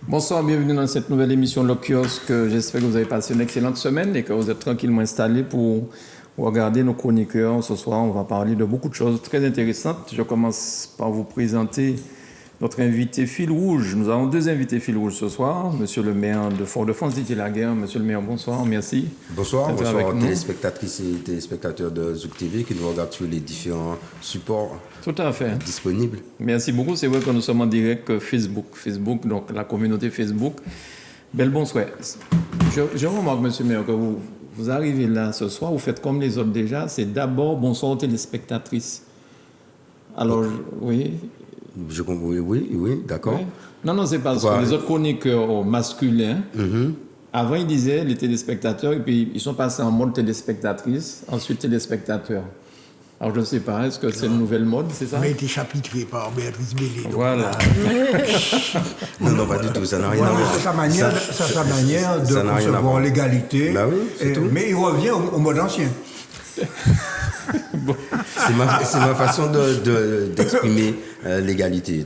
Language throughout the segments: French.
Bonsoir, bienvenue dans cette nouvelle émission Le Kiosque. J'espère que vous avez passé une excellente semaine et que vous êtes tranquillement installés pour regarder nos chroniqueurs. Ce soir, on va parler de beaucoup de choses très intéressantes. Je commence par vous présenter notre invité fil rouge. Nous avons deux invités fil rouge ce soir. Monsieur le maire de Fort-de-France, Didier Laguerre. Monsieur le maire, bonsoir, merci. Bonsoir téléspectatrices et téléspectateurs de Zouk TV qui nous regardent sur les différents supports Tout à fait. disponibles. Merci beaucoup. C'est vrai que nous sommes en direct Facebook, donc la communauté Facebook. Bel bonsoir. Je remarque, monsieur le maire, que vous arrivez là ce soir, vous faites comme les autres déjà, c'est d'abord bonsoir aux téléspectatrices. Alors, oui. Je comprends, oui, d'accord. Oui. Non, c'est parce que les autres chroniqueurs masculins, avant ils disaient les téléspectateurs, et puis ils sont passés en mode téléspectatrice, ensuite téléspectateurs. Alors je ne sais pas, est-ce que c'est une nouvelle mode, c'est ça? Mais été chapitré par Béatrice Bellé. Voilà. Non, pas du tout, ça n'a rien à voir. C'est sa manière de concevoir l'égalité. Bah oui, c'est tout. Mais il revient au mode ancien. C'est ma façon d'exprimer l'égalité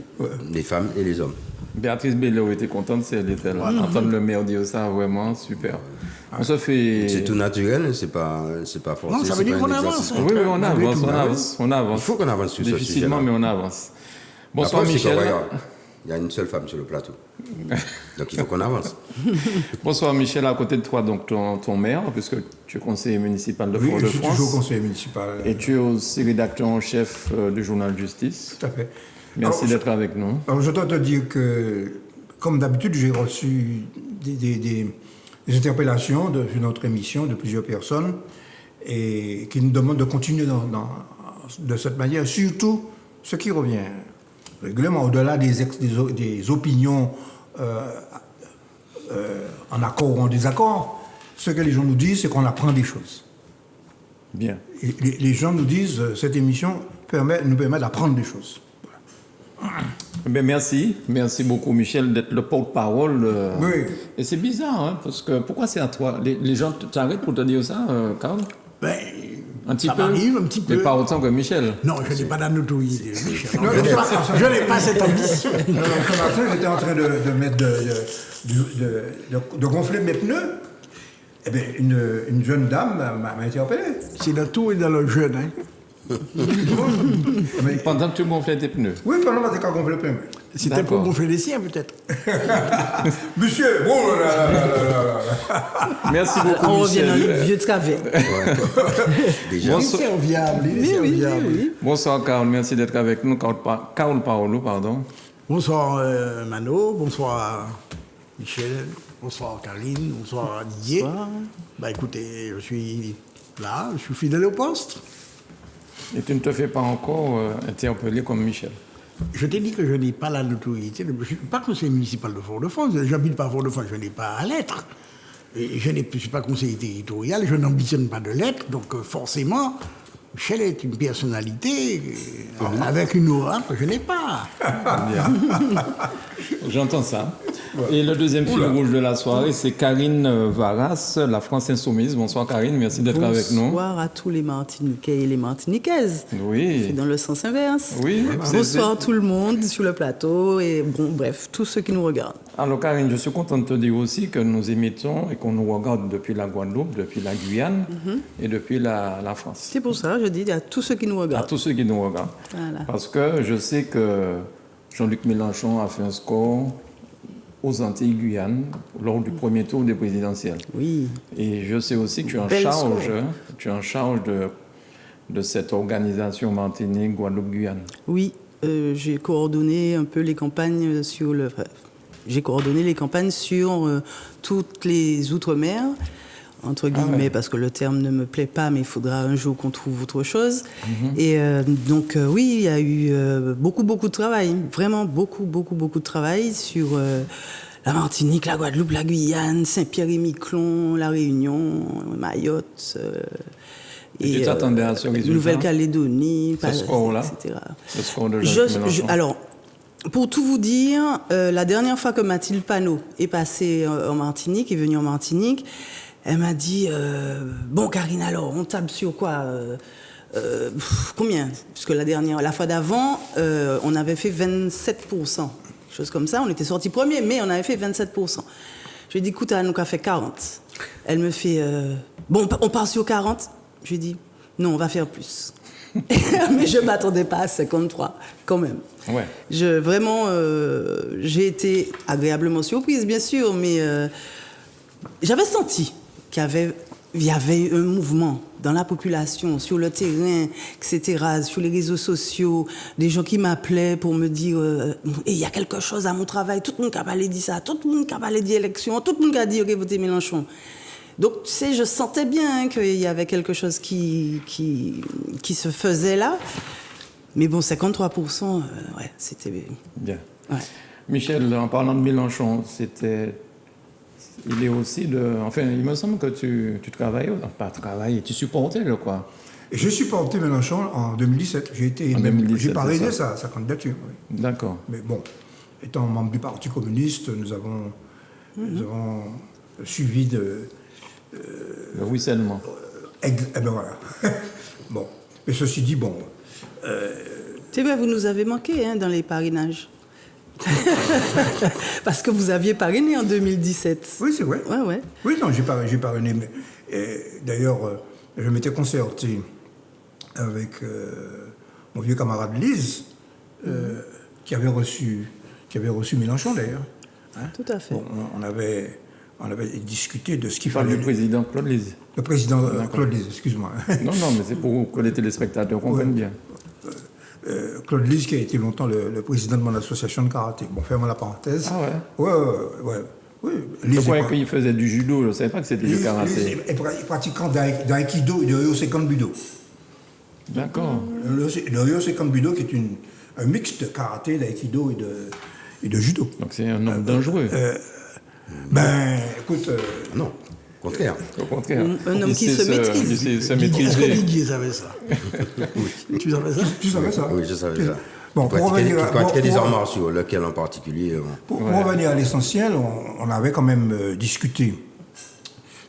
des femmes et les hommes. Béatrice Bellé aurait été contente si elle était là. Entendre le maire dire ça, vraiment super. On se fait... C'est tout naturel, c'est pas forcé. Non, ça veut dire qu'on avance. Oui, on avance. Il faut qu'on avance sur ce sujet. Difficilement, mais on avance. Bonsoir Après, Michel. Il y a une seule femme sur le plateau. Donc il faut qu'on avance. Bonsoir Michel, à côté de toi, donc ton maire, puisque tu es conseiller municipal de Oui, je Fort-de-France. suis toujours conseiller municipal. Et tu es aussi rédacteur en chef du journal Justice. Tout à fait. Merci d'être avec nous. Alors, je dois te dire que, comme d'habitude, j'ai reçu des interpellations sur notre émission de plusieurs personnes et qui nous demandent de continuer de cette manière, surtout ce qui revient régulièrement, au-delà des opinions en accord ou en désaccord. Ce que les gens nous disent, c'est qu'on apprend des choses. Bien. Et les gens nous disent cette émission nous permet d'apprendre des choses. Ben merci beaucoup Michel d'être le porte-parole. Oui. Et c'est bizarre, hein, parce que pourquoi c'est à toi? Les gens t'arrêtent pour te dire ça, Carl? Ben, un petit ça peu. m'arrive un petit peu. Mais pas autant que Michel. Non, je n'ai pas la notoriété, Michel. Je n'ai pas cette ambition. Ce matin, j'étais en train de gonfler mes pneus. Eh bien, une jeune dame m'a interpellé. C'est dans tout et dans le jeune, hein. Pendant que tu gonflais tes pneus. Oui, pendant que tu gonflais les pneus. C'était pour gonfler les siens, peut-être. Monsieur, bon Merci beaucoup, on Michel. revient dans le vieux travers. Déjà. Il est serviable, Oui. Bonsoir, Carl. Merci d'être avec nous. Carl Paolo, pardon. Bonsoir, Mano. Bonsoir, Michel. Bonsoir, Caroline. Bonsoir, Didier. Bonsoir. Bah, écoutez, je suis là. Je suis fidèle au poste. Et tu ne te fais pas encore interpeller comme Michel. Je t'ai dit que je n'ai pas la notoriété. Je ne suis pas conseiller municipal de Fort-de-France. J'habite pas à Fort-de-France, je n'ai pas à l'être. Et je ne suis pas conseiller territorial, je n'ambitionne pas de l'être. Donc forcément, Michel est une personnalité avec une aura que je n'ai pas. J'entends ça. Et le deuxième fil rouge de la soirée, c'est Karine Varas, la France Insoumise. Bonsoir Karine, merci d'être avec nous. Bonsoir à tous les Martiniquais et les Martiniquaises. Oui. C'est dans le sens inverse. Oui. Bonsoir tout le monde sur le plateau et bon, bref, tous ceux qui nous regardent. Alors Karine, je suis content de te dire aussi que nous émettons et qu'on nous regarde depuis la Guadeloupe, depuis la Guyane et depuis la France. C'est pour ça que je dis à tous ceux qui nous À regardent. tous ceux qui nous regardent. Voilà. Parce que je sais que Jean-Luc Mélenchon a fait un score aux Antilles-Guyane lors du premier tour des présidentielles. Oui. Et je sais aussi que tu es en charge de cette organisation Martinique, Guadeloupe, Guyane. Oui, j'ai coordonné un peu les campagnes sur toutes les outre-mer, entre guillemets, parce que le terme ne me plaît pas, mais il faudra un jour qu'on trouve autre chose. Et donc, oui, il y a eu beaucoup de travail, vraiment beaucoup de travail sur la Martinique, la Guadeloupe, la Guyane, Saint-Pierre-et-Miquelon, la Réunion, Mayotte... Et tu t'attendais à ce résultat? Nouvelle-Calédonie, ce score-là, etc. Le score de Jean-Luc Mélenchon. Alors, pour tout vous dire, la dernière fois que Mathilde Panot est passée en Martinique, est venue en Martinique, elle m'a dit bon Karine, alors on table sur quoi combien? Parce que la fois d'avant, on avait fait 27%. quelque chose comme ça. On était sortis premiers, mais on avait fait 27%. Je lui ai dit, écoute, nous a fait 40. Elle me fait, bon, on part sur 40. Je lui ai dit, non, on va faire plus. Mais je ne m'attendais pas à 53, quand même. Ouais. Vraiment, j'ai été agréablement surprise, bien sûr, mais j'avais senti qu'il y avait un mouvement dans la population, sur le terrain, etc., sur les réseaux sociaux, des gens qui m'appelaient pour me dire il y a quelque chose à mon travail, tout le monde qui a parlé dit ça, tout le monde qui a parlé d'élection, tout le monde qui a dit ok, votez Mélenchon. Donc, tu sais, je sentais bien qu'il y avait quelque chose qui se faisait là. Mais bon, 53%, ouais, c'était... Bien. Ouais. Michel, en parlant de Mélenchon, il est aussi de... Enfin, il me semble que tu travaillais, pas travaillais, tu supportais, je crois. Et je supportais Mélenchon en 2017. J'ai parrainé sa candidature. Oui. D'accord. Mais bon, étant membre du Parti communiste, nous avons suivi le ruissellement. Eh ben voilà. Bon. Mais ceci dit, bon... C'est vrai, vous nous avez manqué dans les parrainages. Parce que vous aviez parrainé en 2017. Oui, c'est vrai. Ouais. Oui, non, j'ai parrainé. D'ailleurs, je m'étais concerté avec mon vieux camarade Lise, qui avait reçu Mélenchon, d'ailleurs. Hein? Tout à fait. Bon, on avait discuté de ce qu'il Pas fallait... le président Claude Lise. Le président Claude Lise, excuse-moi. Non, mais c'est pour que les téléspectateurs comprennent bien. Claude Lise, qui a été longtemps le président de mon association de karaté. Bon, ferme la parenthèse. Ah ouais? Ouais. Oui. Je croyais qu'il faisait du judo, je ne savais pas que c'était du karaté. Lise est pratiquant d'aïkido et de Ryosekan Budo. D'accord. Le Ryosekan Budo, qui est un mix de karaté, d'aïkido et de judo. Donc c'est un homme dangereux. Écoute... Non, au contraire. Au contraire. Un homme qui se maîtrise. Il sait se Est-ce que maîtriser. Didier savait ça? Tu savais ça? Tu savais ça? Oui, je savais ça. Bon, pour revenir des arts martiaux, lequel en particulier Pour revenir à l'essentiel, on avait quand même discuté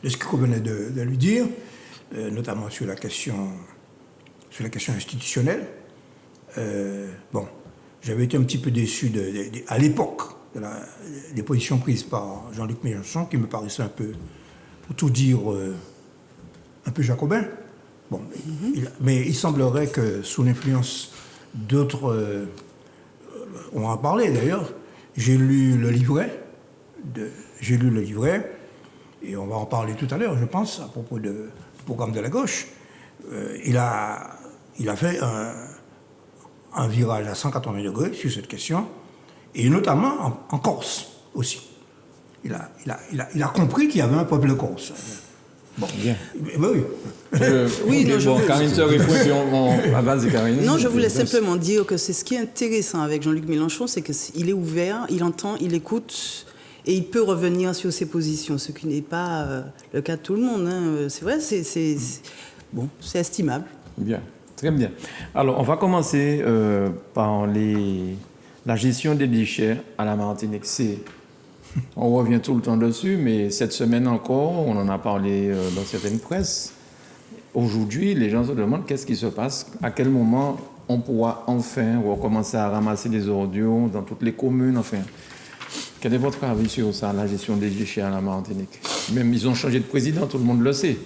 de ce qu'on venait de lui dire, notamment sur la question institutionnelle. Bon, j'avais été un petit peu déçu à l'époque des positions prises par Jean-Luc Mélenchon, qui me paraissaient un peu, pour tout dire, un peu jacobin. Bon, mais il semblerait que sous l'influence d'autres, on va en parler d'ailleurs, j'ai lu le livret, et on va en parler tout à l'heure, je pense, à propos du programme de la gauche. Il a fait un virage à 180 degrés sur cette question, et notamment en Corse aussi. Il a compris qu'il y avait un peuple corse. Bon, Bien. Oui. Oui, non, bon, Karine se répond, puis vas-y, Karine. Non, je voulais simplement dire que c'est ce qui est intéressant avec Jean-Luc Mélenchon, c'est qu'il est ouvert, il entend, il écoute, et il peut revenir sur ses positions, ce qui n'est pas le cas de tout le monde. Hein. C'est vrai, c'est estimable. Bien, très bien. Alors, on va commencer par la gestion des déchets à la Martinique. On revient tout le temps dessus, mais cette semaine encore, on en a parlé dans certaines presses. Aujourd'hui, les gens se demandent qu'est-ce qui se passe, à quel moment on pourra enfin recommencer à ramasser les ordures dans toutes les communes, enfin. Quel est votre avis sur ça, la gestion des déchets à la Martinique? Même ils ont changé de président, tout le monde le sait.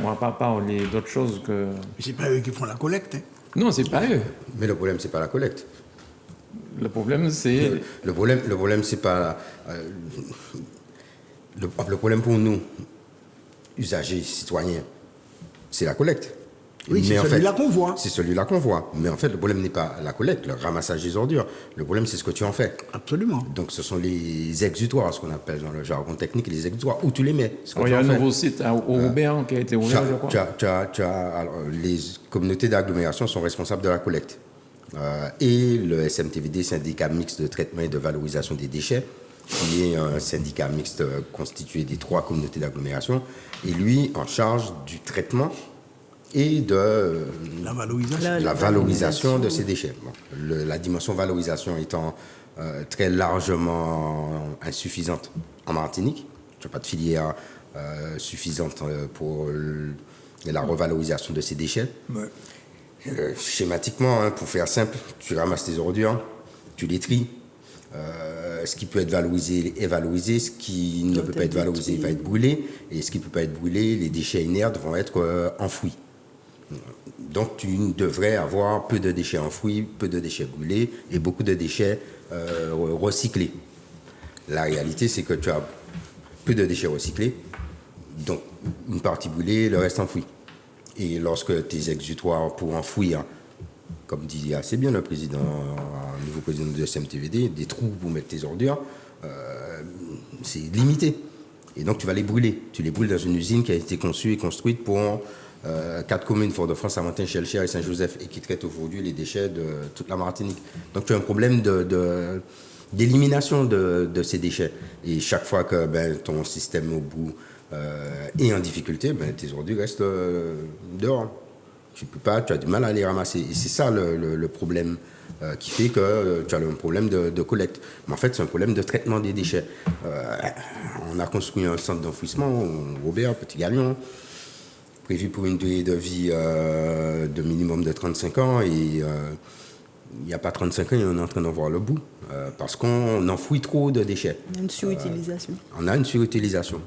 On ne va pas parler d'autre chose que... Mais c'est pas eux qui font la collecte. Hein. Non, c'est pas eux. Mais le problème, c'est pas la collecte. Le problème, c'est... Le problème, c'est pas... le problème pour nous, usagers, citoyens, c'est la collecte. Oui, c'est celui-là qu'on voit. C'est celui-là qu'on voit. Mais en fait, le problème n'est pas la collecte, le ramassage des ordures. Le problème, c'est ce que tu en fais. Absolument. Donc, ce sont les exutoires, ce qu'on appelle dans le jargon technique, les exutoires, où tu les mets. Il y a un nouveau site au Roubaix qui a été ouvert, je crois. Alors, les communautés d'agglomération sont responsables de la collecte. Et le SMTVD, syndicat mixte de traitement et de valorisation des déchets, qui est un syndicat mixte constitué des 3 communautés d'agglomération, est lui en charge du traitement et de la valorisation de ces déchets. Bon, la dimension valorisation étant très largement insuffisante en Martinique. Il n'y a pas de filière suffisante pour la revalorisation de ces déchets. Ouais. Schématiquement, pour faire simple, tu ramasses tes ordures, tu les tries, Ce qui peut être valorisé est valorisé, ce qui ne peut pas être valorisé va être brûlé, et ce qui ne peut pas être brûlé, les déchets inertes vont être enfouis. Donc tu devrais avoir peu de déchets enfouis, peu de déchets brûlés et beaucoup de déchets recyclés. La réalité, c'est que tu as peu de déchets recyclés, donc une partie brûlée, le reste enfoui. Et lorsque tes exutoires pour enfouir, comme dit assez bien le président, le nouveau président de SMTVD, des trous pour mettre tes ordures, c'est limité. Et donc tu vas les brûler. Tu les brûles dans une usine qui a été conçue et construite pour 4 communes, Fort-de-France, Saint-Martin, Chelcher et Saint-Joseph, et qui traite aujourd'hui les déchets de toute la Martinique. Donc tu as un problème d'élimination de ces déchets. Et chaque fois que ton système au bout est en difficulté, tes ordures restent dehors. Tu peux pas, tu as du mal à les ramasser. Et c'est ça le problème qui fait que tu as un problème de collecte. Mais en fait, c'est un problème de traitement des déchets. On a construit un centre d'enfouissement, Robert, Petit Galion, prévu pour une durée de vie de minimum de 35 ans. Et il n'y a pas 35 ans, et on est en train d'en voir le bout. Parce qu'on enfouit trop de déchets. Il y a une surutilisation. On a une surutilisation,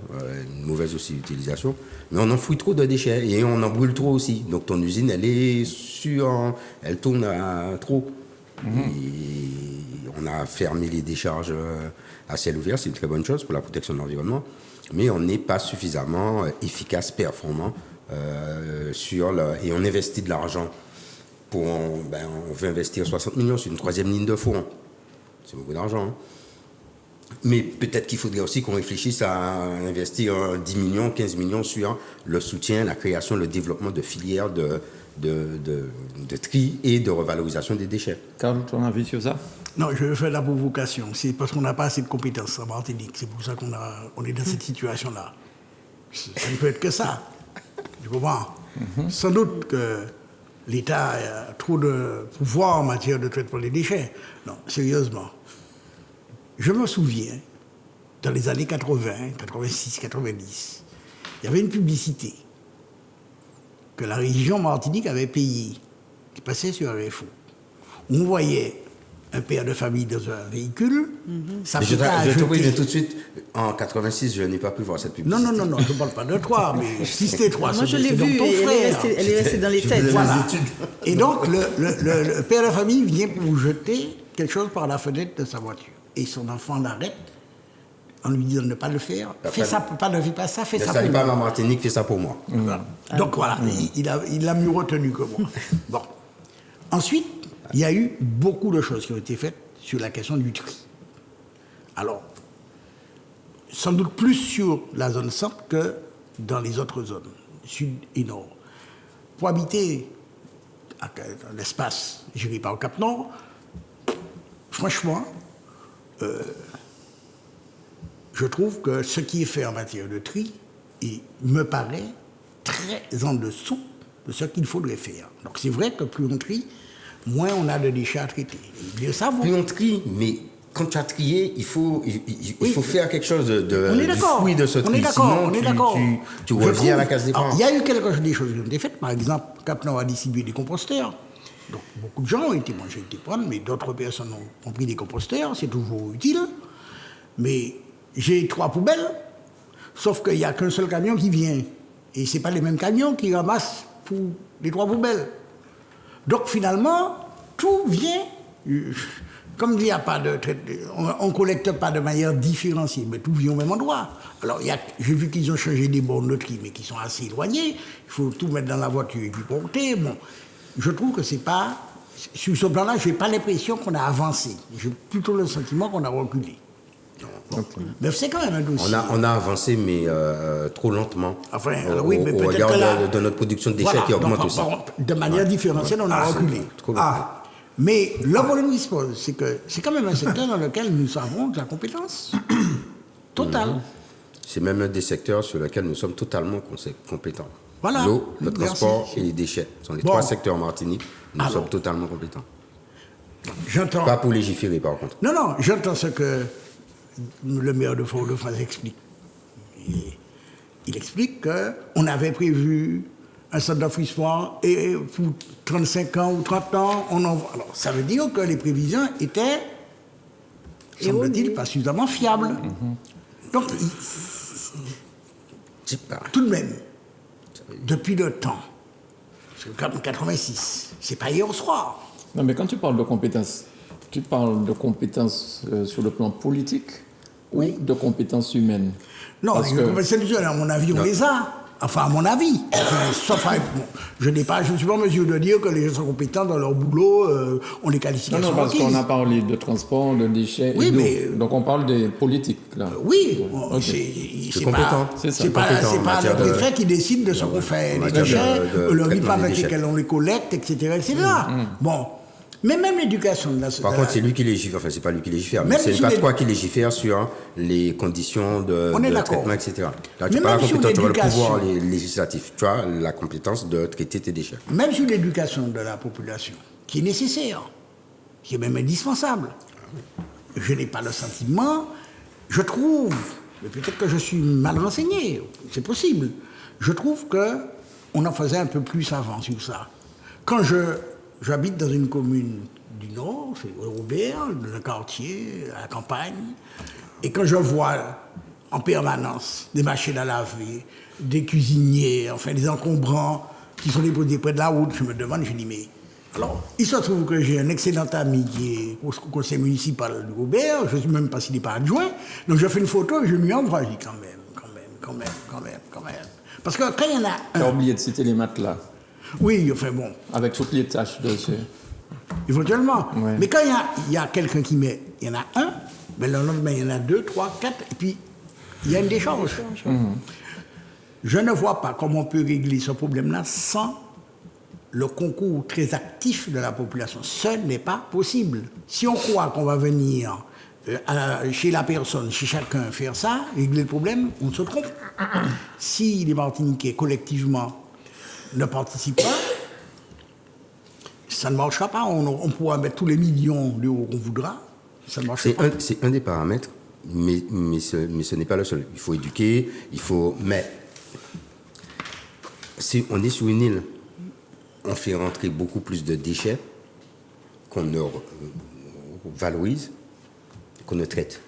une mauvaise aussi utilisation, mais on enfouit trop de déchets et on en brûle trop aussi. Donc ton usine, elle tourne à trop. Et on a fermé les décharges à ciel ouvert, c'est une très bonne chose pour la protection de l'environnement, mais on n'est pas suffisamment efficace, performant et on investit de l'argent. On veut investir 60 millions sur une 3e ligne de four. C'est beaucoup d'argent. Hein. Mais peut-être qu'il faudrait aussi qu'on réfléchisse à investir 10 millions, 15 millions sur le soutien, la création, le développement de filières de tri et de revalorisation des déchets. Carl, ton avis sur ça? Non, je vais faire la provocation. C'est parce qu'on n'a pas assez de compétences en Martinique. C'est pour ça qu'on est dans cette situation-là. Ça ne peut être que ça. Tu comprends? Sans doute que l'État a trop de pouvoir en matière de traitement des déchets. Non, sérieusement. Je me souviens, dans les années 80, 86, 90, il y avait une publicité que la région Martinique avait payée, qui passait sur RFO. On voyait un père de famille dans un véhicule, je te préviens tout de suite, en 86, je n'ai pas pu voir cette publicité. Non, je ne parle pas de toi, mais si c'était toi, moi je l'ai donc vue, ton frère. Elle est restée dans les têtes. Voilà. Et donc, le père de famille vient pour jeter quelque chose par la fenêtre de sa voiture. Et son enfant l'arrête en lui disant de ne pas le faire. Fais ça, papa, ne fais pas ça, fais ça pour moi. Ne salis pas ma Martinique, fais ça pour moi. Voilà. Donc voilà, il a mieux retenu que moi. Bon. Ensuite, il y a eu beaucoup de choses qui ont été faites sur la question du tri. Alors, sans doute plus sur la zone centre que dans les autres zones, sud et nord. Pour habiter l'espace géré par le Cap Nord, franchement, je trouve que ce qui est fait en matière de tri me paraît très en dessous de ce qu'il faudrait faire. Donc c'est vrai que plus on trie, moins on a de déchets à traiter. Bien ça, plus on trie, mais quand tu as trié, il faut faire quelque chose du fruit de ce tri. Sinon, tu reviens à la case départ. Il y a eu des choses qui ont été faites. Par exemple, Cap Nord a distribué des composteurs. Donc, beaucoup de gens ont été, moi j'ai été prendre, mais d'autres personnes ont pris des composteurs, c'est toujours utile. Mais j'ai 3 poubelles, sauf qu'il n'y a qu'un seul camion qui vient. Et ce n'est pas les mêmes camions qui ramassent pour les 3 poubelles. Donc finalement, tout vient, comme il n'y a pas on ne collecte pas de manière différenciée, mais tout vient au même endroit. Alors j'ai vu qu'ils ont changé des bornes de tri, mais qui sont assez éloignées. Il faut tout mettre dans la voiture et puis porter. Bon. Je trouve que c'est pas... Sur ce plan-là, je n'ai pas l'impression qu'on a avancé. J'ai plutôt le sentiment qu'on a reculé. Bon. Mais c'est quand même un dossier. On a avancé, mais trop lentement. Enfin, oui, mais au regard de notre production de déchets qui augmente aussi. De manière différentielle, on a reculé. Mais le problème qui se pose, c'est que c'est quand même un secteur dans lequel nous avons de la compétence totale. C'est même un des secteurs sur lesquels nous sommes totalement compétents. Voilà. L'eau, le transport et les déchets sont les 3 secteurs en Martinique. Nous sommes totalement compétents. J'entends. Pas pour légiférer, par contre. Non, j'entends ce que le maire de Fort-de-France explique. Il explique qu'on avait prévu un centre d'enfouissement et pour 35 ans ou 30 ans, Alors, ça veut dire que les prévisions étaient semble-t-il, pas suffisamment fiable. Donc, tout de même, depuis le temps, c'est comme 86, c'est pas hier au soir. Non, mais quand tu parles de compétences, tu parles de compétences sur le plan politique ou de compétences humaines? Non, Parce les que- compétences intellectuelles, à mon avis, on les a. Enfin, à mon avis. Sauf, bon, je ne suis pas en mesure de dire que les gens sont compétents dans leur boulot, ont les Non, qualifications non, parce requises. qu'on a parlé de transport, de déchets Oui, et d'eau. mais- Donc on parle des politiques, là. Oui, Ok. c'est compétent. pas, C'est ça. c'est pas, Compétent c'est en pas matière le de- préfet qui décide de ce qu'on fait, en les matière déchets, de le rythme traitement des avec déchets. lequel on les collecte, etc. Bon, mais même l'éducation de la Par de contre, la- c'est lui qui légifère, enfin, c'est pas lui qui légifère, mais Même c'est sur pas les- toi qui légifère sur les conditions de On est d'accord. traitement, etc. Là, tu Mais n'as pas la même sur compétence, tu as le l'éducation. pouvoir législatif, tu as la compétence de traiter tes déchets. même sur l'éducation de la population, qui est nécessaire, qui est même indispensable. Je n'ai pas le sentiment, je trouve, mais peut-être que je suis mal renseigné, c'est possible, je trouve qu'on en faisait un peu plus avant sur ça. Quand j'habite dans une commune du Nord, c'est Robert, dans un quartier, à la campagne, et quand je vois en permanence des machines à laver, des cuisiniers, enfin des encombrants qui sont déposés près de la route, je me demande, je dis, mais... Alors, il se trouve que j'ai un excellent ami qui est au conseil municipal de Robert, je ne sais même pas s'il n'est pas adjoint, donc je fais une photo et je lui envoie, je dis quand même. Parce que quand il y en a Tu as un... oublié de citer les matelas, Oui, enfin bon, avec toutes les tâches dessus. éventuellement. Ouais. Mais quand il y a quelqu'un qui met, il y en a un, mais le lendemain, il y en a 2, 3, 4, et puis il y a une décharge. Je ne vois pas comment on peut régler ce problème-là sans le concours très actif de la population. Ce n'est pas possible. Si on croit qu'on va venir chez la personne, chez chacun, faire ça, régler le problème, on se trompe. Si les Martiniquais, collectivement, ne participent pas, ça ne marchera pas. On pourra mettre tous les millions d'euros qu'on voudra, ça ne marchera pas. C'est un des paramètres, mais ce n'est pas le seul. Il faut éduquer, mais si on est sur une île, on fait rentrer beaucoup plus de déchets qu'on ne valorise, qu'on ne traite.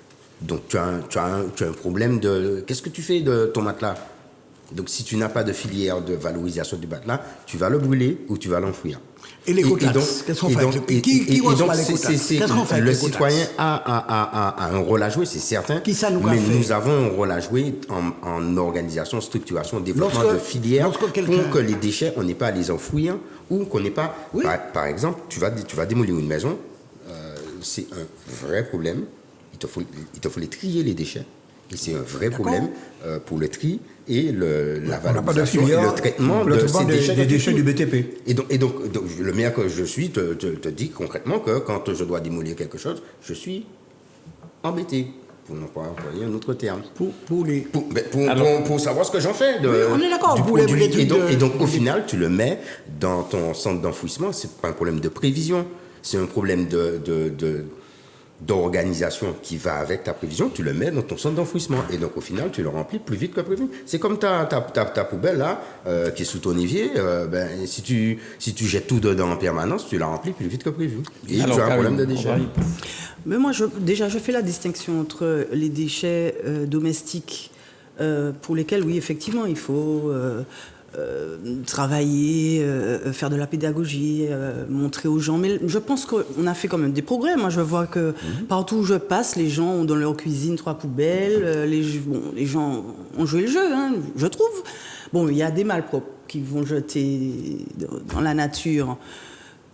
Donc tu as un problème de... Qu'est-ce que tu fais de ton matelas? Donc si tu n'as pas de filière de valorisation du matelas, tu vas le brûler ou tu vas l'enfouir. Et les quotas, qu'est-ce qu'on fait avec les- qui reçoit les quotas? Qu'est-ce qu'on fait avec le les quotas? citoyen a un rôle à jouer, c'est certain. Qui ça nous a mais fait? nous avons un rôle à jouer en organisation, structuration, développement Lorsque- de filières lorsque pour quelqu'un- que les déchets, on n'ait pas à les enfouir ou qu'on n'ait pas... Oui. Par exemple, tu vas démolir une maison, c'est un vrai problème. Il te faut les trier, les déchets. Et c'est un vrai problème pour le tri et la On n'a pas de valorisation et filière, le traitement de ces déchets. des déchets du BTP. Et donc, le maire que je suis te dit concrètement que quand je dois démolir quelque chose, je suis embêté, pour ne pas employer un autre terme. Pour les... Pour savoir ce que j'en fais. on est d'accord, du pour les produit. trucs Et donc, de- au final, tu le mets dans ton centre d'enfouissement. C'est pas un problème de prévision, c'est un problème d'organisation qui va avec ta prévision, tu le mets dans ton centre d'enfouissement. Et donc, au final, tu le remplis plus vite que prévu. C'est comme ta poubelle, là, qui est sous ton évier. Si tu jettes tout dedans en permanence, tu la remplis plus vite que prévu. Et Alors, tu as un Karine, problème de on déchets. va y- Mais moi, je fais la distinction entre les déchets domestiques, pour lesquels, oui, effectivement, il faut travailler, faire de la pédagogie, montrer aux gens. Mais je pense qu'on a fait quand même des progrès. Moi, je vois que partout où je passe, les gens ont dans leur cuisine 3 poubelles. Les gens ont joué le jeu, hein, je trouve. Bon, il y a des malpropres qui vont jeter dans la nature.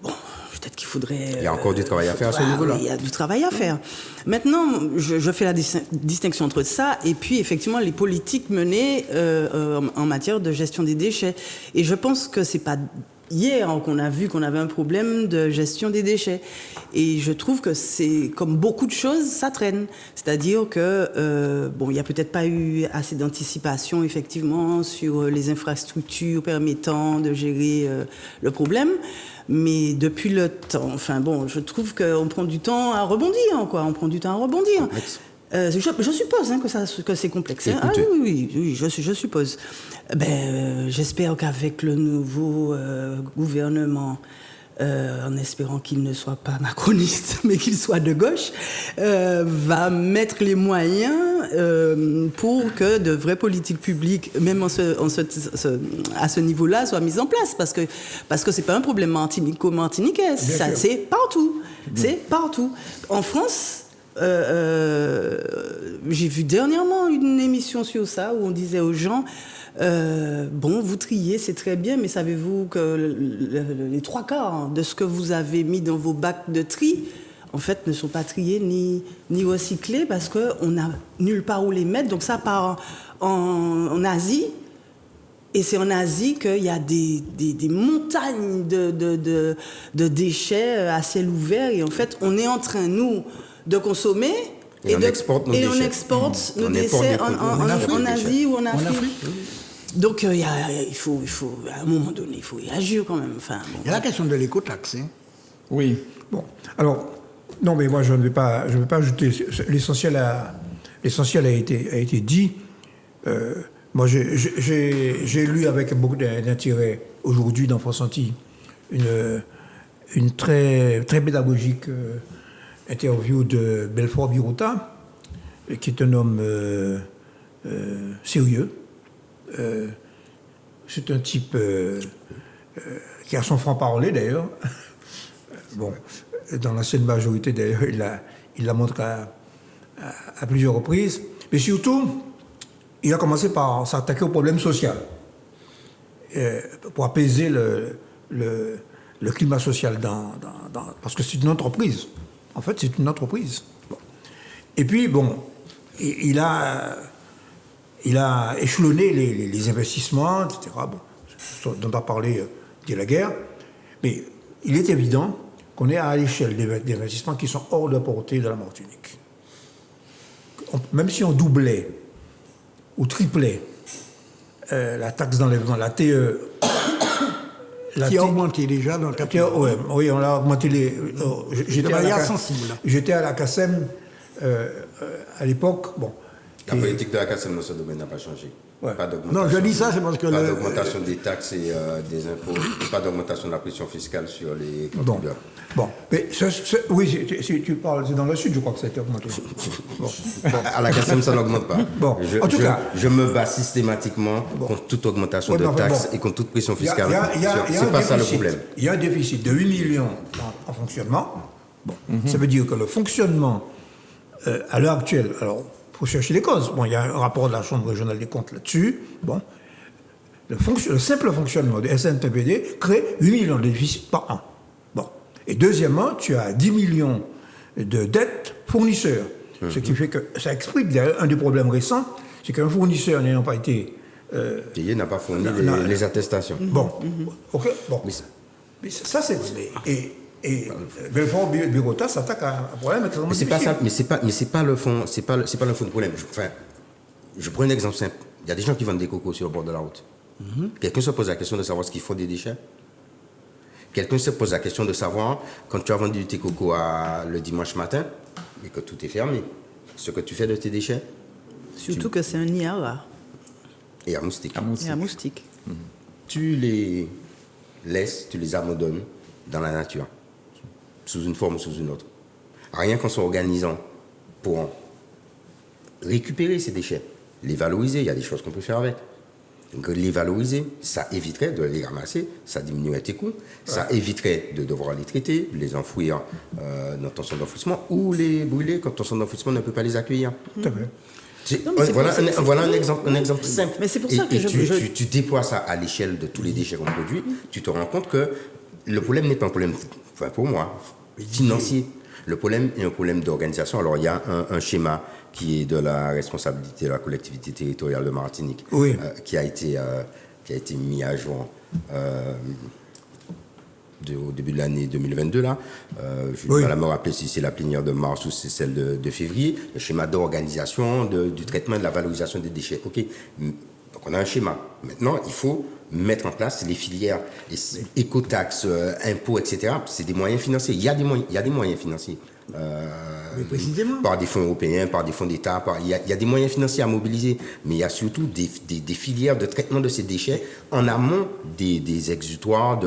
Bon, peut-être qu'il faudrait... Il y a encore du travail à faire à ce Ah, niveau-là. oui, il y a du travail à faire. Maintenant, je fais la distinction entre ça et puis effectivement les politiques menées en matière de gestion des déchets. Et je pense que c'est pas hier qu'on a vu qu'on avait un problème de gestion des déchets. Et je trouve que c'est comme beaucoup de choses, ça traîne. C'est-à-dire que il n'y a peut-être pas eu assez d'anticipation effectivement sur les infrastructures permettant de gérer le problème. Mais depuis le temps, je trouve qu'on prend du temps à rebondir, quoi. On prend du temps à rebondir. Je suppose que c'est complexe. Hein. Ah oui, je suppose. J'espère qu'avec le nouveau gouvernement, en espérant qu'il ne soit pas macroniste, mais qu'il soit de gauche, va mettre les moyens pour que de vraies politiques publiques, même à ce niveau-là, soient mises en place. Parce que c'est pas un problème martiniquais, c'est partout. C'est partout. En France, j'ai vu dernièrement une émission sur ça où on disait aux gens bon, vous triez, c'est très bien, mais savez-vous que les 3/4 de ce que vous avez mis dans vos bacs de tri, en fait, ne sont pas triés ni recyclés parce qu'on n'a nulle part où les mettre. Donc ça part en Asie. Et c'est en Asie qu'il y a des montagnes de déchets à ciel ouvert. Et en fait, on est en train, nous, de consommer et on exporte nos déchets en Asie ou en Afrique. Donc, il faut, à un moment donné, il faut y agir quand même. Enfin, bon. Il y a la question de l'écotaxe. Hein. Oui. Bon, alors, non, mais moi, je ne vais pas ajouter. L'essentiel a été dit. Moi, j'ai lu avec beaucoup d'intérêt aujourd'hui dans France Antilles une très, très pédagogique interview de Belfort Birota, qui est un homme sérieux. C'est un type qui a son franc-parler d'ailleurs. Bon, dans l'ancienne majorité d'ailleurs, il l'a montré à plusieurs reprises. Mais surtout, il a commencé par s'attaquer au problème social pour apaiser le climat social parce que c'est une entreprise. En fait, c'est une entreprise. Bon. Et puis, bon, il a échelonné les investissements, etc. Bon, dont a parlé de la guerre. Mais il est évident qu'on est à l'échelle d'investissements qui sont hors de portée de la Martinique. Même si on doublait ou triplait la taxe d'enlèvement, la TE... qui a augmenté déjà dans le capital. Oui, on l'a augmenté. J'étais à la CACEM à l'époque. Bon, la politique de la CACEM dans ce domaine n'a pas changé. Ouais. Pas d'augmentation. Non, je dis ça, c'est parce que... Pas d'augmentation des taxes et des impôts, pas d'augmentation de la pression fiscale sur les contribuables. Bon. Mais oui, si tu parles, c'est dans le sud, je crois que ça a été augmenté. Bon. À la CACEM, ça n'augmente pas. Bon. En tout cas, je me bats systématiquement contre toute augmentation de taxes et contre toute pression fiscale. C'est pas ça le problème. Il y a un déficit de 8 millions en fonctionnement. Bon. Ça veut dire que le fonctionnement, à l'heure actuelle, alors, il faut chercher les causes. Bon, il y a un rapport de la Chambre régionale des comptes là-dessus. Bon. Le simple fonctionnement de SNTPD crée 8 millions de déficit par an. Bon. Et deuxièmement, tu as 10 millions de dettes fournisseurs. Ce qui fait que ça explique un des problèmes récents, c'est qu'un fournisseur n'ayant pas été payé n'a pas fourni les attestations. Bon. OK. Bon. Mais ça, c'est... Et Belfort Birota s'attaque à un problème extrêmement difficile. Mais c'est pas le fond, c'est pas le fond du problème. Je prends un exemple simple. Il y a des gens qui vendent des cocos sur le bord de la route. Quelqu'un se pose la question de savoir ce qu'ils font des déchets. Quelqu'un se pose la question de savoir, quand tu as vendu tes cocos le dimanche matin, et que tout est fermé, ce que tu fais de tes déchets. Surtout que c'est un IARA. Et à moustique. Et à moustique. Tu les laisses, tu les abandonnes dans la nature, sous une forme ou sous une autre. Rien qu'en s'organisant pour récupérer ces déchets, les valoriser, il y a des choses qu'on peut faire avec. Donc les valoriser, ça éviterait de les ramasser, ça diminuerait tes coûts, ça éviterait de devoir les traiter, les enfouir dans ton centre d'enfouissement ou les brûler quand ton centre d'enfouissement ne peut pas les accueillir. Tout à fait. Voilà un exemple simple. Mais c'est pour ça que tu déploies ça à l'échelle de tous les déchets qu'on produit, tu te rends compte que le problème n'est pas un problème, pour moi, financier. Le problème est un problème d'organisation. Alors, il y a un schéma qui est de la responsabilité de la collectivité territoriale de Martinique, qui a été mis à jour au début de l'année 2022. Là. Je vais me rappeler si c'est la plénière de mars ou c'est celle de février. Le schéma d'organisation du traitement et de la valorisation des déchets. OK. Donc, on a un schéma. Maintenant, il faut mettre en place les filières, écotaxes, impôts, etc. C'est des moyens financiers. Il y a des moyens financiers. Mais précisément. Par des fonds européens, par des fonds d'État. Il y a des moyens financiers à mobiliser, mais il y a surtout des filières de traitement de ces déchets en amont des exutoires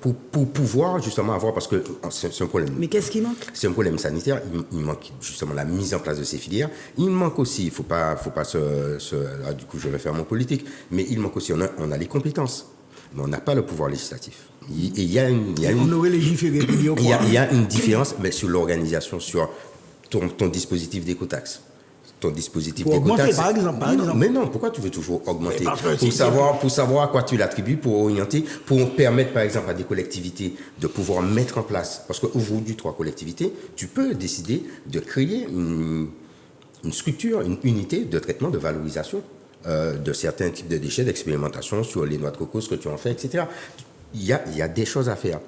pour pouvoir justement avoir, parce que c'est un problème. Mais qu'est-ce qui manque? C'est un problème sanitaire. Il manque justement la mise en place de ces filières. Il manque aussi, il faut pas là, du coup, je vais faire mon politique, mais il manque aussi, on a les compétences, mais on n'a pas le pouvoir législatif. On aurait légiféré pour dire quoi? Il y a une différence sur l'organisation, sur ton dispositif d'écotaxe. Ton dispositif Pour augmenter, d'écotaxe. par exemple. Mais non, pourquoi tu veux toujours augmenter? Parce que Pour savoir à quoi tu l'attribues, pour orienter, pour permettre par exemple à des collectivités de pouvoir mettre en place. Parce qu'aujourd'hui, 3 collectivités, tu peux décider de créer une structure, une unité de traitement, de valorisation de certains types de déchets, d'expérimentation sur les noix de coco, ce que tu en fais, etc. Il y a des choses à faire.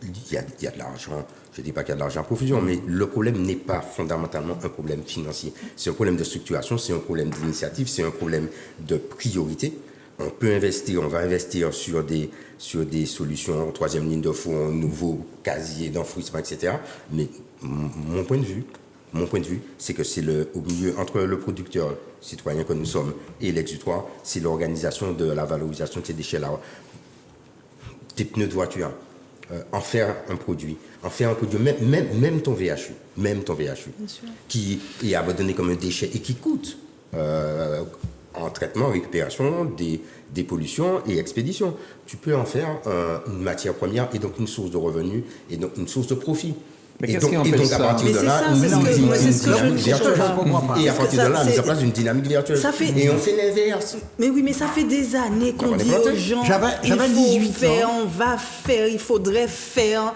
Il y a de l'argent. Je ne dis pas qu'il y a de l'argent à profusion, mais le problème n'est pas fondamentalement un problème financier. C'est un problème de structuration, c'est un problème d'initiative, c'est un problème de priorité. On peut investir, on va investir sur des solutions, 3e ligne de fond, nouveau casier d'enfouissement, etc. Mais mon point de vue, c'est que c'est au milieu entre le producteur citoyen que nous sommes et l'exutoire, c'est l'organisation de la valorisation de ces déchets-là. Tes pneus de voiture, en faire un produit, même ton VHU, qui est abandonné comme un déchet et qui coûte en traitement, récupération des pollutions et expédition. Tu peux en faire une matière première et donc une source de revenus et donc une source de profit. Mais Et qu'est-ce qui donc, empêche à partir de là, c'est ça, c'est ce que je dynamique virtuelle. Et à Parce partir que de là, ça, mise en c'est- place d'une dynamique virtuelle. ça fait- Et on fait l'inverse. Mais oui, mais ça fait des années qu'on On est dit planté. aux gens, J'avais il faut 18 faire, ans. on va faire, il faudrait faire.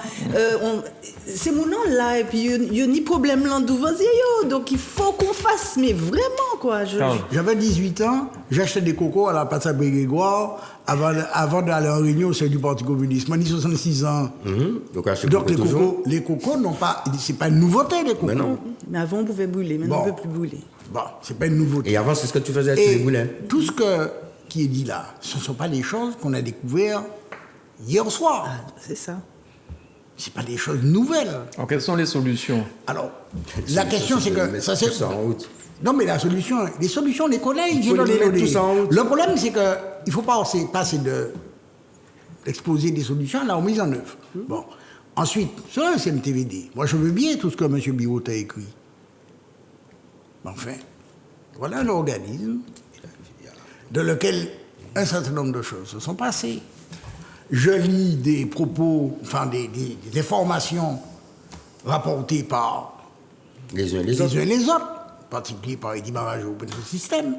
C'est mon nom là, et puis il y a ni problème là devant yo, donc il faut qu'on fasse, mais vraiment quoi. Charles. J'avais 18 ans, j'achetais des cocos à la place à Grégoire avant d'aller en réunion au sein du Parti communiste. Moi, j'ai 66 ans. Donc, Donc les cocos n'ont pas, c'est pas une nouveauté les cocos. Mais non. Mais avant on pouvait brûler, maintenant on ne peut plus brûler. Bon, c'est pas une nouveauté. Et avant, c'est ce que tu faisais, tu les Et voulais. tout ce qui est dit là, ce ne sont pas des choses qu'on a découvertes hier soir. Ah, c'est ça. Ce pas des choses nouvelles. Alors, quelles sont les solutions? Alors, la question c'est que ça c'est tout ça en route. non mais les solutions, les collègues, Il j'ai faut donné les mettre l'idée. tous en route. Le problème c'est que il faut pas passer d'exposer des solutions à la remise en œuvre. Bon. Ensuite, sur le SMTVD, moi je veux bien tout ce que M. Birot a écrit. Mais enfin, voilà un organisme de lequel un certain nombre de choses se sont passées. Je lis des propos, enfin des informations rapportées par Les uns et les les autres. uns et les autres, en particulier par Eddy Marajo Open System,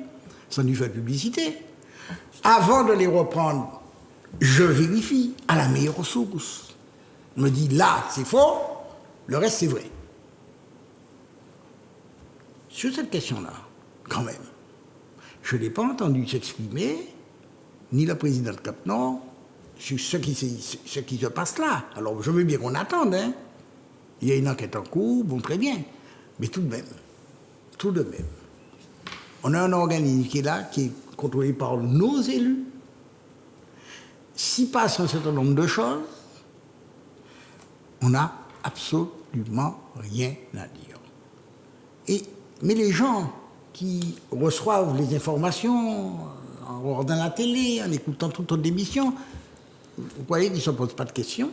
sans lui faire publicité. Avant de les reprendre, je vérifie à la meilleure source. On me dit là, c'est faux, le reste, c'est vrai. Sur cette question-là, quand même, je n'ai pas entendu s'exprimer ni la présidente Cap-Nord sur ce qui se passe là. Alors, je veux bien qu'on attende, hein. Il y a une enquête en cours, bon, très bien. Mais tout de même, on a un organisme qui est là, qui est contrôlé par nos élus. S'y passe un certain nombre de choses, on n'a absolument rien à dire. Mais les gens qui reçoivent les informations en regardant la télé, en écoutant toute autre émission, vous voyez qu'ils ne se posent pas de questions.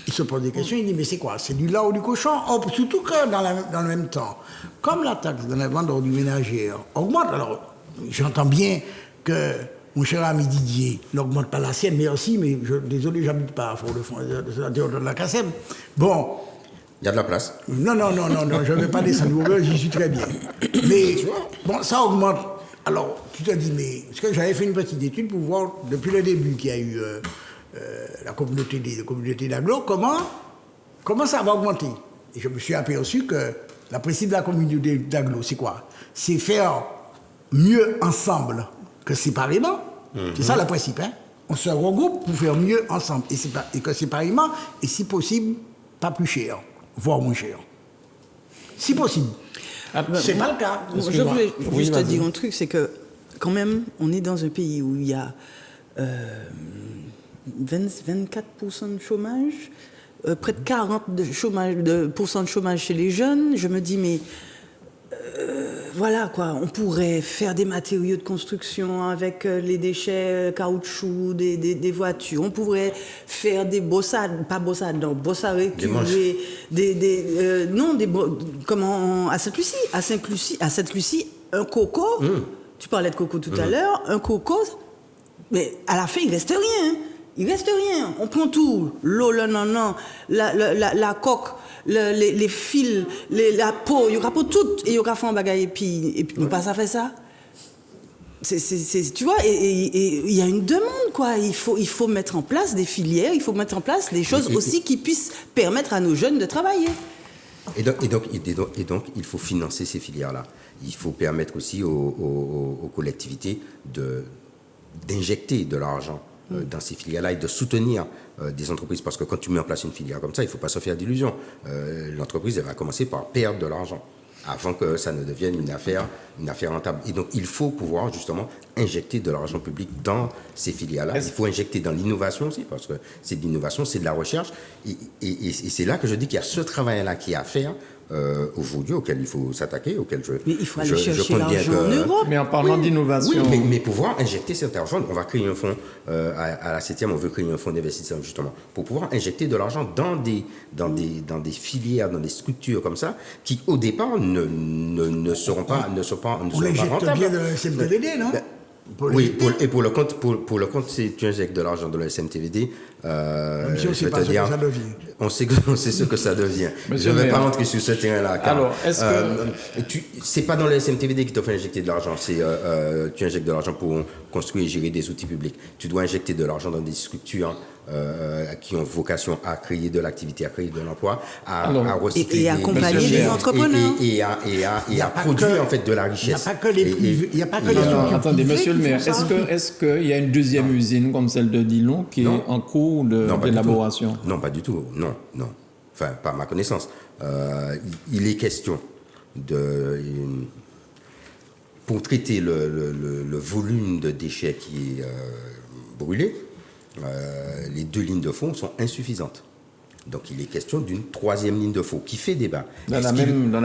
Ils se posent des questions, ils disent mais c'est quoi? C'est du lard ou du cochon? Surtout que dans le même temps, comme la taxe de la vente d'ordures ménagères augmente, alors j'entends bien que mon cher ami Didier n'augmente pas la sienne, merci, mais désolé, j'habite pas à Fort-de-France, de la Cassem. Bon. Il y a de la place. Non, je ne vais pas descendre au j'y suis très bien. Mais bon, ça augmente. Alors, tu te dis, mais parce que j'avais fait une petite étude pour voir, depuis le début qu'il y a eu la communauté d'agglo, comment ça va augmenter. Et je me suis aperçu que la principe de la communauté d'agglo, c'est quoi? C'est faire mieux ensemble que séparément. C'est ça le principe, hein? On se regroupe pour faire mieux ensemble et que séparément, et si possible, pas plus cher, voire moins cher. Si possible. C'est pas le cas. Je voulais Oui, juste te vas-y. dire un truc, c'est que quand même, on est dans un pays où il y a 24% de chômage, près de 40% de chômage chez les jeunes. Je me dis, mais voilà quoi, on pourrait faire des matériaux de construction avec les déchets caoutchouc des voitures. On pourrait faire des bossades, pas bossades, non, bosses à reculer, comment à Sainte-Lucie, un coco. Tu parlais de coco tout à l'heure, un coco, mais à la fin il reste rien. Il reste rien. On prend tout, l'eau, la coque, les fils, la peau, il y aura pas tout, et il y aura fait un bagage, et puis nous pas ça fait ça. Tu vois, et il y a une demande, quoi. Il faut mettre en place des filières, il faut mettre en place des choses aussi qui puissent permettre à nos jeunes de travailler. Et donc, il faut financer ces filières-là. Il faut permettre aussi aux collectivités d'injecter de l'argent dans ces filières-là et de soutenir des entreprises. Parce que quand tu mets en place une filière comme ça, il ne faut pas se faire d'illusions. L'entreprise, elle va commencer par perdre de l'argent avant que ça ne devienne une affaire rentable. Et donc, il faut pouvoir justement injecter de l'argent public dans ces filières-là. Il faut injecter dans l'innovation aussi, parce que c'est de l'innovation, c'est de la recherche. Et c'est là que je dis qu'il y a ce travail-là qui est à faire aujourd'hui, auquel il faut s'attaquer, auquel mais il faut aller chercher l'argent en Europe. Mais en parlant d'innovation... Oui, mais pouvoir injecter cet argent, on va créer un fonds, à la 7e, on veut créer un fonds d'investissement justement, pour pouvoir injecter de l'argent dans des filières, dans des structures comme ça, qui au départ ne seront pas rentables. Bien le SMTVD, non? Oui, pour le compte, si tu injectes de l'argent dans le SMTVD, si on sait pas ce que ça devient. On sait ce que ça devient. Monsieur je ne vais pas maire. rentrer sur ce terrain-là. Alors, est-ce que... c'est pas dans le SMTVD qui te fait injecter de l'argent. C'est tu injectes de l'argent pour construire et gérer des outils publics. Tu dois injecter de l'argent dans des structures qui ont vocation à créer de l'activité, à créer de l'emploi, à recycler et accompagner des entrepreneurs. Et à produire en fait de la richesse. Il n'y a pas que les structures Attendez, privées monsieur le qui maire, font ça. est-ce qu'il y a une deuxième usine comme celle de Dillon qui est en cours d'élaboration? Non, pas du tout. Non. Enfin, pas à ma connaissance. Il est question pour traiter le volume de déchets qui est brûlé, les 2 lignes de fond sont insuffisantes. Donc il est question d'une 3e ligne de fond qui fait débat. Dans la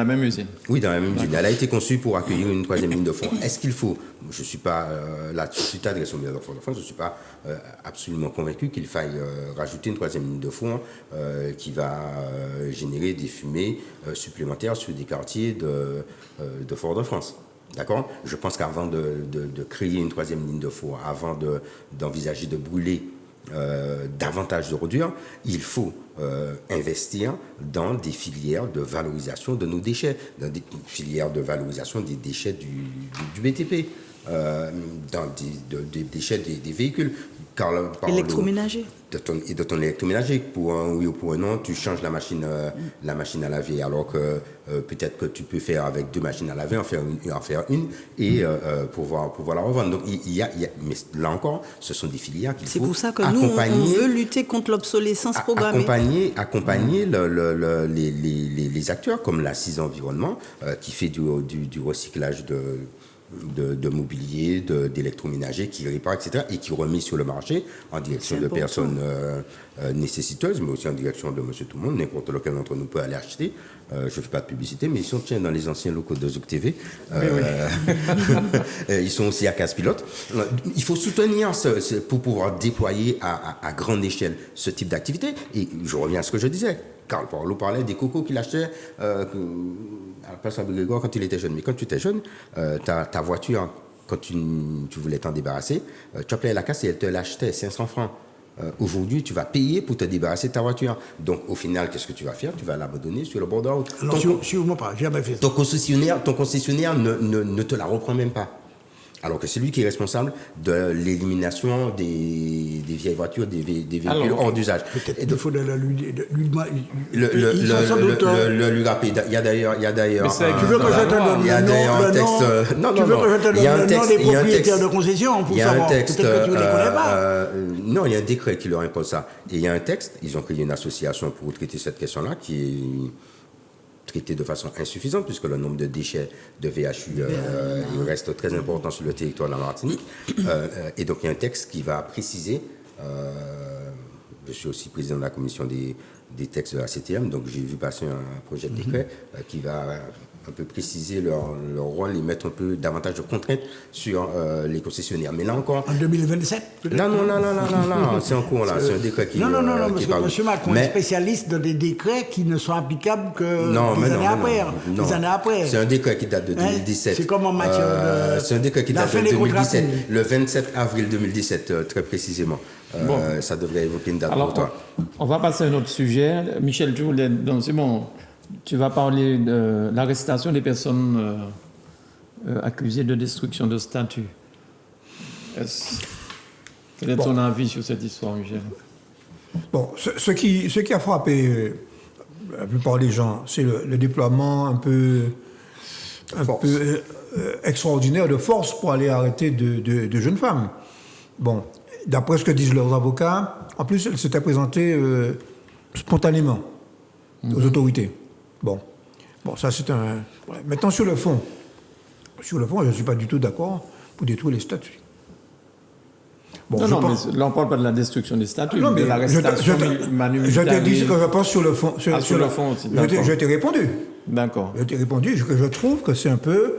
même usine? Oui, dans la même usine. Elle a été conçue pour accueillir une 3e ligne de fond. Est-ce qu'il faut... Je ne suis pas là, je suis adressé au ministère de France, je ne suis pas absolument convaincu qu'il faille rajouter une 3e ligne de fond qui va générer des fumées supplémentaires sur des quartiers de Fort-de-France. D'accord? Je pense qu'avant de créer une 3e ligne de fond, avant d'envisager de brûler davantage de ordures, il faut investir dans des filières de valorisation de nos déchets, dans des filières de valorisation des déchets du BTP, dans des déchets des véhicules. Électroménager. De ton électroménager. Pour un oui ou pour un non, tu changes la machine à laver, alors que peut-être que tu peux faire avec 2 machines à laver, en faire une et pouvoir la revendre. Donc mais là encore, ce sont des filières qu'il faut C'est pour ça que nous, on veut lutter contre l'obsolescence programmée. Accompagner les acteurs comme l'Assise Environnement qui fait du recyclage de mobilier, d'électroménager, qui répare, etc., et qui remet sur le marché en direction de personnes nécessiteuses, mais aussi en direction de monsieur tout le monde, n'importe lequel d'entre nous peut aller acheter. Je ne fais pas de publicité, mais ils sont dans les anciens locaux de Zouk TV. Ils sont aussi à Casse-Pilote. Il faut soutenir pour pouvoir déployer à grande échelle ce type d'activité. Et je reviens à ce que je disais. Carl Porlo parlait des cocos qu'il achetait à la place Abbé Grégoire quand il était jeune. Mais quand tu étais jeune, ta voiture, quand tu voulais t'en débarrasser, tu appelais la casse et elle te l'achetait 500 francs. Aujourd'hui, tu vas payer pour te débarrasser de ta voiture. Donc, au final, qu'est-ce que tu vas faire? Tu vas l'abandonner sur le bord de la route. Non, sûrement pas, jamais fait ça. Ton concessionnaire ne te la reprend même pas. Alors que c'est lui qui est responsable de l'élimination des vieilles voitures, des véhicules hors d'usage. Peut-être qu'il faudrait lui rappeler. Il y a d'ailleurs. Tu veux que je te donne le nom des propriétaires de concession pour savoir? Peut-être que tu ne les connais pas. Non, il y a un décret qui leur impose ça. Et il y a un texte. Ils ont créé une association pour traiter cette question-là qui est traité de façon insuffisante, puisque le nombre de déchets de VHU il reste très important sur le territoire de la Martinique. Et donc, il y a un texte qui va préciser, je suis aussi président de la commission des textes de la CTM, donc j'ai vu passer un projet de décret qui va un peu préciser leur rôle et mettre un peu davantage de contraintes sur les concessionnaires. Mais là encore... En 2027, peut-être? Non, c'est en cours là, c'est un décret qui... Non, parce qui que parle. M. Macron est spécialiste de des décrets qui ne sont applicables que des années après. Des années après. C'est un décret qui date de 2017. C'est comme en matière de... C'est un décret qui la date fin de des contrats 2017, publics. le 27 avril 2017, très précisément. Ça devrait évoquer une date Alors, pour toi. on va passer à un autre sujet. Michel, c'est bon, tu vas parler de l'arrestation des personnes accusées de destruction de statues. Quel est ton avis sur cette histoire, Michel? Bon, ce qui a frappé la plupart des gens, c'est le déploiement un peu extraordinaire de force pour aller arrêter de jeunes femmes. Bon, d'après ce que disent leurs avocats, en plus, elles s'étaient présentées spontanément aux autorités. Bon, ça c'est un... Ouais. Maintenant, sur le fond, je ne suis pas du tout d'accord pour détruire les statues. Bon, Non, mais là on ne parle pas de la destruction des statues, non, mais de mais l'arrestation je t'ai dit ce que je pense sur le fond. Sur le fond aussi, Je t'ai répondu. D'accord. Je t'ai répondu que je trouve que c'est un peu...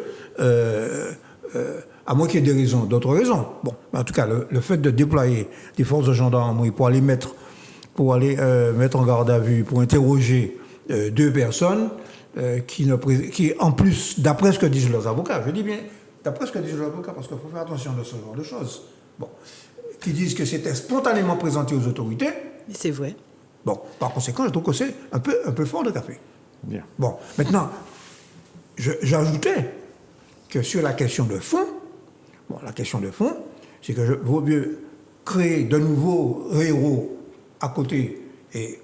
à moins qu'il y ait des raisons, d'autres raisons. Bon, en tout cas, le fait de déployer des forces de gendarmerie pour aller mettre en garde à vue, pour interroger deux personnes qui, en plus, d'après ce que disent leurs avocats, je dis bien, d'après ce que disent leurs avocats, parce qu'il faut faire attention de ce genre de choses, bon, qui disent que c'était spontanément présenté aux autorités. C'est vrai. Bon, par conséquent, je trouve que c'est un peu fort de café. Bien. Bon, maintenant, j'ajoutais que sur la question de fond, c'est que vaut mieux créer de nouveaux héros à côté. Et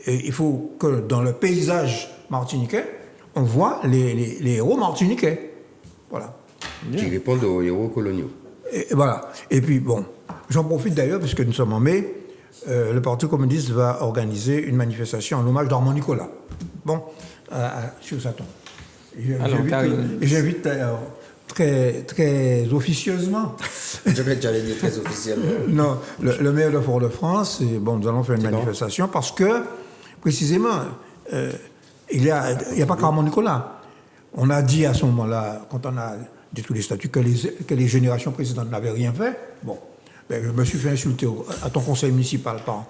il faut que dans le paysage martiniquais, on voit les héros martiniquais. Voilà. Qui répondent aux héros coloniaux. Et voilà. Et puis, bon, j'en profite d'ailleurs, puisque nous sommes en mai, le Parti communiste va organiser une manifestation en hommage d'Armand Nicolas. Bon, sur sa tombe. J'invite d'ailleurs très officieusement. J'allais dire très officiellement. Non, le maire de Fort-de-France, et bon, nous allons faire une manifestation parce que, précisément, il n'y a pas qu'Armand Nicolas. On a dit à ce moment-là, quand on a détruit les statuts, que les générations précédentes n'avaient rien fait. Bon, ben, je me suis fait insulter à ton conseil municipal par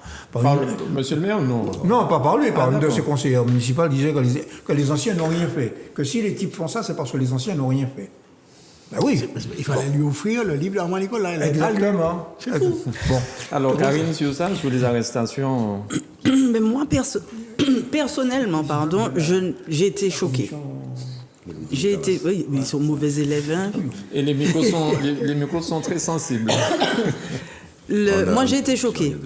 Monsieur le maire, non? Non, pas par lui, par une de ses conseillères municipales disait que les anciens n'ont rien fait. Que si les types font ça, c'est parce que les anciens n'ont rien fait. Ben oui. Il fallait lui offrir le livre d'Armand Nicolas. Exactement. C'est fou. Bon. Alors, Karine, sur ça, sur les arrestations... Mais moi, personnellement, pardon, j'ai été choquée. Oui, ils sont mauvais élèves. Hein. Et les micros sont très sensibles. Moi, j'ai été choquée.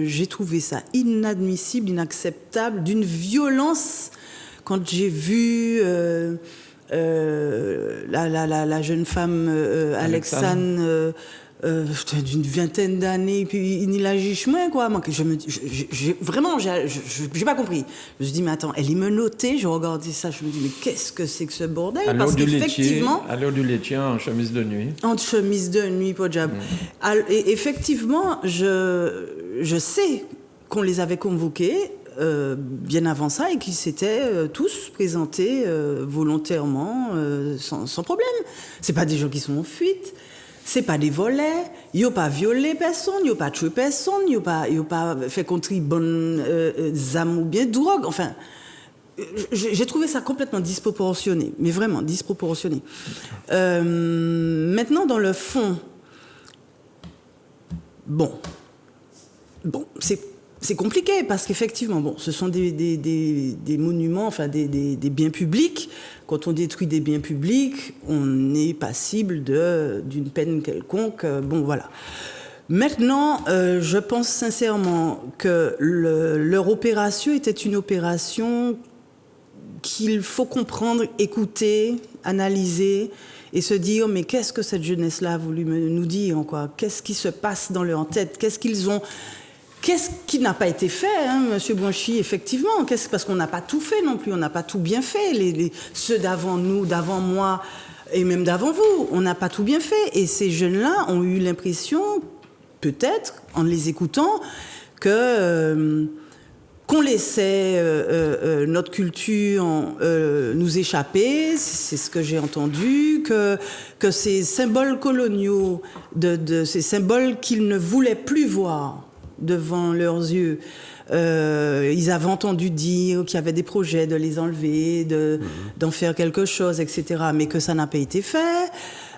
J'ai trouvé ça inadmissible, inacceptable, d'une violence quand j'ai vu la jeune femme Alexandre d'une vingtaine d'années, puis il la juge moins, quoi. Moi, vraiment, j'ai pas compris. Je me suis dit, mais attends, elle est menottée. Je regardais ça, je me dis, mais qu'est-ce que c'est que ce bordel? Parce qu'effectivement, à l'heure du laitier, en chemise de nuit. En chemise de nuit, pas de jab. Et effectivement, je sais qu'on les avait convoqués bien avant ça et qu'ils s'étaient tous présentés volontairement, sans problème. C'est pas des gens qui sont en fuite. C'est pas des volets, ils n'ont pas violé personne, ils n'ont pas tué personne, ils n'ont pas fait contribuer armes ou bien drogue. Enfin, j'ai trouvé ça complètement disproportionné, mais vraiment disproportionné. Maintenant, dans le fond, bon, c'est compliqué parce qu'effectivement, bon, ce sont des monuments, enfin des biens publics. Quand on détruit des biens publics, on est passible d'une peine quelconque. Bon, voilà. Maintenant, je pense sincèrement que leur opération était une opération qu'il faut comprendre, écouter, analyser et se dire, mais qu'est-ce que cette jeunesse-là a voulu nous dire, quoi? Qu'est-ce qui se passe dans leur tête? Qu'est-ce qui n'a pas été fait, hein, Monsieur Bouanchy, effectivement? Parce qu'on n'a pas tout fait non plus, on n'a pas tout bien fait. Ceux d'avant nous, d'avant moi, et même d'avant vous, on n'a pas tout bien fait. Et ces jeunes-là ont eu l'impression, peut-être, en les écoutant, que qu'on laissait notre culture nous échapper, c'est ce que j'ai entendu, que ces symboles coloniaux, ces symboles qu'ils ne voulaient plus voir devant leurs yeux, ils avaient entendu dire qu'il y avait des projets de les enlever, d'en faire quelque chose, etc., mais que ça n'a pas été fait.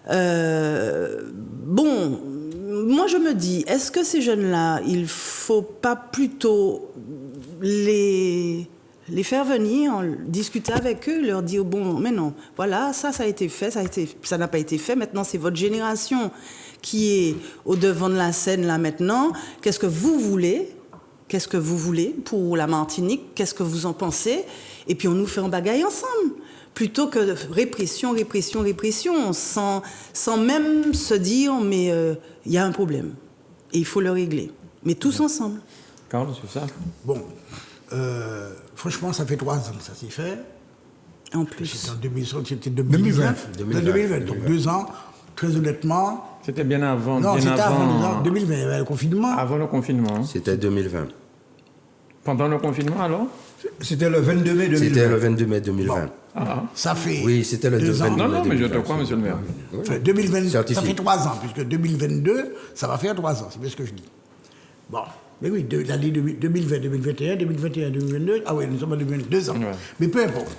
Bon, moi je me dis, est-ce que ces jeunes-là, il faut pas plutôt les faire venir, discuter avec eux, leur dire bon, mais non, voilà, ça a été fait, ça n'a pas été fait. Maintenant, c'est votre génération qui est au devant de la scène là maintenant. Qu'est-ce que vous voulez pour la Martinique? Qu'est-ce que vous en pensez? Et puis on nous fait un bagaille ensemble, plutôt que de répression, sans même se dire mais il y a un problème et il faut le régler, mais tous ensemble. Carl, c'est ça? Bon, franchement, ça fait 3 ans que ça s'est fait. En plus. C'était 2020. 2020. Donc 2 ans, très honnêtement. C'était bien avant. Non, bien c'était avant 2020, il y avait le Avant le confinement. Hein. C'était 2020. Pendant le confinement, alors? C'était le 22 mai 2020. C'était le 22 mai 2020. Bon. Ça fait. Oui, c'était le 2 ans. 22 mai. Non, mais je te crois, monsieur le maire. Enfin, 2022, ça Certifié. fait 3 ans, puisque 2022, ça va faire 3 ans, c'est bien ce que je dis. Bon, mais oui, l'année 2020, 2021, 2021, 2022, ah oui, nous sommes en 2022 ans. Ouais. Mais peu importe.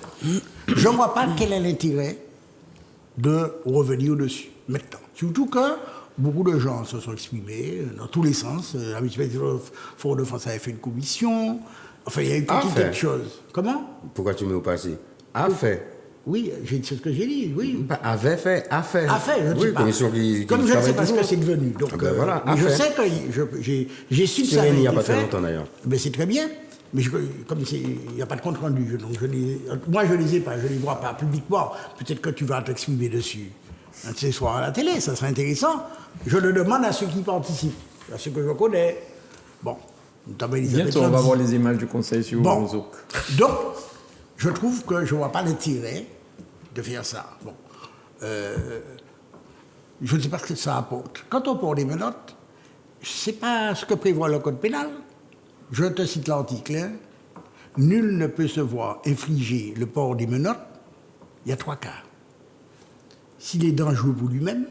Je ne vois pas quel est l'intérêt de revenir dessus, maintenant. Surtout que beaucoup de gens se sont exprimés dans tous les sens. La municipalité de Fort-de-France avait fait une commission. Enfin, il y a eu quelque chose. Comment? Pourquoi tu mets au passé? A fait. Oui, c'est ce que j'ai dit, oui. Pas avait fait, a fait. A fait, je ne oui, sais pas. commission qui Comme je ne sais travaille pas ce que toujours. c'est devenu. Donc, voilà, mais a je fait. sais que j'ai su que C'est ça avait il n'y a été pas très fait. longtemps, d'ailleurs. Mais c'est très bien. Mais comme il n'y a pas de compte rendu, donc moi je ne les ai pas, je ne les vois pas publiquement. Peut-être que tu vas t'exprimer dessus un de ces soirs à la télé, ça serait intéressant. Je le demande à ceux qui participent, à ceux que je connais. Bon, notamment Elisabeth Bientôt, on va Landy. voir les images du conseil sur Zouk. Donc, je trouve que je ne vois pas l'intérêt de faire ça. Bon. Je ne sais pas ce que ça apporte. Quand on porte des menottes, ce n'est pas ce que prévoit le code pénal. Je te cite l'article. Hein. Nul ne peut se voir infliger le port des menottes. Il y a 3 cas. S'il est dangereux pour lui-même,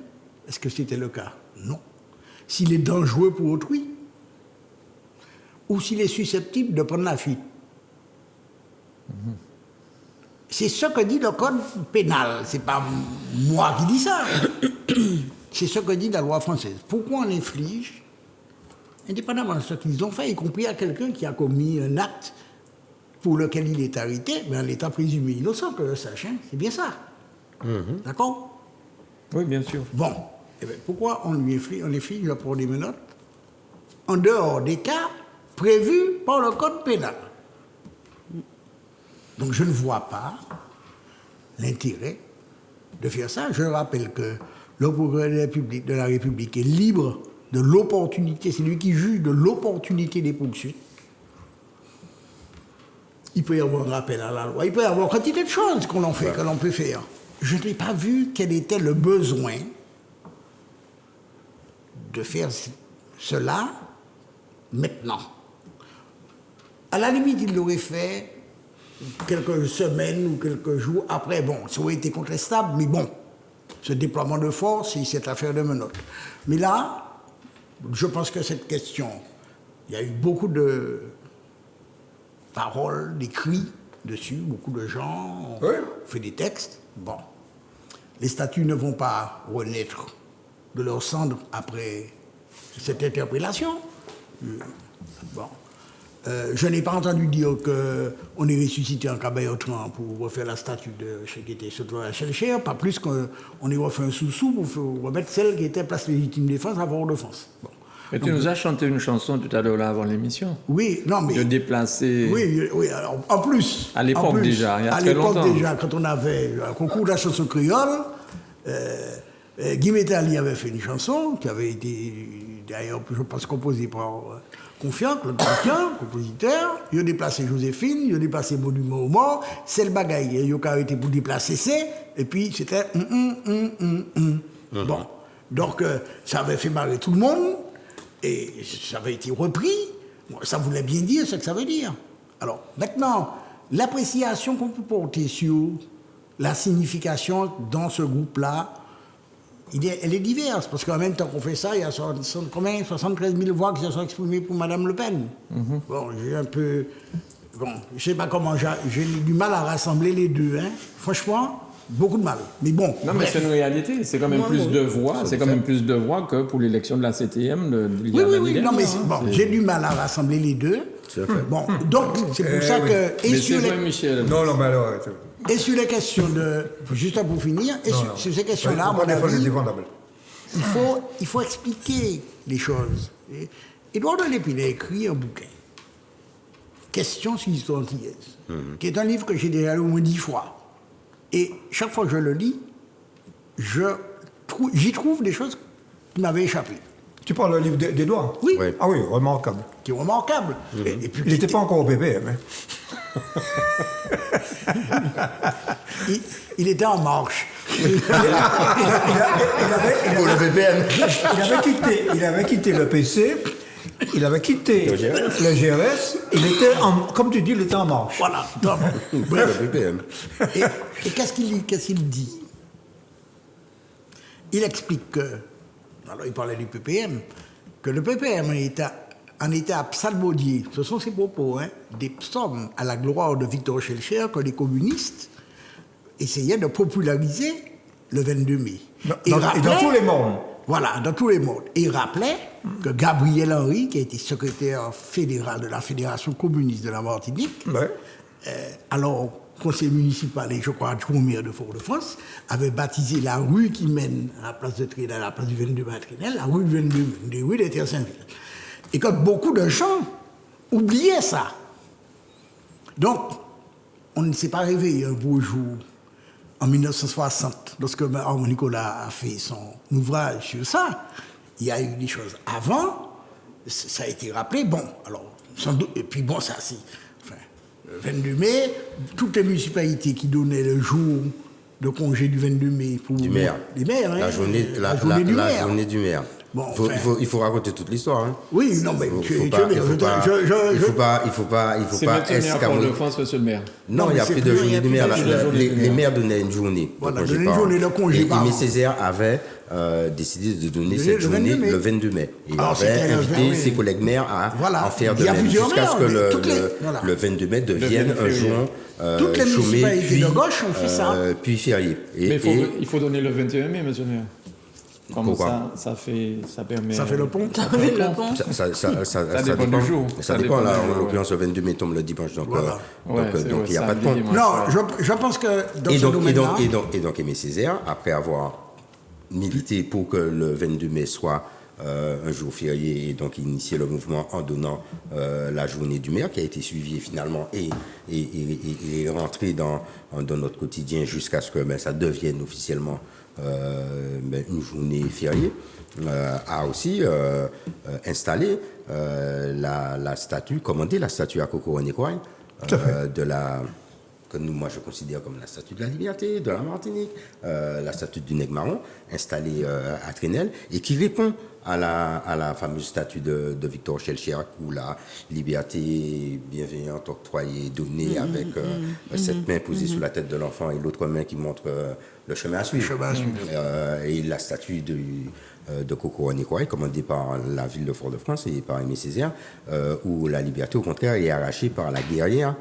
est-ce que c'était le cas? Non. S'il est dangereux pour autrui, ou s'il est susceptible de prendre la fuite. C'est ce que dit le code pénal. Ce n'est pas moi qui dis ça. C'est ce que dit la loi française. Pourquoi on inflige, indépendamment de ce qu'ils ont fait, y compris à quelqu'un qui a commis un acte pour lequel il est arrêté, mais en étant présumé innocent, que je sache, hein, c'est bien ça. D'accord? Oui, bien sûr. Bon. Eh bien, pourquoi on inflige le port des menottes en dehors des cas prévus par le code pénal? Donc je ne vois pas l'intérêt de faire ça. Je rappelle que le procureur de la République est libre de l'opportunité, c'est lui qui juge de l'opportunité des poursuites. Il peut y avoir un rappel à la loi, il peut y avoir quantité de choses que l'on peut faire. Je n'ai pas vu quel était le besoin de faire cela maintenant. À la limite, il l'aurait fait quelques semaines ou quelques jours après. Bon, ça aurait été contestable, mais bon, ce déploiement de force, c'est cette affaire de menottes. Mais là, je pense que cette question, il y a eu beaucoup de paroles, d'écrits dessus, beaucoup de gens ont fait des textes. Bon, les statues ne vont pas renaître de leurs cendres après cette interpellation. Bon. Je n'ai pas entendu dire qu'on est ressuscité en Cabaye-Autran pour refaire la statue de qui était sur la Chelcher, pas plus qu'on ait refait un sous-sous pour remettre celle qui était place légitime défense à Fort-de-France. Bon. Mais tu nous as chanté une chanson tout à l'heure là avant l'émission. Oui, non mais... De déplacer... Oui, alors, en plus... À l'époque déjà, il y a très longtemps. À l'époque déjà, quand on avait un concours de la chanson créole, Guy Métali avait fait une chanson qui avait été, d'ailleurs, je pense, composée par Confiant, Claude Confiant, compositeur. Il a déplacé Joséphine, il a déplacé Monument aux morts. C'est le bagaille. Il a arrêté pour déplacer C, et puis c'était... Bon, donc ça avait fait marrer tout le monde. Et ça avait été repris. Bon, ça voulait bien dire ce que ça veut dire. Alors, maintenant, l'appréciation qu'on peut porter sur la signification dans ce groupe-là, elle est diverse. Parce qu'en même temps qu'on fait ça, il y a 73 000 voix qui se sont exprimées pour Mme Le Pen. Bon, j'ai un peu... Bon, je sais pas comment... J'ai du mal à rassembler les deux, hein. Franchement... Beaucoup de mal. Mais bon. Non, mais c'est une réalité. C'est quand même plus de voix. C'est quand même plus de voix que pour l'élection de la CTM de Oui. Non, mais j'ai du mal à rassembler les deux. Bon, donc, c'est pour ça que. Mais c'est vrai, Michel. Non, mais alors. Et sur les questions de. Juste pour finir, et sur ces questions-là, à mon avis, il faut expliquer les choses. Édouard de Lépine a écrit un bouquin, Questions sur l'histoire antillaise, qui est un livre que j'ai déjà lu au moins 10 fois. Et chaque fois que je le lis, j'y trouve des choses qui m'avaient échappé. Tu parles le livre d'Édouard? Oui. Ah oui, remarquable. Qui est remarquable. Et puis, il n'était pas encore au PPM. Il était en marche. Il avait quitté le PC, il avait quitté le GRS, il était, comme tu dis, il était en marche. Voilà. Donc, bref. Et qu'est-ce qu'il dit? Il explique que, alors il parlait du PPM, que le PPM en était à psalmodier, ce sont ses propos, hein, des psaumes à la gloire de Victor Schœlcher que les communistes essayaient de populariser le 22 mai. Et dans tous les mondes. Voilà, dans tous les mondes. Et il rappelait que Gabriel Henry, qui a été secrétaire fédéral de la Fédération communiste de la Martinique, alors conseiller municipal et je crois adjoint au maire de Fort-de-France, avait baptisé la rue qui mène à la place de Trinel, à la place du 22 mai à Trinel, la rue 22, des rues des Terres Saint-Ville. Et que beaucoup de gens oubliaient ça. Donc, on ne s'est pas réveillé un beau jour, en 1960, lorsque Armand Nicolas a fait son ouvrage sur ça. Il y a eu des choses avant, ça a été rappelé, bon, alors, sans doute, et puis bon, ça c'est... Le 22 mai, toutes les municipalités qui donnaient le jour de congé du 22 mai pour du maire. Les maires, hein, la journée du maire. Bon, il faut raconter toute l'histoire. Hein. Oui, non, mais il faut pas c'est maintenant Fort-de-France, monsieur le maire. Non, il n'y a plus de journée du maire. Les maires donnaient une journée. Voilà, donnaient une journée de congé. Et Aimé Césaire avait décidé de donner cette journée le 22 mai. Il avait invité ses collègues maires à en faire de même jusqu'à ce que le 22 mai devienne un jour toutes les municipalités de gauche ont fait ça. Puis férié. Mais il faut donner le 21 mai, monsieur le maire. Comme ça permet... Ça fait le pont. Ça fait le pont. Ça dépend du jour. Ça dépend, là, en l'occurrence, le 22 mai tombe le dimanche, donc il n'y a pas de pont. Non, je pense que dans ce domaine-là... Et donc Aimé Césaire, après avoir milité pour que le 22 mai soit un jour férié, et donc initier le mouvement en donnant la journée du maire, qui a été suivie finalement et rentré dans notre quotidien jusqu'à ce que ça devienne officiellement une journée fériée, a aussi installé la statue, commandé la statue à Cocoronecoy de la... que moi je considère comme la statue de la liberté, de la Martinique, la statue du Nègre Marron, installée à Trinel, et qui répond à la fameuse statue de Victor Schœlcher, où la liberté bienveillante octroyée, donnée avec cette main posée sur la tête de l'enfant et l'autre main qui montre le chemin à suivre. Et la statue de Cocoronecoy, commandée par la ville de Fort-de-France et par Aimé Césaire, où la liberté, au contraire, est arrachée par la guerrière,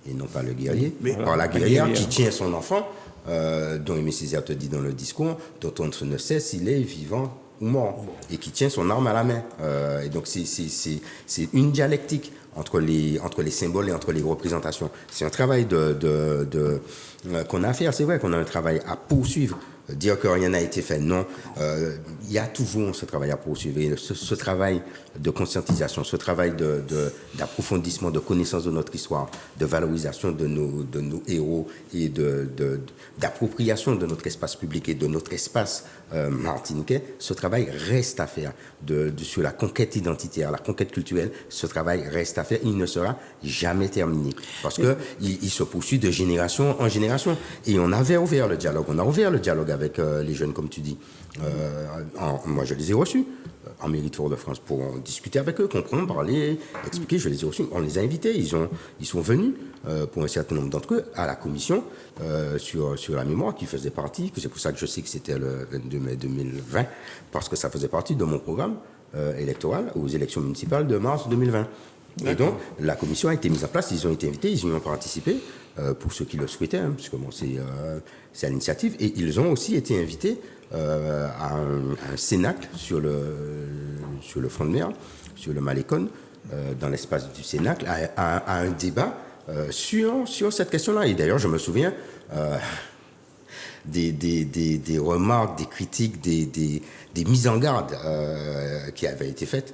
et non pas le guerrier, par la guerrière qui tient son enfant, dont Aimé Césaire te dit dans le discours, dont on ne sait s'il est vivant ou mort, et qui tient son arme à la main. Et donc c'est une dialectique entre les symboles et entre les représentations. C'est un travail qu'on a à faire. C'est vrai qu'on a un travail à poursuivre. Dire que rien n'a été fait, non. Il y a toujours ce travail à poursuivre. Et ce travail de conscientisation, ce travail d'approfondissement, de connaissance de notre histoire, de valorisation de nos héros et d'appropriation de notre espace public et de notre espace martiniquais, ce travail reste à faire. Sur la conquête identitaire, la conquête culturelle, ce travail reste à faire. Il ne sera jamais terminé. Parce qu'il se poursuit de génération en génération. Et on avait ouvert le dialogue. On a ouvert le dialogue avec les jeunes, comme tu dis. Moi, je les ai reçus en mairie de Fort-de-France pour en discuter avec eux, comprendre, parler, expliquer. Je les ai reçus. On les a invités. Ils sont venus pour un certain nombre d'entre eux à la commission sur la mémoire qui faisait partie. C'est pour ça que je sais que c'était le 22 mai 2020 parce que ça faisait partie de mon programme électoral aux élections municipales de mars 2020. Et donc, la commission a été mise en place, ils ont été invités, ils y ont participé, pour ceux qui le souhaitaient, hein, puisque bon, c'est à l'initiative. Et ils ont aussi été invités à un cénacle sur le front de mer, sur le Malécon, dans l'espace du cénacle, à un débat sur cette question-là. Et d'ailleurs, je me souviens des remarques, des critiques, des mises en garde qui avaient été faites.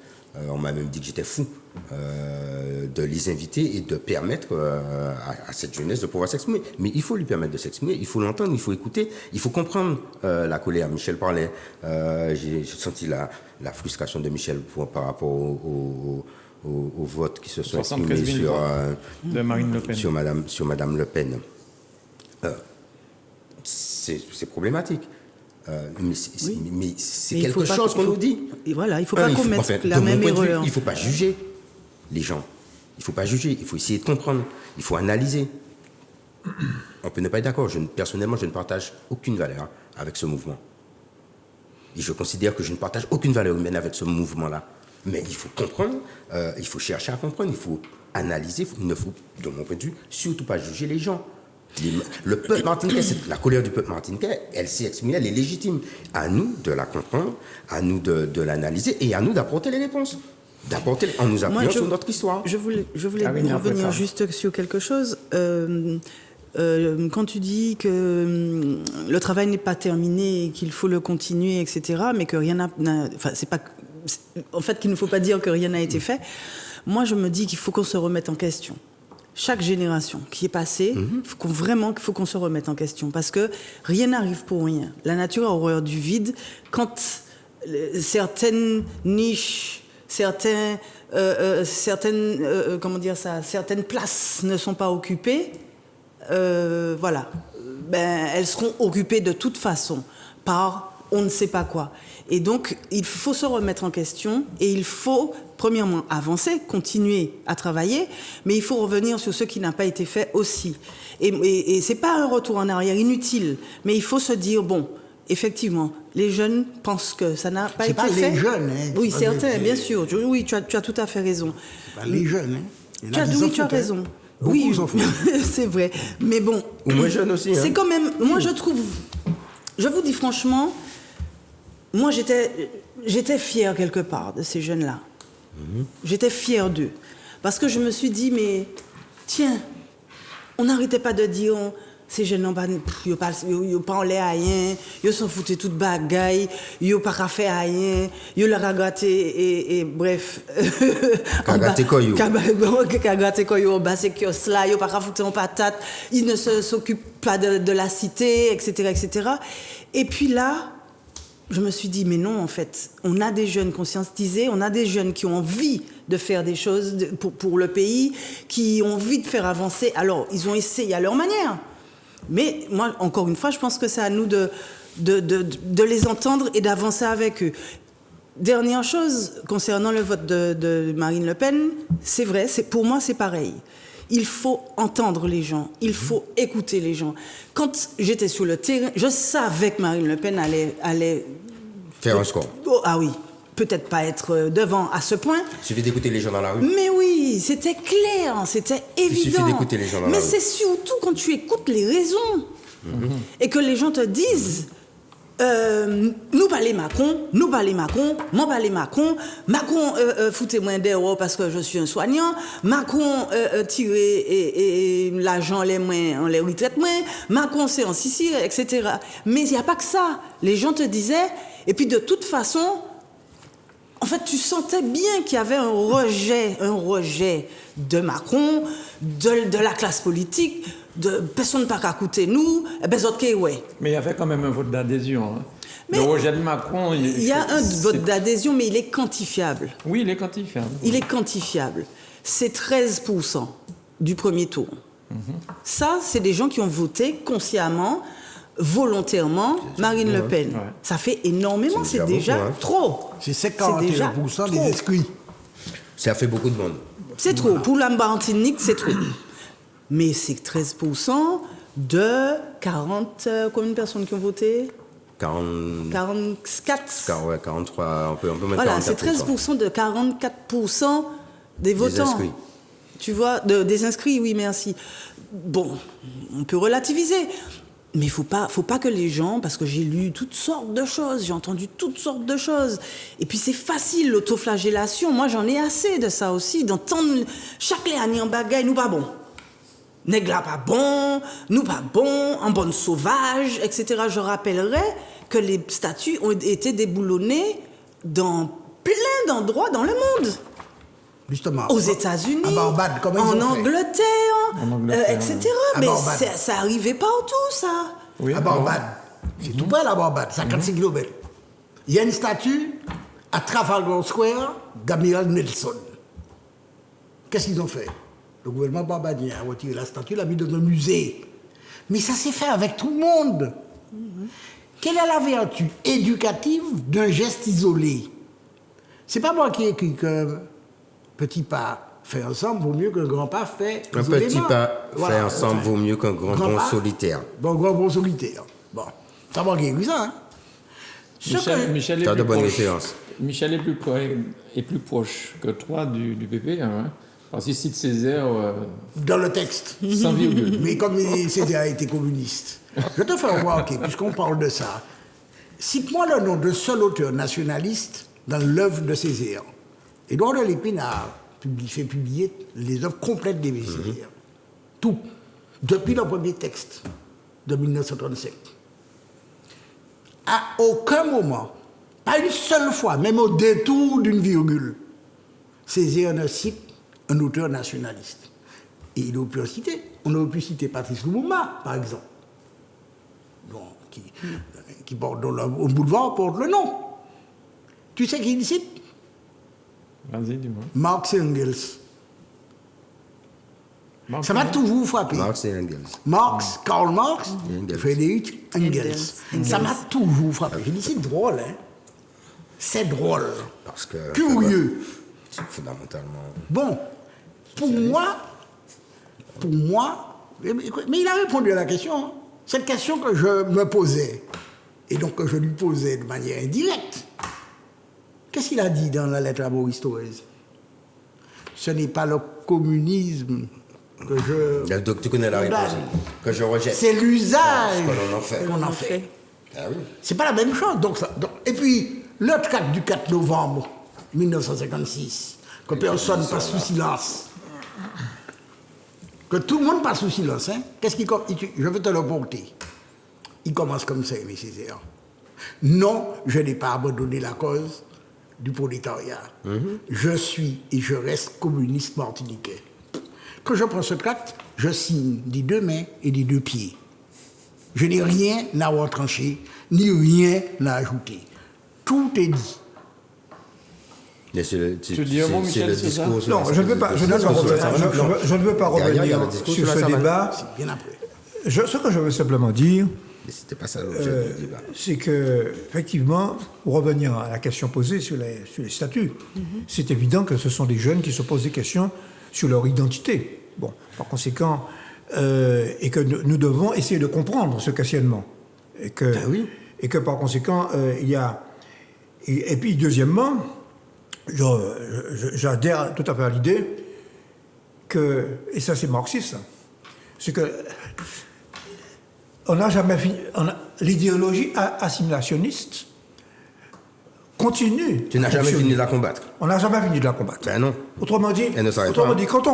On m'a même dit que j'étais fou de les inviter et de permettre à cette jeunesse de pouvoir s'exprimer. Mais il faut lui permettre de s'exprimer, il faut l'entendre, il faut écouter, il faut comprendre la colère. Michel parlait, j'ai senti la frustration de Michel par rapport au vote qui se sont exprimés de Marine Le Pen. sur Madame Le Pen. C'est problématique. Mais c'est quelque chose qu'on nous dit. Et voilà, il ne faut pas commettre la même erreur. Il ne faut pas juger les gens. Il ne faut pas juger. Il faut essayer de comprendre. Il faut analyser. On peut ne pas être d'accord. Personnellement, je ne partage aucune valeur avec ce mouvement. Et je considère que je ne partage aucune valeur humaine avec ce mouvement-là. Mais il faut comprendre. Il faut chercher à comprendre. Il faut analyser. Il ne faut, de mon point de vue, surtout pas juger les gens. Le peuple martiniquais, la colère du peuple martiniquais, elle s'est exprimée, elle est légitime. À nous de la comprendre, à nous de l'analyser et à nous d'apporter les réponses. En nous appuyant sur notre histoire. Je voulais revenir juste sur quelque chose. Quand tu dis que le travail n'est pas terminé, qu'il faut le continuer, etc., mais que rien n'a... Enfin, c'est pas... En fait, qu'il ne faut pas dire que rien n'a été fait. Moi, je me dis qu'il faut qu'on se remette en question. Chaque génération qui est passée, il faut qu'on se remette en question parce que rien n'arrive pour rien. La nature a horreur du vide. Quand certaines niches, certaines places ne sont pas occupées, elles seront occupées de toute façon par on ne sait pas quoi. Et donc, il faut se remettre en question et il faut, premièrement, avancer, continuer à travailler, mais il faut revenir sur ce qui n'a pas été fait aussi. Et c'est pas un retour en arrière inutile, mais il faut se dire, bon, effectivement, les jeunes pensent que ça n'a pas été fait. C'est pas les jeunes, hein. Oui, certains, bien sûr. Oui, tu as tout à fait raison. Les jeunes, hein. Tu as raison. Beaucoup s'en foutent. C'est vrai. Mais bon. Ou moins jeunes aussi. C'est quand même. Moi, je trouve. Je vous dis franchement, moi, j'étais fière quelque part de ces jeunes-là. J'étais fière d'eux. Parce que je me suis dit, mais tiens, on n'arrêtait pas de dire, ces jeunes n'ont pas en l'air à rien, ils s'en foutaient toute bagaille, ils n'ont pas qu'à faire à rien, ils leur a gâté, et bref. Qu'à gâter quoi, ils Qu'à gâter quoi, ils ont bas ces kiosques-là, ils n'ont pas qu'à foutre en patate, ils ne s'occupent pas de la cité, etc., etc. Et puis là, je me suis dit, mais non, en fait, on a des jeunes conscientisés, on a des jeunes qui ont envie de faire des choses pour le pays, qui ont envie de faire avancer. Alors, ils ont essayé à leur manière. Mais moi, encore une fois, je pense que c'est à nous de les entendre et d'avancer avec eux. Dernière chose, concernant le vote de Marine Le Pen, c'est vrai, pour moi, c'est pareil. Il faut entendre les gens, il faut écouter les gens. Quand j'étais sur le terrain, je savais que Marine Le Pen allait faire un score. Ah oui, peut-être pas être devant à ce point. Il suffit d'écouter les gens dans la rue. Mais oui, c'était clair, c'était évident. Il suffit d'écouter les gens dans la rue. Mais c'est surtout quand tu écoutes les raisons et que les gens te disent... nous parler Macron, m'en parler Macron, foutez-moi dehors parce que je suis un soignant, Macron tirer et l'argent les moins, on les retraite moins, Macron c'est en Sicile, etc. Mais il n'y a pas que ça. Les gens te disaient, et puis de toute façon, en fait, tu sentais bien qu'il y avait un rejet de Macron, de la classe politique, de personne pas qu'à coûter nous, ouais. Mais il y avait quand même un vote d'adhésion. Hein. Le rejet de Macron... Il y a un vote d'adhésion, mais il est quantifiable. Oui, il est quantifiable. Il est quantifiable. C'est 13% du premier tour. Ça, c'est des gens qui ont voté consciemment volontairement Marine Le Pen. Ouais. Ça fait énormément, C'est c'est déjà déjà beaucoup, hein. trop. C'est déjà 51% des trop. inscrits. Ça fait beaucoup de monde. C'est trop. Pour la Martinique, c'est trop. Mais c'est 13% de 40... combien de personnes qui ont voté 40, 44. ouais, 43, on peut mettre Voilà, 44%. c'est 13% de 44% des votants. inscrits. Tu vois, des inscrits, oui, merci. Bon, on peut relativiser. Mais il faut pas que les gens, parce que j'ai lu toutes sortes de choses, j'ai entendu toutes sortes de choses. Et puis c'est facile, l'autoflagellation. Moi, j'en ai assez de ça aussi, d'entendre chaque année en bagaille, nous pas bon. Nègre là pas bon, nous pas bon, en bonne sauvage, etc. Je rappellerai que les statues ont été déboulonnés dans plein d'endroits dans le monde. Justement. Aux États-Unis, À Barbade, comment ils en ont fait Angleterre, etc. À Mais Barbade. ça arrivait partout, ça. Oui, À Barbade. C'est tout près, la Barbade, 56 km. Il y a une statue à Trafalgar Square d'Amiral Nelson. Qu'est-ce qu'ils ont fait? Le gouvernement barbadien a retiré la statue, l'a mis dans un musée. Mais ça s'est fait avec tout le monde. Quelle est la vertu éducative d'un geste isolé? C'est pas moi qui ai écrit que petit pas fait ensemble vaut mieux qu'un grand pas fait Un isolément. petit pas fait ensemble vaut mieux qu'un grand bond pas, solitaire. Bon, grand bond solitaire. Bon, ça va écrit ça, hein? Michel T'as est de plus bonnes proche. références. Michel est plus proche que toi du PP, hein, parce qu'il cite Césaire Dans le texte. sans virgule. Mais comme Césaire a été communiste, je te fais remarquer, puisqu'on parle de ça, cite-moi le nom d'un seul auteur nationaliste dans l'œuvre de Césaire. Édouard de Lépine a fait publier les œuvres complètes des Césaire. Tout. Depuis le premier texte de 1935. À aucun moment, pas une seule fois, même au détour d'une virgule, Césaire ne cite un auteur nationaliste. Et il aurait pu en citer. On aurait pu citer Patrice Lumumba, par exemple, qui porte au boulevard porte le nom. Tu sais qui il cite? Vas-y, dis-moi. Marx et Engels. Ça m'a toujours frappé. Marx et Engels. Marx, Karl Marx, Et Engels. Frédéric Engels. Ça m'a toujours frappé. J'ai dit, c'est drôle, hein? C'est drôle. Parce que. Curieux. C'est fondamentalement. Bon, pour moi, mais il a répondu à la question. Hein. Cette question que je me posais, et donc que je lui posais de manière indirecte. Qu'est-ce qu'il a dit dans la lettre à Maurice Thorez? Ce n'est pas le communisme que je... Donc tu connais la réponse. Que je rejette. C'est l'usage qu'on en fait. qu'on en fait. Ah oui. C'est pas la même chose. Et puis, le 4 novembre 1956, que personne passe sous silence, que tout le monde passe sous silence, hein, je vais te le porter. Il commence comme ça, M. Césaire. Non, je n'ai pas abandonné la cause du prolétariat. Je suis et je reste communiste martiniquais. Quand je prends ce tract, je signe des deux mains et des deux pieds. Je n'ai rien à retrancher, ni rien à ajouter. Tout est dit. Mais Tu dis un mot, Michel, c'est ça? Non, je ne veux pas Derrière, il y a revenir le discours sur sur la ce savane. débat. C'est bien après. Ce que je veux simplement dire, Mais c'était pas ça l'objet du débat. c'est que, effectivement, pour revenir à la question posée sur les statuts, c'est évident que ce sont des jeunes qui se posent des questions sur leur identité. Bon, par conséquent, et que nous devons essayer de comprendre ce questionnement. Et que par conséquent, il y a... Et puis, deuxièmement, j'adhère tout à fait à l'idée que, et ça c'est marxiste, c'est que on n'a jamais fini, l'idéologie assimilationniste continue. Tu n'as à jamais fonctionner. fini de la combattre. On n'a jamais fini de la combattre. Ben non. Autrement dit, Elle ne s'arrête pas. quand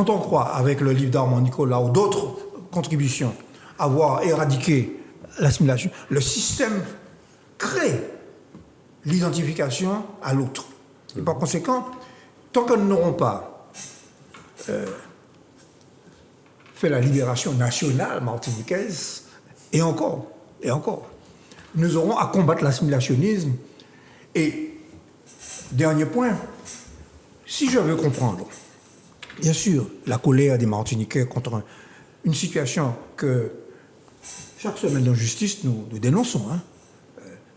on croit, avec le livre d'Armand Nicolas ou d'autres contributions, avoir éradiqué l'assimilation, le système crée l'identification à l'autre. Et par conséquent, tant que nous n'aurons pas fait la libération nationale martiniquaise, et encore, nous aurons à combattre l'assimilationnisme. Et, dernier point, si je veux comprendre, bien sûr, la colère des Martiniquais contre une situation que chaque semaine en justice, nous dénonçons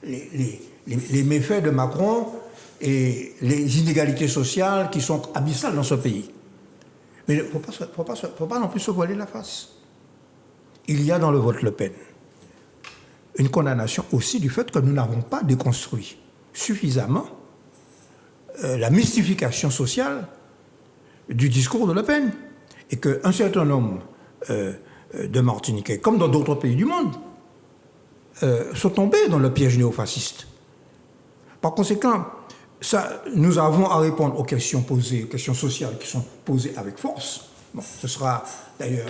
les méfaits de Macron et les inégalités sociales qui sont abyssales dans ce pays. Mais il ne faut pas non plus se voiler la face. Il y a dans le vote Le Pen une condamnation aussi du fait que nous n'avons pas déconstruit suffisamment la mystification sociale du discours de Le Pen. Et qu'un certain nombre de Martiniquais, comme dans d'autres pays du monde, sont tombés dans le piège néofasciste. Par conséquent, nous avons à répondre aux questions posées, aux questions sociales qui sont posées avec force. Bon, ce sera d'ailleurs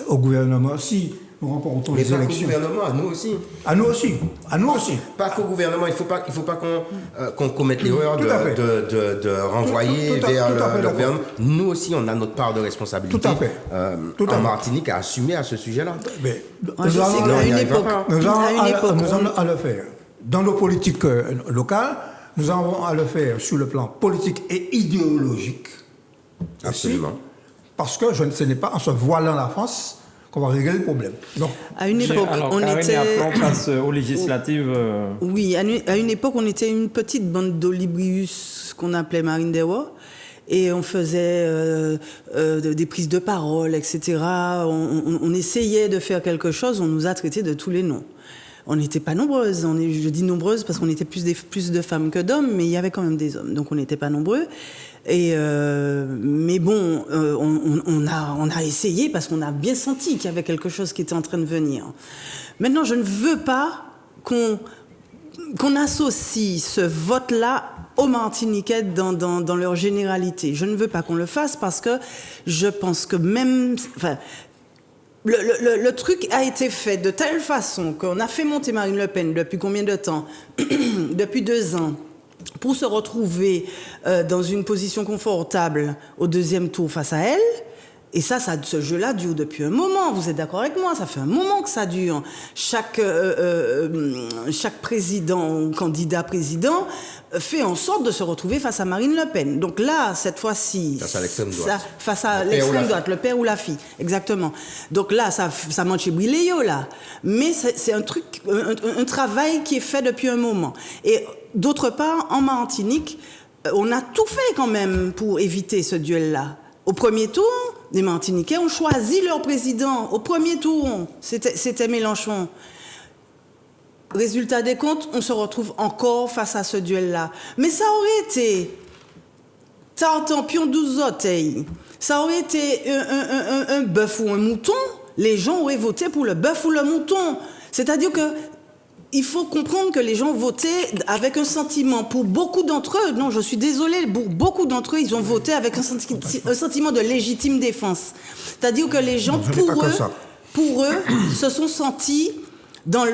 au gouvernement si nous remportons les élections. Mais pas qu'au gouvernement, à nous aussi. À nous aussi. À nous aussi. Pas qu'au gouvernement, il faut pas qu'on commette l'erreur de renvoyer vers le gouvernement. Nous aussi, on a notre part de responsabilité. Tout à fait. En Martinique, à assumer à ce sujet-là. Mais je sais qu'à une époque, nous avons à le faire. Dans nos politiques locales, nous avons à le faire sur le plan politique et idéologique. Absolument. Aussi, parce que ce n'est pas en se voilant la face qu'on va régler le problème. Donc, à une époque, alors, Karine, face aux législatives. Oui, à une époque, on était une petite bande d'olibrius qu'on appelait Marine Dewa. Et on faisait des prises de parole, etc. On essayait de faire quelque chose, on nous a traités de tous les noms. On n'était pas nombreuses, je dis nombreuses parce qu'on était plus de femmes que d'hommes, mais il y avait quand même des hommes, donc on n'était pas nombreux. Mais bon, on a essayé parce qu'on a bien senti qu'il y avait quelque chose qui était en train de venir. Maintenant, je ne veux pas qu'on associe ce vote-là aux Martiniquais dans leur généralité. Je ne veux pas qu'on le fasse parce que je pense que même... Enfin, le truc a été fait de telle façon qu'on a fait monter Marine Le Pen depuis combien de temps? Depuis 2 ans. Pour se retrouver dans une position confortable au deuxième tour face à elle. Et ce jeu-là dure depuis un moment. Vous êtes d'accord avec moi? Ça fait un moment que ça dure. Chaque président ou candidat président fait en sorte de se retrouver face à Marine Le Pen. Donc là, cette fois-ci... Face à l'extrême droite. Face à l'extrême droite, le père ou la fille. Exactement. Donc là, ça manche chez Briléo, là. Mais c'est un truc, un travail qui est fait depuis un moment. Et d'autre part, en Martinique, on a tout fait quand même pour éviter ce duel-là. Au premier tour, les Martiniquais ont choisi leur président. Au premier tour, c'était Mélenchon. Résultat des comptes, on se retrouve encore face à ce duel-là. Mais ça aurait été Tartampion 12 orteils. Ça aurait été un bœuf ou un mouton. Les gens auraient voté pour le bœuf ou le mouton. C'est-à-dire que il faut comprendre que les gens votaient avec un sentiment. Pour beaucoup d'entre eux, non, je suis désolée, pour beaucoup d'entre eux, ils ont voté avec un sentiment de légitime défense. C'est-à-dire que les gens, pour eux, se sont sentis dans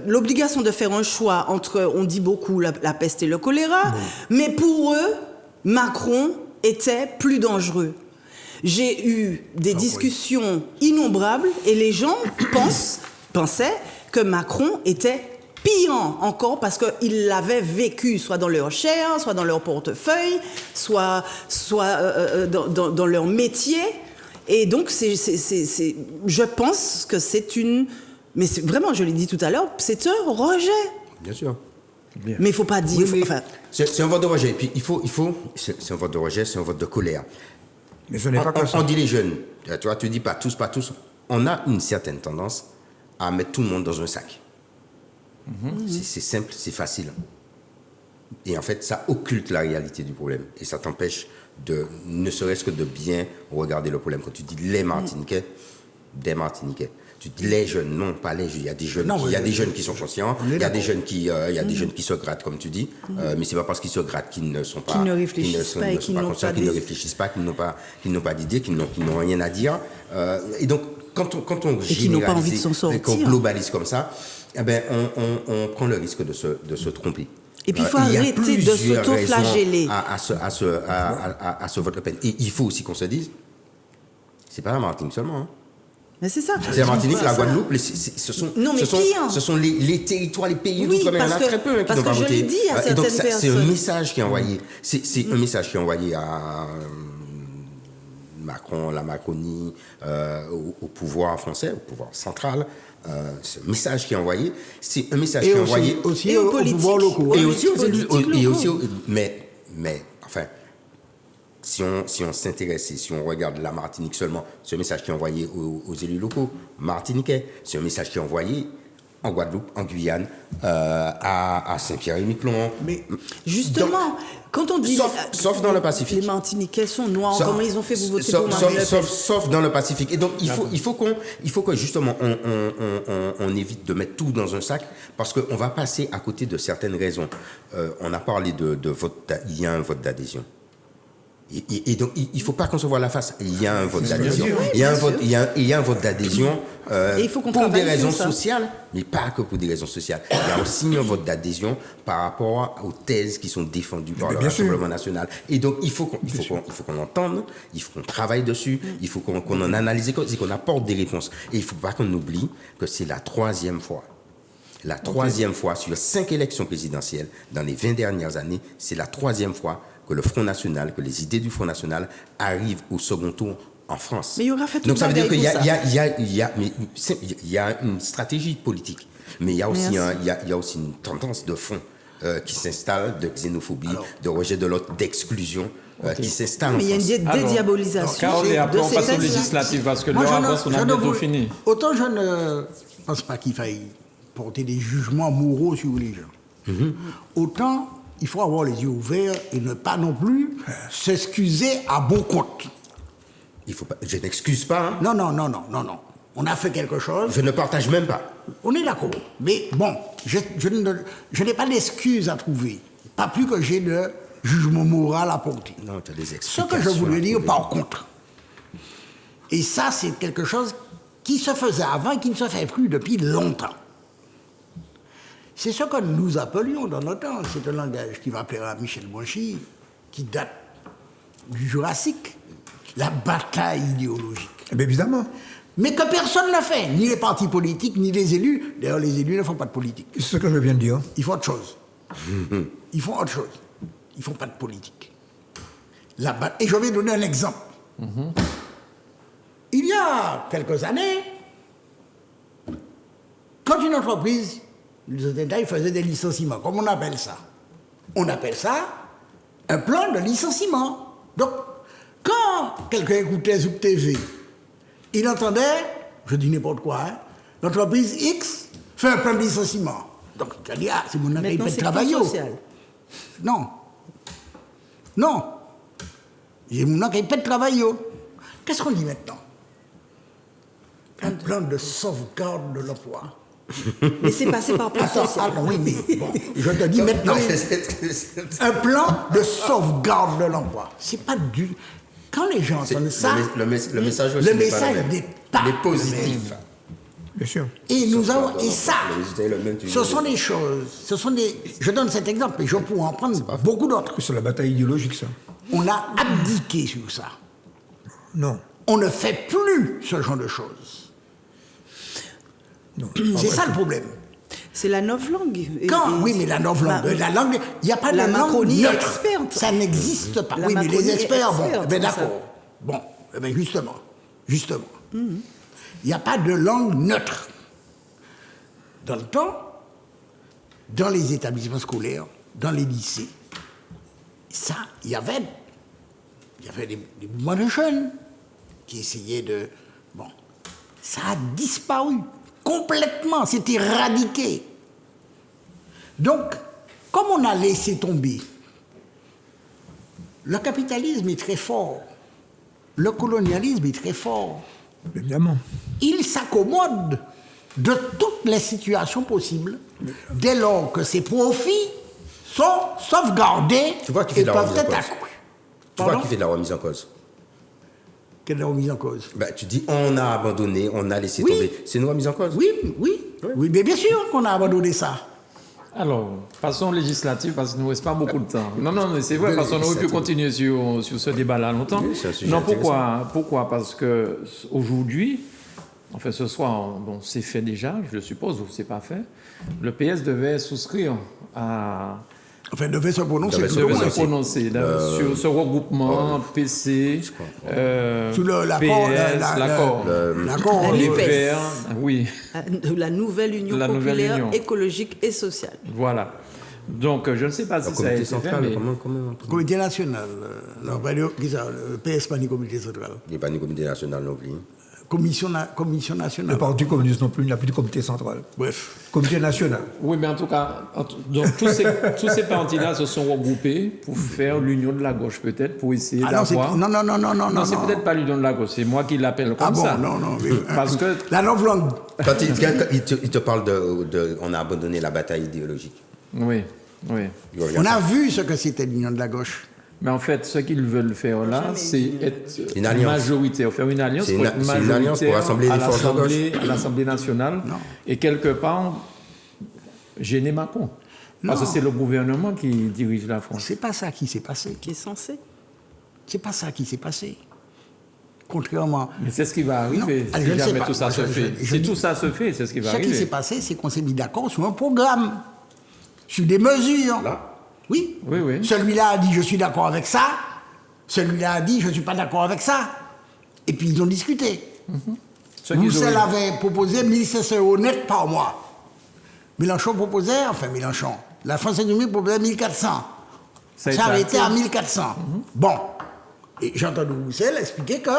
l'obligation de faire un choix entre, on dit beaucoup, la peste et le choléra, mais pour eux, Macron était plus dangereux. J'ai eu des discussions innombrables et les gens pensaient que Macron était pire encore parce qu'ils l'avaient vécu soit dans leur chair, soit dans leur portefeuille, soit dans leur métier. Et donc, je pense que c'est une... Mais vraiment, je l'ai dit tout à l'heure, c'est un rejet. Bien sûr. Bien. Mais il ne faut pas dire... Oui, c'est un vote de rejet. Et puis, c'est un vote de rejet, c'est un vote de colère. Mais ce n'est pas que ça. On dit les jeunes, tu vois, tu dis pas tous. On a une certaine tendance à mettre tout le monde dans un sac. C'est simple, c'est facile. Et en fait, ça occulte la réalité du problème. Et ça t'empêche ne serait-ce que de bien regarder le problème. Quand tu dis les Martiniquais, des Martiniquais. Tu dis les jeunes, non, pas les jeunes. Il y a des jeunes, des jeunes qui sont conscients, il y a des jeunes qui se grattent, comme tu dis. Mais c'est pas parce qu'ils se grattent qu'ils ne sont pas, qui ne réfléchissent pas et qui n'ont pas, qu'ils ne réfléchissent pas, qu'ils n'ont pas d'idées, qu'ils n'ont rien à dire. Et donc, quand on généralise, qu'on globalise comme ça, eh ben, on prend le risque de se tromper. Et puis il faut arrêter de s'auto-flageller. À ce vote Le Pen. Et il faut aussi qu'on se dise, c'est pas la Martinique seulement. Hein. Mais c'est ça. C'est la Martinique, la Guadeloupe, ce sont les territoires, les pays d'outre-mer. Il y en a très peu qui n'ont pas voté. Dit à certaines personnes. C'est un message qui est envoyé. C'est un message qui est envoyé à Macron, la Macronie, au pouvoir français, au pouvoir central, ce message qui est envoyé, c'est un message qui est envoyé aussi aux aux pouvoirs locaux. et aussi aux élus, politiques et aussi locaux. mais enfin, si on s'intéresse, si on regarde la Martinique seulement, c'est un message qui est envoyé aux élus locaux martiniquais, c'est un message qui est envoyé en Guadeloupe, en Guyane, à Saint-Pierre-et-Miquelon. Mais Justement, quand on dit... sauf dans le Pacifique. Les Martiniquais sont noirs, comment ils ont fait pour voter pour sauf, Marine Le Pen? sauf dans le Pacifique. Et donc, il faut que justement, on évite de mettre tout dans un sac, parce qu'on va passer à côté de certaines raisons. On a parlé de vote, il y a un vote d'adhésion. Et donc, il ne faut pas concevoir la face. Il y a un vote d'adhésion. Il y a un vote d'adhésion il faut qu'on pour des travaille raisons sur ça. sociales, mais pas que pour des raisons sociales. Il y a aussi un vote d'adhésion par rapport aux thèses qui sont défendues par le bien sûr. Rassemblement national. Et donc, il faut qu'on entende, il faut qu'on travaille dessus, il faut qu'on en analyse, qu'on apporte des réponses. Et il ne faut pas qu'on oublie que c'est la troisième fois. La troisième fois, sur 5 élections présidentielles, dans les 20 dernières années, c'est la troisième fois que le Front National, que les idées du Front National arrivent au second tour en France. Mais il y aura fait Donc ça veut dire qu'il y bagaille a une stratégie politique, mais il y a aussi, il y a aussi une tendance de fond qui s'installe, de xénophobie, de rejet de l'autre, d'exclusion, qui s'installe en Mais il y a France. une dédiabolisation Carole, et après de on ces passe aux textes-là. législatives, parce que Moi, l'heure avance, on a bientôt fini. Autant je ne pense pas qu'il faille porter des jugements moraux sur les gens. Autant il faut avoir les yeux ouverts et ne pas non plus s'excuser à bon compte. Il faut pas, je n'excuse pas, hein. Non. On a fait quelque chose. Je ne partage même pas. On est d'accord. Mais bon, je n'ai pas d'excuses à trouver. Pas plus que j'ai de jugement moral à porter. Non, tu as des Ce explications. que je voulais à dire trouver. par contre, et ça c'est quelque chose qui se faisait avant et qui ne se fait plus depuis longtemps. C'est ce que nous appelions dans notre temps, c'est un langage qui va plaire à Michel Blanchi, qui date du Jurassique, la bataille idéologique. Eh bien, évidemment. Mais que personne ne fait, ni les partis politiques, ni les élus. D'ailleurs, les élus ne font pas de politique. C'est ce que je viens de dire. Ils font autre chose. Ils font autre chose. Ils ne font pas de politique. Et je vais donner un exemple. Il y a quelques années, quand une entreprise, ils faisaient des licenciements, comme on appelle ça. On appelle ça un plan de licenciement. Donc, quand quelqu'un écoutait Zouk TV, il entendait, je dis n'importe quoi, hein, l'entreprise X fait un plan de licenciement. Donc, il a dit, ah, c'est mon ami qui Maintenant, peut c'est travailler. plus social. Non. J'ai mon qui peut travailler. Qu'est-ce qu'on dit maintenant? Un plan de sauvegarde de l'emploi. Mais c'est passé par plan social. Oui, mais bon, je te dis maintenant. Un plan de sauvegarde de l'emploi. C'est pas du. Quand les gens entendent ça, Le message aussi le n'est pas message le même. n'est pas Il est le positif. Bien sûr. et nous avons. Sauvegarde Et de ça, l'emploi. Le résultat est le même, tu ce veux sont dire. des choses. Ce sont des. Je donne cet exemple et je pourrais en prendre beaucoup d'autres. C'est la bataille idéologique, ça. On a abdiqué sur ça. Non. On ne fait plus ce genre de choses. Non. C'est ça le problème. C'est la novlangue. Oui, mais la novlangue, la langue, il n'y a pas de la langue Macronie neutre. experte. Ça n'existe pas. La Oui, mais les Macronie experts, bon, experte, ben c'est ça. d'accord. Bon, eh ben justement. Il n'y a pas de langue neutre. Dans le temps, dans les établissements scolaires, dans les lycées, ça, il y avait des mouvements de jeunes qui essayaient de... Bon, ça a disparu complètement, c'est éradiqué. Donc, comme on a laissé tomber, le capitalisme est très fort, le colonialisme est très fort, Évidemment. il s'accommode de toutes les situations possibles dès lors que ses profits sont sauvegardés Tu vois qui fait et de la peuvent remise en être cause. accrus. Tu vois Pardon? qui fait de la remise en cause. Quelle est la remise en cause? Ben, tu dis on a abandonné, on a laissé Oui. tomber. C'est une remise en cause. Oui, mais bien sûr qu'on a abandonné ça. Alors, passons aux législatives parce qu'il ne nous reste pas beaucoup de temps. Non, mais c'est vrai, Oui, parce qu'on aurait pu législatives. continuer sur ce débat-là longtemps. Oui, c'est un sujet Non, pourquoi? Parce que aujourd'hui, enfin ce soir, bon, c'est fait déjà, je suppose, ou c'est pas fait. Le PS devait souscrire à Enfin, devait se prononcer. Devait Je vais prononcer. se prononcer sur ce regroupement PC, Sur l'accord, PS, l'accord, l'accord, les NUPES. Verts, oui, De la nouvelle Union La nouvelle populaire union. écologique et sociale. voilà. Donc, je ne sais pas si Le ça a comité été fait, central, mais comment Comité national, non, pas le PS, pas ni comité central. il n'y a pas de comité national non plus. Commission Le nationale. Parti communiste non plus, il n'y a plus de comité central. Bref. Comité national. oui, mais en tout cas, donc tous ces partis-là se sont regroupés pour faire l'union de la gauche, peut-être, pour essayer Ah non, c'est- d'avoir. non, Non, c'est peut-être pas l'union de la gauche, c'est moi qui l'appelle comme Ah bon, ça. non, mais- Parce que La novlangue. Quand il te parle de. On a abandonné la bataille idéologique. oui. Il revient On à a ça. vu ce que c'était l'union de la gauche. Mais en fait, ce qu'ils veulent faire là, c'est être Une alliance. majoritaire, faire une alliance C'est pour une- être c'est une alliance pour majoritaire rassembler à les forces de gauche. à l'Assemblée nationale Non. et quelque part gêner Macron. Parce que Non. c'est le gouvernement qui dirige la France. C'est pas ça qui s'est passé. Qui est censé. C'est pas ça qui s'est passé. Contrairement. Mais c'est ce qui va arriver Non, si je ne sais jamais pas. tout ça Moi, se je- fait. je Si dis- tout ça se fait, c'est ce qui va Ce qui s'est arriver. passé, c'est qu'on s'est mis d'accord sur un programme, sur des mesures. Oui. Oui, oui. Celui-là a dit je suis d'accord avec ça. Celui-là a dit je ne suis pas d'accord avec ça. Et puis ils ont discuté. Ce qu'ils Roussel auraient- avait proposé 1500 € net par mois. Mélenchon proposait, enfin Mélenchon, la France Insoumise proposait 1400. Ça a Ça été arrêté acté. à 1400. Bon. Et j'ai entendu Roussel expliquer que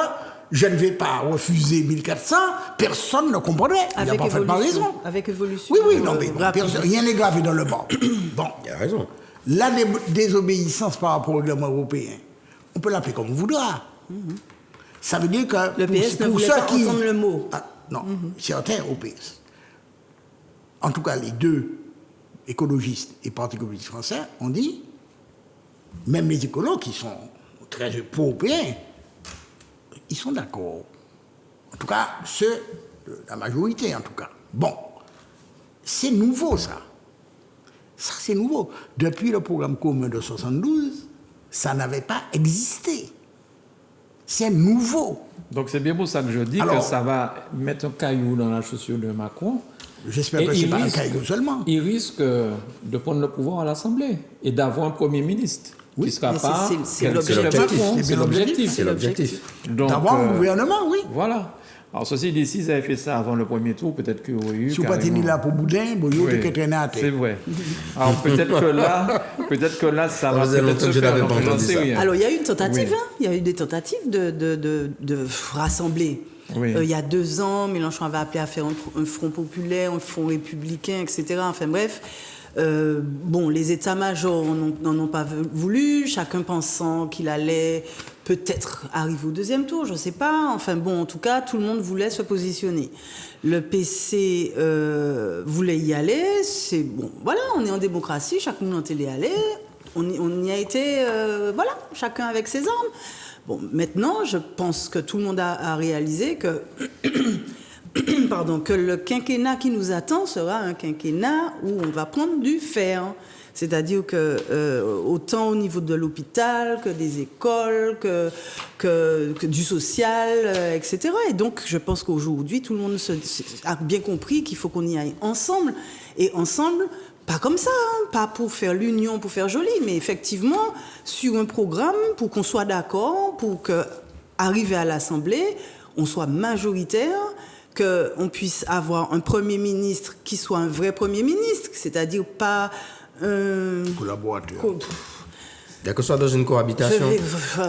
je ne vais pas refuser 1400, personne ne comprendrait. Il n'a Avec pas fait raison. évolution. Avec évolution. Oui, oui, non, mais rapide. rien n'est gravé dans le banc. Bon. Il a raison. La désobéissance par rapport au règlement européen, on peut l'appeler comme on voudra. Ça veut dire que Le PS ne voulait pas entendre le mot. Ah, non, certains au PS. En tout cas, les deux écologistes et Parti communiste français ont dit, même les écolos qui sont très pro-européens, ils sont d'accord. En tout cas, ceux de la majorité, en tout cas. Bon, c'est nouveau ça. Ça, c'est nouveau. Depuis le programme commun de 72, ça n'avait pas existé. C'est nouveau. Donc c'est bien pour ça que je dis Alors- que ça va mettre un caillou dans la chaussure de Macron. J'espère Et que ce n'est il pas un risque- caillou seulement. Il risque de prendre le pouvoir à l'Assemblée et d'avoir un Premier ministre qui sera Mais pas c'est quelqu'un de l'objectif. Macron. C'est C'est bien l'objectif. C'est l'objectif. Donc, D'avoir un gouvernement, oui. Voilà. Alors ceci dit, s'ils avaient fait ça avant le premier tour, peut-être qu'il y aurait eu Si vous ne carrément- pas là pour boudin, vous Oui, avez traîner à c'est terre. vrai. Alors peut-être que là, ça va faisait peut-être longtemps se que je faire. n'avais donc pas j'en entendu sais ça. rien. Alors, il y a eu une tentative, Oui. hein. Il y a eu des tentatives de rassembler. Oui. Il y a 2 ans, Mélenchon avait appelé à faire un front populaire, un front républicain, etc. Enfin bref. Bon, les états-majors n'en ont pas voulu, chacun pensant qu'il allait peut-être arriver au deuxième tour, je ne sais pas. Enfin bon, en tout cas, tout le monde voulait se positionner. Le PC voulait y aller. C'est bon, voilà, on est en démocratie, chacun nous est allé. On y a été, voilà, chacun avec ses armes. Bon, maintenant, je pense que tout le monde a réalisé que pardon, que le quinquennat qui nous attend sera un quinquennat où on va prendre du fer. C'est-à-dire que autant au niveau de l'hôpital que des écoles, que du social, etc. Et donc, je pense qu'aujourd'hui, tout le monde a bien compris qu'il faut qu'on y aille ensemble. Et ensemble, pas comme ça, hein, pas pour faire l'union, pour faire joli, mais effectivement, sur un programme pour qu'on soit d'accord, pour qu'arriver à l'Assemblée, on soit majoritaire, qu'on puisse avoir un Premier ministre qui soit un vrai Premier ministre, c'est-à-dire pas... Collaborateur. Que ce soit dans une cohabitation.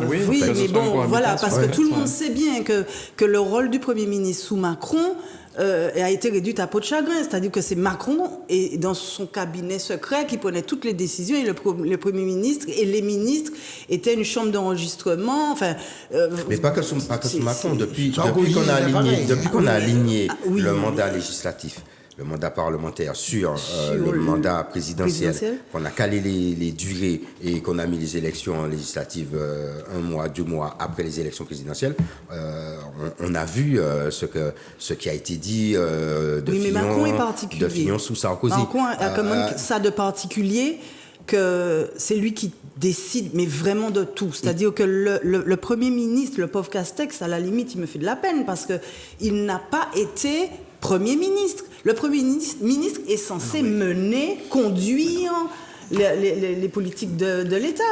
Oui, Oui, que ce mais soit une bon, voilà, cohabitation. parce que Ouais. tout le monde sait bien que le rôle du Premier ministre sous Macron a été réduit à peau de chagrin. C'est-à-dire que c'est Macron et dans son cabinet secret qui prenait toutes les décisions et le Premier ministre et les ministres étaient une chambre d'enregistrement. Enfin, Mais pas que sous Macron. Depuis Sarkozy, qu'on a c'était aligné, pareil, depuis hein. qu'on a aligné oui, le oui. mandat législatif, le mandat parlementaire sur le le mandat présidentiel, présidentiel. qu'on a calé les durées et qu'on a mis les élections législatives 1 mois, 2 mois après les élections présidentielles, on a vu ce qui a été dit de oui, mais Macron est Fillon, particulier. de Fillon sous Sarkozy. Macron a quand même ça de particulier que c'est lui qui décide, mais vraiment de tout. C'est-à-dire que le Premier ministre, le pauvre Castex, à la limite, il me fait de la peine parce qu'il n'a pas été Premier ministre. Le Premier ministre est censé mener, conduire les politiques de l'État.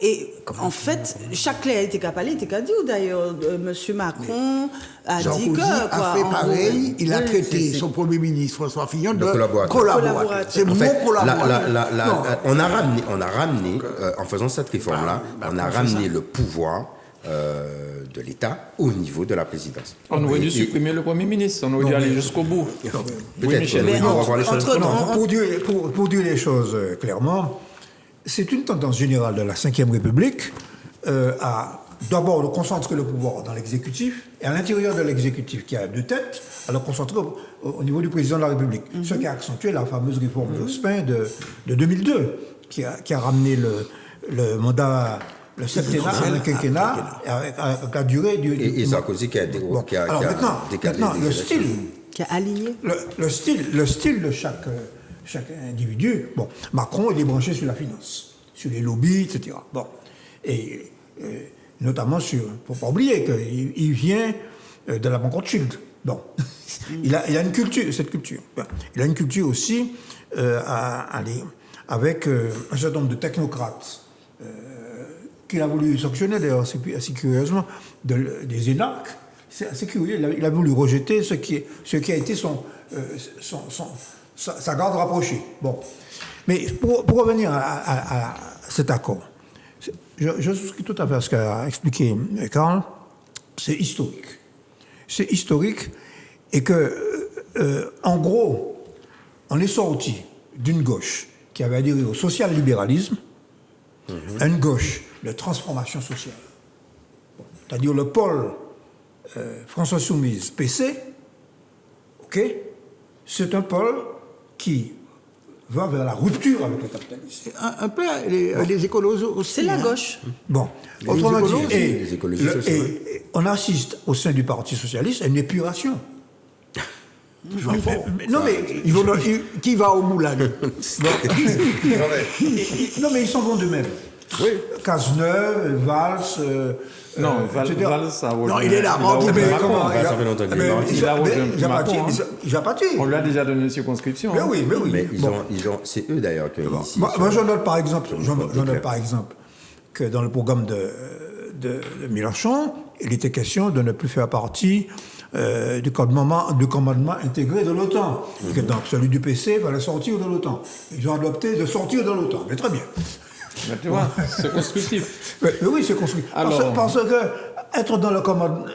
Et en fait, chaque clé a été capalé, était qu'à dire d'ailleurs, M. Macron a dit Sarkozy que... a fait pareil, il a traité son Premier ministre François Fillon de collaborateur. C'est mon collaborateur. On a ramené en faisant cette réforme-là, on a ramené le pouvoir de l'État au niveau de la présidence. On aurait dû supprimer le Premier ministre, on aurait dû aller jusqu'au bout. Peut-être, Michel. on va voir les choses. Pour dire les choses clairement, c'est une tendance générale de la Ve République à d'abord de concentrer le pouvoir dans l'exécutif et à l'intérieur de l'exécutif qui a deux têtes, à le concentrer au niveau du président de la République. Ce qui a accentué la fameuse réforme Jospin de 2002, qui a ramené le mandat, le septennat, le quinquennat, a duré... Et Sarkozy qui a décalé le style... Qui a aligné. Le style de chaque individu. Bon, Macron, il est branché sur la finance, sur les lobbies, etc. Bon, et notamment sur, faut pas oublier qu'il vient de la banque Rothschild. Bon, il a une culture, cette culture. Il a une culture aussi avec un certain nombre de technocrates qu'il a voulu sanctionner d'ailleurs assez curieusement des énarques. C'est assez curieux. Il a voulu rejeter ce qui a été sa garde rapprochée. Bon. Mais pour revenir à cet accord, je souscris tout à fait à ce qu'a expliqué Karl. C'est historique. C'est historique et que, en gros, on est sorti d'une gauche qui avait adhéré au social-libéralisme, à une gauche de transformation sociale. Bon. C'est-à-dire le pôle François Soumise, PC, ok, c'est un pôle qui va vers la rupture avec le capitalisme. Un peu les écolos aussi. C'est la gauche. Bon, autrement dit, les écologistes et on assiste au sein du Parti socialiste à une épuration. Non mais qui va au moulin? Non mais ils s'en vont d'eux-mêmes. Oui. Cazeneuve, Valls... non, Valls, ça a non, il est là. Ça fait longtemps qu'il est parti. Il a parti. On lui a déjà donné une circonscription. Mais oui. Mais c'est eux d'ailleurs qui ont initié. Moi, je note par exemple que dans le programme de Mélenchon, il était question de ne plus faire partie du commandement intégré de l'OTAN. Donc celui du PC va sortir de l'OTAN. Ils ont adopté de sortir de l'OTAN. Mais très bien. Mais tu vois, c'est constructif. Mais oui, c'est constructif. Parce que être dans le commandement...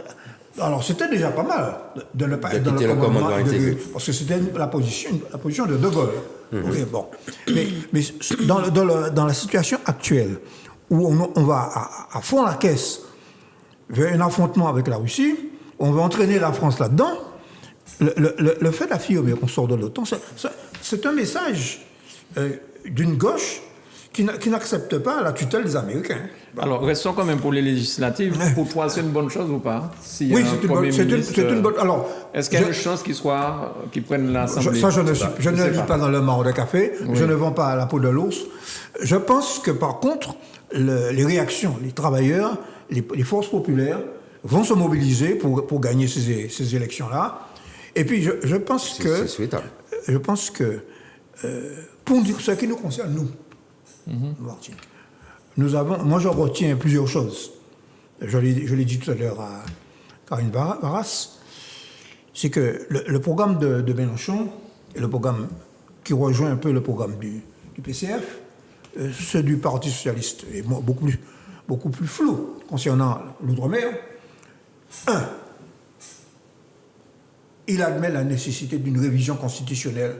Alors, c'était déjà pas mal de ne pas être dans le commandement intégré. Parce que c'était la position de De Gaulle. Okay, bon. Mais dans la situation actuelle, où on va à fond la caisse vers un affrontement avec la Russie, on va entraîner la France là-dedans, le fait d'affirmer qu'on sort de l'OTAN, c'est un message d'une gauche qui n'accepte pas la tutelle des Américains. Alors, restons quand même pour les législatives. Pour toi, c'est une bonne chose ou pas? Oui, c'est une bonne... Alors, est-ce qu'il y a une chance qu'ils prennent l'Assemblée? Ça, je ne vis pas dans le marc de café. Oui. Je ne vends pas la peau de l'ours. Je pense que, par contre, les réactions, les travailleurs, les forces populaires vont se mobiliser pour gagner ces élections-là. Et puis, je pense que... C'est souhaitable. Je pense que, pour ce qui nous concerne, nous, Martin, moi, je retiens plusieurs choses. Je l'ai dit tout à l'heure à Karine Barras. C'est que le programme de Mélenchon, et le programme qui rejoint un peu le programme du PCF, ceux du Parti socialiste est beaucoup plus flou concernant l'outre-mer. Il admet la nécessité d'une révision constitutionnelle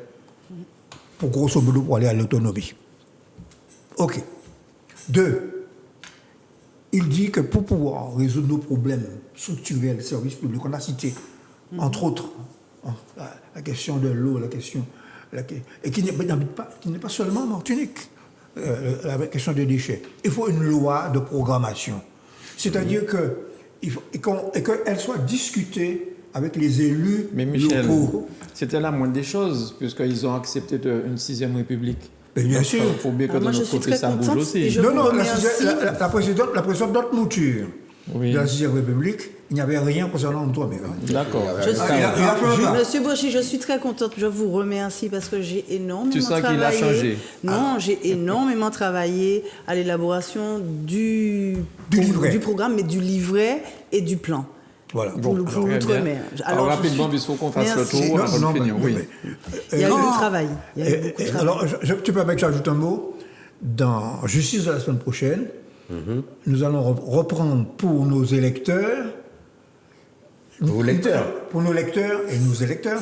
pour grosso modo pour aller à l'autonomie. OK. 2, il dit que pour pouvoir résoudre nos problèmes structurels des services publics, on a cité, entre autres, la question de l'eau, et qui n'est pas seulement en Martinique, la question des déchets. Il faut une loi de programmation. C'est-à-dire qu'elle soit discutée avec les élus Mais Michel, locaux. c'était la moindre des choses, puisqu'ils ont accepté une 6e République. Mais bien sûr. Il faut bien que de notre côté, ça bouge aussi. Non, la présidente d'autres moutures Oui. de la 6e République, il n'y avait rien concernant l'outre-mer. D'accord. Je Ah, il a fait un pas. Monsieur Brochy, je suis très contente. Je vous remercie parce que j'ai énormément Tu sens travaillé. qu'il a changé. Non, j'ai énormément travaillé à l'élaboration du livret. du programme, mais du livret et du plan. Voilà. Pour Très bien. l'outre-mer. Alors, je rapidement, suis- puisqu'il faut qu'on fasse Merci. le tour, Non, avant non, de finir. mais- Oui. Il y a eu non. du travail. Il y a eu beaucoup de travail. Alors, tu permets que j'ajoute un mot. Dans Justice de la semaine prochaine, nous allons reprendre pour nos électeurs. Vos lecteurs. Pour nos lecteurs et nos électeurs,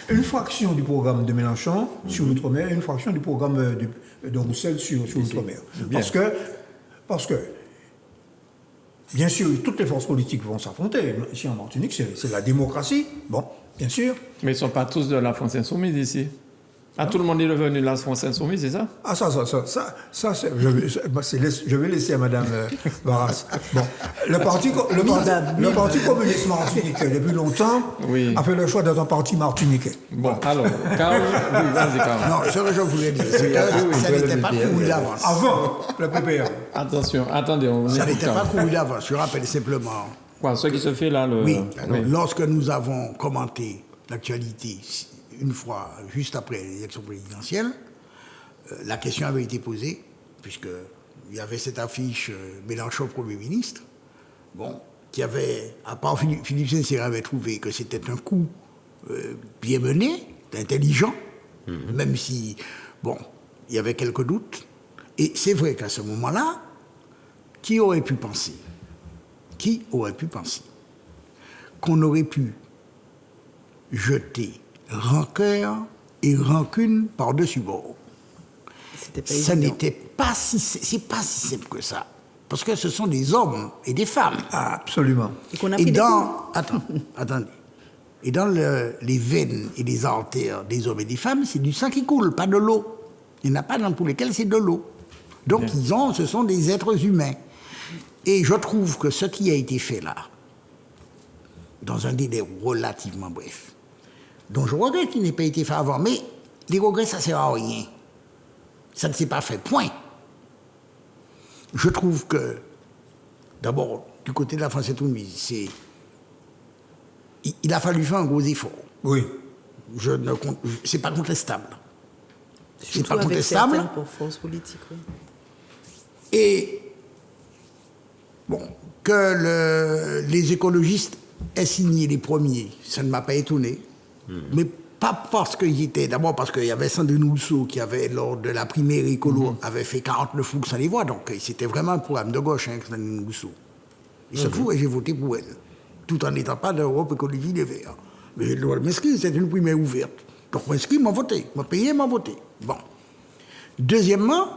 une fraction du programme de Mélenchon sur l'outre-mer et une fraction du programme de Roussel sur l'outre-mer. bien. Parce que, bien sûr, toutes les forces politiques vont s'affronter. Ici en Martinique, c'est la démocratie. Bon, bien sûr. Mais ils ne sont pas tous de la France Insoumise ici. Ah, tout le monde est devenu de la France Insoumise, c'est ça? Ah, je vais laisser à Madame Barras. Bon, le parti communiste martiniquais, depuis longtemps, Oui. a fait le choix d'être un parti martiniquais. Bon, alors, Carl, oui, vas-y, Carl. Non, ce que je voulais dire, c'est que ça n'était pas couru d'avance. Avant le PPR. Attention, attendez, on Ça écoute n'était Carl. pas couru d'avance. Je rappelle simplement. Quoi, ce qui se fait là, le... Oui, oui. lorsque nous avons commenté l'actualité une fois, juste après l'élection présidentielle, la question avait été posée, puisqu'il y avait cette affiche Mélenchon Premier ministre, bon, qui avait, à part Philippe Saint-Cyr avait trouvé que c'était un coup bien mené, intelligent, même si, bon, il y avait quelques doutes. Et c'est vrai qu'à ce moment-là, qui aurait pu penser qu'on aurait pu jeter rancœur et rancune par-dessus bord? C'était pas Ça évident. n'était pas c'est pas si simple que ça. Parce que ce sont des hommes et des femmes. Absolument. Et qu'on a Et pris des coups. attendez. Et dans les veines et les artères des hommes et des femmes, c'est du sang qui coule, pas de l'eau. Il n'y en a pas dans pour lesquels c'est de l'eau. Donc ce sont des êtres humains. Et je trouve que ce qui a été fait là, dans un délai relativement bref, dont je regrette qu'il n'ait pas été fait avant, mais les regrets, ça ne sert à rien. Ça ne s'est pas fait, point. Je trouve que, d'abord, du côté de la France Insoumise, il a fallu faire un gros effort. Oui. C'est pas contestable. C'est Surtout pas avec contestable. certaines pour force politique. Oui. Et, bon, que les écologistes aient signé les premiers, ça ne m'a pas étonné. Mais pas parce qu'ils étaient... D'abord parce qu'il y avait Sandrine Rousseau qui avait, lors de la primaire écolo, avait fait 49% des voix. Donc c'était vraiment un programme de gauche, hein, Sandrine Rousseau. Il se fout et j'ai voté pour elle. Tout en n'étant pas d'Europe Écologie des Verts. Mais je dois m'inscrire, c'est une primaire ouverte. Donc m'inscrire, m'a voté. M'a payé, m'a voté. Bon. Deuxièmement,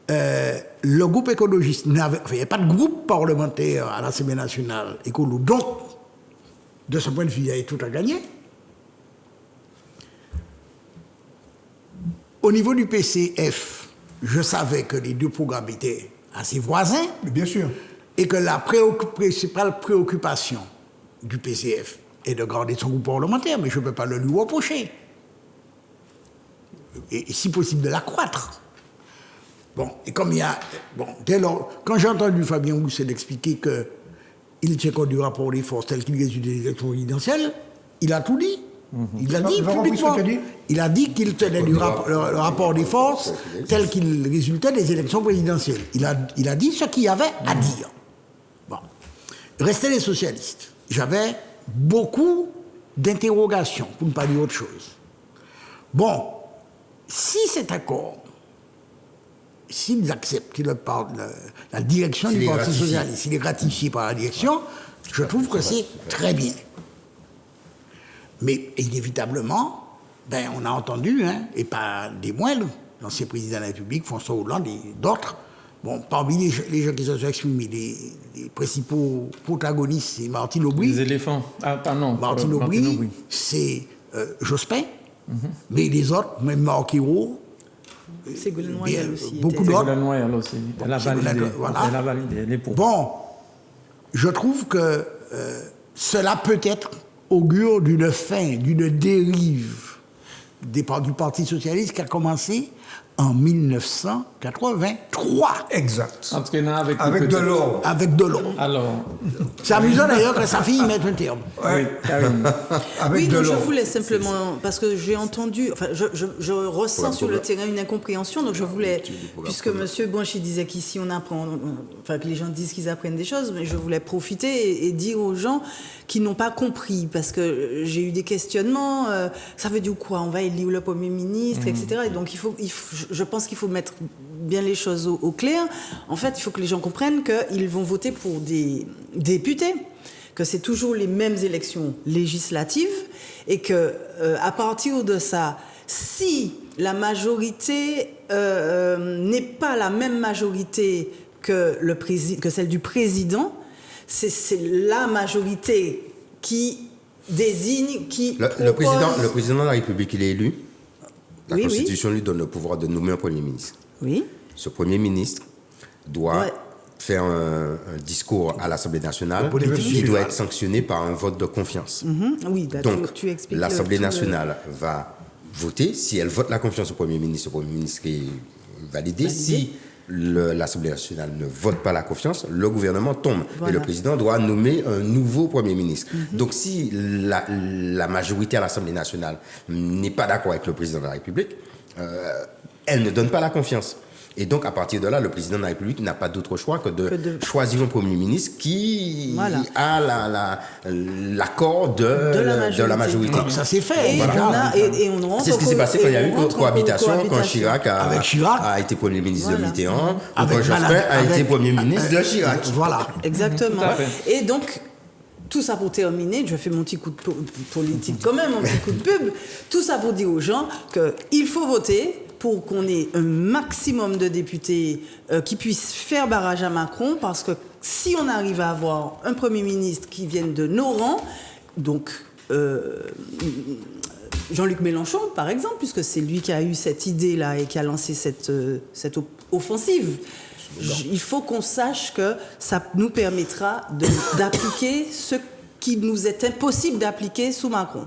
le groupe écologiste il n'y avait pas de groupe parlementaire à l'Assemblée nationale écolo. Donc, de ce point de vue, il y avait tout à gagner. Au niveau du PCF, je savais que les deux programmes étaient assez voisins Mais bien sûr. et que la principale préoccupation du PCF est de garder son groupe parlementaire, mais je ne peux pas le lui reprocher. Et si possible de l'accroître. Bon, et comme il y a... Bon, dès lors, quand j'ai entendu Fabien Roussel expliquer qu'il tient compte du rapport des forces tel qu'il résulte des élections présidentielles, il a tout dit. Il l'a dit Vous avez compris ce publiquement. qu'il a dit Il a dit qu'il tenait le rapport des forces tel qu'il résultait des élections présidentielles. Il a dit ce qu'il y avait à dire. Bon. Restaient les socialistes. J'avais beaucoup d'interrogations, pour ne pas dire autre chose. Bon, si cet accord, s'ils acceptent la direction S'il du est Parti ratifié. socialiste, s'il est ratifié par la direction, je trouve que c'est très bien. Mais inévitablement, ben, on a entendu, hein, et pas des moindres, l'ancien président de la République, François Hollande et d'autres. Bon, parmi les gens qui se sont exprimés, les principaux protagonistes, c'est Martine Aubry. Les éléphants. Ah, pardon. Martine Aubry, c'est Jospin, mais les autres, même Marc Ayrault, Ségolène Royal aussi. beaucoup était- d'autres. Ségolène Royal aussi. Elle a validé. Voilà. Elle a validé. Elle est pour. Bon, je trouve que cela peut-être augure d'une fin, d'une dérive du Parti socialiste qui a commencé en 1983. Exact. Entraînant avec Avec de l'or. Avec Delors. Alors, C'est amusant d'ailleurs que sa fille y mette un terme. oui, Karine. Avec Oui, de donc je l'or. voulais simplement, parce que j'ai entendu, enfin, je ressens sur le terrain une incompréhension, donc je voulais, puisque M. Bonchy disait qu'ici on apprend, enfin que les gens disent qu'ils apprennent des choses, mais je voulais profiter et dire aux gens qui n'ont pas compris, parce que j'ai eu des questionnements, ça veut dire quoi, on va élire le Premier ministre, etc. Et donc je pense qu'il faut mettre bien les choses au clair. En fait, il faut que les gens comprennent qu'ils vont voter pour des députés, que c'est toujours les mêmes élections législatives et que à partir de ça, si la majorité n'est pas la même majorité que celle du président, c'est la majorité qui désigne, qui Le président de la République, il est élu. La Oui, Constitution lui donne le pouvoir de nommer un Premier ministre. Oui. Ce Premier ministre doit Ouais. faire un discours à l'Assemblée nationale Pour les qui suivre. doit être sanctionné par un vote de confiance. Oui, bah, Donc, tu expliques l'Assemblée tout le- nationale va voter. Si elle vote la confiance au Premier ministre, le Premier ministre est validé. Si l'Assemblée nationale ne vote pas la confiance, le gouvernement tombe. Voilà. Et le président doit nommer un nouveau Premier ministre. Donc, si la majorité à l'Assemblée nationale n'est pas d'accord avec le président de la République, elle ne donne pas la confiance. Et donc, à partir de là, le président de la République n'a pas d'autre choix que de choisir un Premier ministre qui Voilà. a l'accord de la majorité. Donc ça c'est fait. Et, Voilà. on rentre C'est ce qui s'est passé quand il y a eu cohabitation, quand Chirac Avec Chirac. a été Premier ministre de Voilà. Mitterrand, ou Avec quand Jospin Madame- a été avec- Premier ministre de Chirac. Voilà. Exactement. Tout à fait. Et donc, tout ça pour terminer, je fais mon petit coup de politique quand même, mon petit coup de pub. Tout ça pour dire aux gens qu'il faut voter pour qu'on ait un maximum de députés qui puissent faire barrage à Macron, parce que si on arrive à avoir un Premier ministre qui vienne de nos rangs, donc Jean-Luc Mélenchon, par exemple, puisque c'est lui qui a eu cette idée-là et qui a lancé cette offensive. Il faut qu'on sache que ça nous permettra d'appliquer ce qui nous est impossible d'appliquer sous Macron.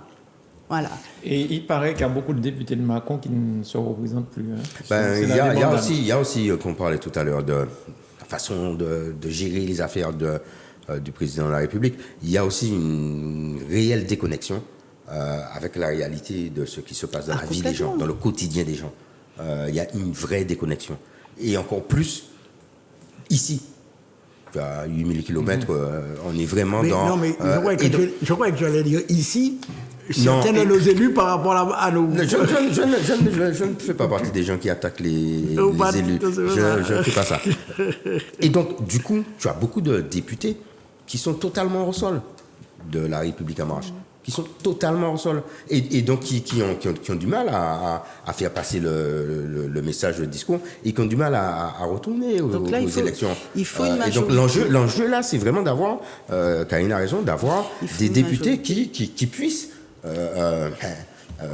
Voilà. Et il paraît qu'il y a beaucoup de députés de Macron qui ne se représentent plus. Hein. Ben, C'est il la y a débandade. aussi, qu'on parlait tout à l'heure, de la façon de gérer les affaires du président de la République. Il y a aussi une réelle déconnexion avec la réalité de ce qui se passe dans la vie des gens, complètement. dans le quotidien des gens. Il y a une vraie déconnexion. Et encore plus ici. À 8000 km, on est vraiment Mais, dans... non, mais je crois que j'allais dire ici, Non, certains de nos élus par rapport à nos... Je ne fais pas partie des gens qui attaquent les élus. Je ne fais pas ça. Et donc, du coup, tu as beaucoup de députés qui sont totalement au sol de la République en marche. Qui sont totalement au sol. Et donc, qui ont du mal à faire passer le message, le discours, et qui ont du mal à retourner aux élections. Il faut une et donc, majorité. l'enjeu là, c'est vraiment d'avoir, Karine a raison, d'avoir Il faut des une députés majorité. qui puissent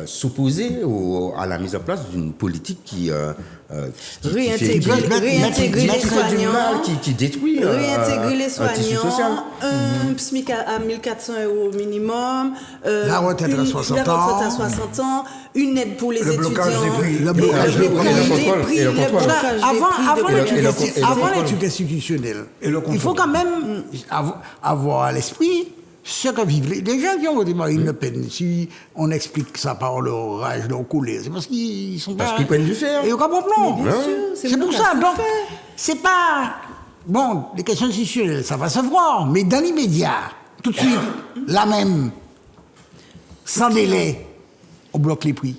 s'opposer à la mise en place d'une politique qui Réintégrer les crée du soignants. mal, qui détruit Réintégrer les un tissu social. soignants, un SMIC à 1400 € minimum, La retraite à 60 ans. la retraite à 60 ans, une aide pour les Le étudiants. blocage des prix. Le blocage des prix. Et le contrôle. Avant l'étude institutionnelle, Et le il faut contrôle. quand même avoir à l'esprit ce que vivent les gens qui ont voté Marine Le Pen. Si on explique ça par leur rage, leur colère, c'est parce qu'ils sont Parce pas... qu'ils prennent du fer. Et au Cap Plomb. Bien sûr, c'est C'est le pour cas, ça. c'est Donc, fait. c'est pas... Bon, les questions institutionnelles, ça va se voir. Mais dans l'immédiat, tout de suite, la même, sans délai, on bloque les prix.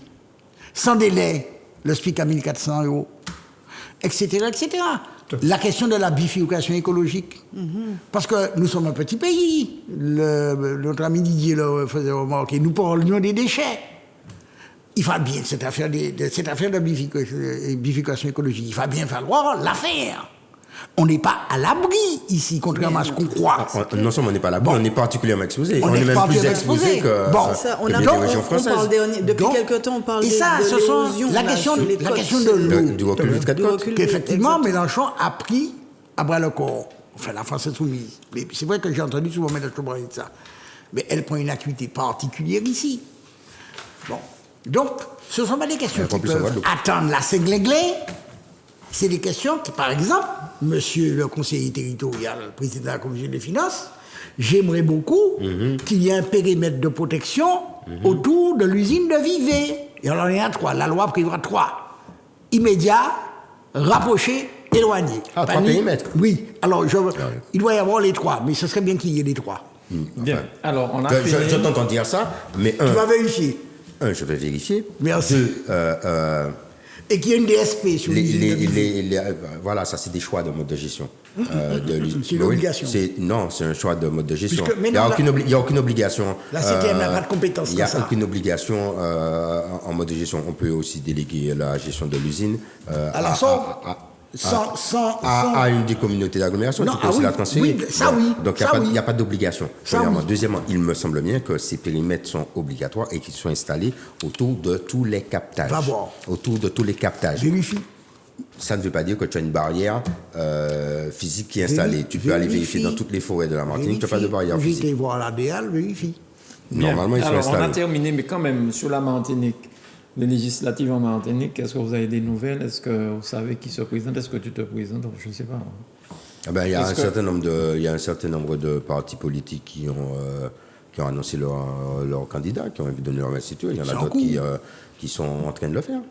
Sans délai, le SPIC à 1400 €, etc., etc. La question de la bifurcation écologique. Parce que nous sommes un petit pays. Notre ami Didier le faisait remarquer, nous parlions des déchets. Il va bien, cette affaire de bifurcation écologique, il va bien falloir la faire. On n'est pas à l'abri ici, contrairement à ce qu'on croit. Non seulement on n'est pas là, on est particulièrement exposé. On On est est même plus particulièrement exposé exposé. que, Bon, C'est ça, que bien des régions françaises. depuis Donc, quelque temps, on parle et ça, de ce sont l'érosion, la là, question sur les de côtes. l'eau. Du recul du trait de Du côte. recul. Qu'effectivement, Exactement. Mélenchon a pris à bras le corps. Enfin, la France insoumise. Mais c'est vrai que j'ai entendu souvent Mélenchon parler de ça. Mais elle prend une acuité particulière ici. Bon. Donc, ce ne sont pas des questions qu'on qui puisse avoir peuvent de l'eau. attendre la Saint-Gléglé. C'est des questions qui, par exemple, monsieur le conseiller territorial, président de la commission des finances, j'aimerais beaucoup qu'il y ait un périmètre de protection autour de l'usine de Vivet. Et on en est à 3. La loi prévoit 3. Immédiat, rapproché, éloigné. Ah, 3 périmètres. Oui. Alors, il doit y avoir les 3, mais ce serait bien qu'il y ait les 3. Bien. Alors, on a Je t'entends dire ça, mais Tu vas vérifier. je vais vérifier. Merci. 2, Et qu'il y ait une DSP sur l'usine de Vivet. voilà, ça c'est des choix de mode de gestion. C'est une obligation. Non, c'est un choix de mode de gestion. Mais Il n'y a, non, il y a aucune obligation. La CTM n'a pas de compétence Il n'y a comme ça. aucune obligation en mode de gestion. On peut aussi déléguer la gestion de l'usine à une des communautés d'agglomération. Non, Tu peux aussi la transférer. oui, ça oui, Donc ça il n'y a oui. pas d'obligation. Ça Premièrement. oui. Deuxièmement, il me semble bien que ces périmètres sont obligatoires et qu'ils sont installés autour de tous les captages. Va voir. Autour de tous les captages. Vérifie. Ça ne veut pas dire que tu as une barrière physique qui est installée. Tu peux aller vérifier dans toutes les forêts de la Martinique, tu n'as pas de barrière J'ai physique. été voir la DEAL, vérifie. Bien. Normalement, ils sont Alors, on a installés. terminé, mais quand même, sur la Martinique, les législatives en Martinique, est-ce que vous avez des nouvelles? Est-ce que vous savez qui se présente? Est-ce que tu te présentes? Je ne sais pas. Ah ben, il y a Est-ce un que- certain nombre de partis politiques qui ont annoncé leurs candidats, qui ont donné leur investiture. Il y en a C'est en d'autres cours. qui sont en train de le faire.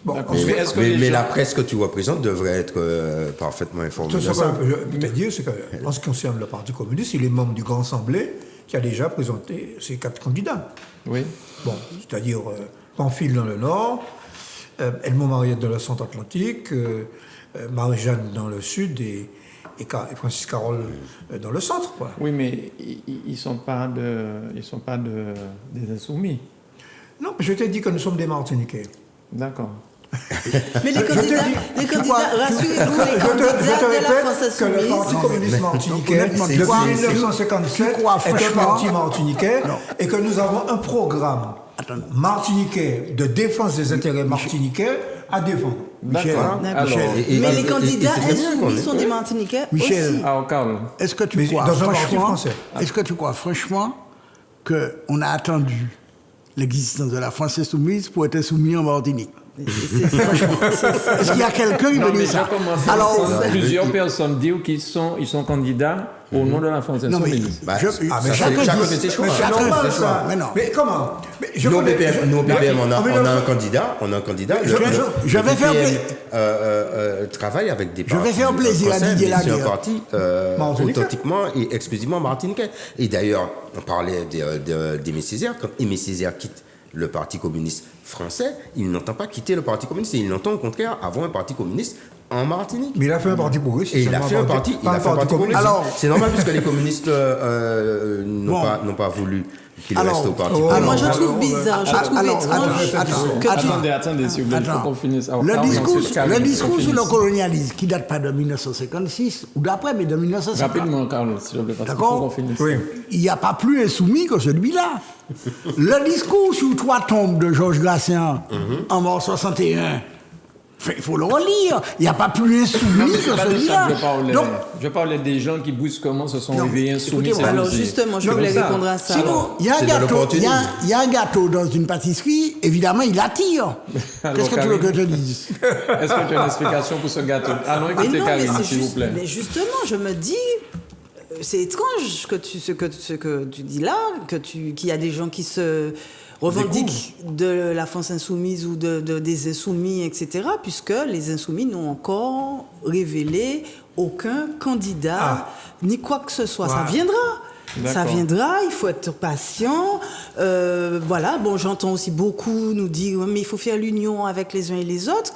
Bon, D'accord. ensuite, Mais est-ce que Mais les gens- la presse que tu représentes devrait être parfaitement informée tout de ce ça. que je peux te dire, c'est qu'en ce qui concerne le Parti communiste, il est membre du Grand Assemblée qui a déjà présenté ses 4 candidats. Oui. Bon, c'est-à-dire Pamphile dans le nord, Edmond Mariette dans le centre-atlantique, Marie-Jeanne dans le sud et Francis Carole dans le centre. Quoi. Oui, mais ils sont pas des insoumis. Non, je t'ai dit que nous sommes des Martiniquais. D'accord. Mais les candidats, rassurez-vous, les Je candidats te de la répète France que le Insoumise, Parti communiste martiniquais, honnêtement, depuis quoi, 1957, tu crois est un franchement- parti martiniquais Non. et que nous avons un programme Attends. martiniquais de défense des intérêts martiniquais à défendre. D'accord. D'accord. Alors, mais les candidats c'est très bien qu'on insoumis ait- sont des Martiniquais Michel. aussi. alors, Carl, Est-ce que tu Mais crois dans un parti franchement, français. est-ce que tu crois franchement qu'on a attendu l'existence de la France insoumise pour être insoumis en Martinique? Est-ce qu'il y a quelqu'un qui non, veut mais dire ça? je commence à Alors, entendre plusieurs personnes dire qu'ils sont candidats au nom de la France non mais, Insoumise. Bah, je, ah, mais chacun chacun dit- fait ses choix. Mais c'est Chacun normal fait ses choix. ça. Mais non. Mais comment? Mais je Nous, au connais- PPM, on a un je- candidat. On a un candidat. Je vais faire travaille avec des Je vais partis faire plaisir à français, Didier mais c'est un Laguerre. parti Martiniquais. authentiquement et exclusivement martiniquais. Et d'ailleurs, on parlait d'Aimé Césaire. Quand Aimé Césaire quitte le Parti communiste français, il n'entend pas quitter le Parti communiste. Il entend au contraire avoir un Parti communiste en Martinique. Mais il a fait un parti pour eux. Et il a fait un parti, communiste. Alors- C'est normal puisque les communistes Bon. n'ont pas voulu qu'il Alors- reste au Parti Oh, communiste. Moi, je alors, trouve bizarre, je trouve alors, étrange Attendez, s'il vous plaît, il faut Attends. qu'on finisse. Alors, Le Carl, discours, ensuite, Carl, le il faut qu'on discours sur le finisse. colonialisme, qui date pas de 1956 ou d'après, mais de 1950. Rapidement, Carl, s'il vous plaît, parce qu'il D'accord. faut qu'on finisse. Oui. Il n'y a pas plus insoumis que celui-là. Le discours sur 3 tombes de Georges Gratien en mort 61, il faut le relire. Il n'y a pas plus Non, insoumis mais que c'est pas de ça celui-là. que je parlais. Donc, Je parlais des gens qui brusquement se sont Non, réveillés insoumis. écoutez-moi. c'est Alors aussi- justement, je C'est voulais comme ça. répondre à ça. sinon, il y a un c'est de gâteau, l'opportunisme. il y a un gâteau dans une pâtisserie, évidemment, il attire. Qu'est-ce que tu veux que je te dise? Est-ce que tu as une explication pour ce gâteau? Allons Mais écouter non, mais Karine, c'est s'il vous juste, plaît. mais justement, je me dis, c'est étrange ce que tu dis là, qu'il y a des gens qui se revendiquent de la France insoumise ou des insoumis, etc., puisque les insoumis n'ont encore révélé aucun candidat, ni quoi que ce soit. Voilà. Ça viendra. Ça D'accord. viendra, il faut être patient. Voilà, bon, j'entends aussi beaucoup nous dire, mais il faut faire l'union avec les uns et les autres.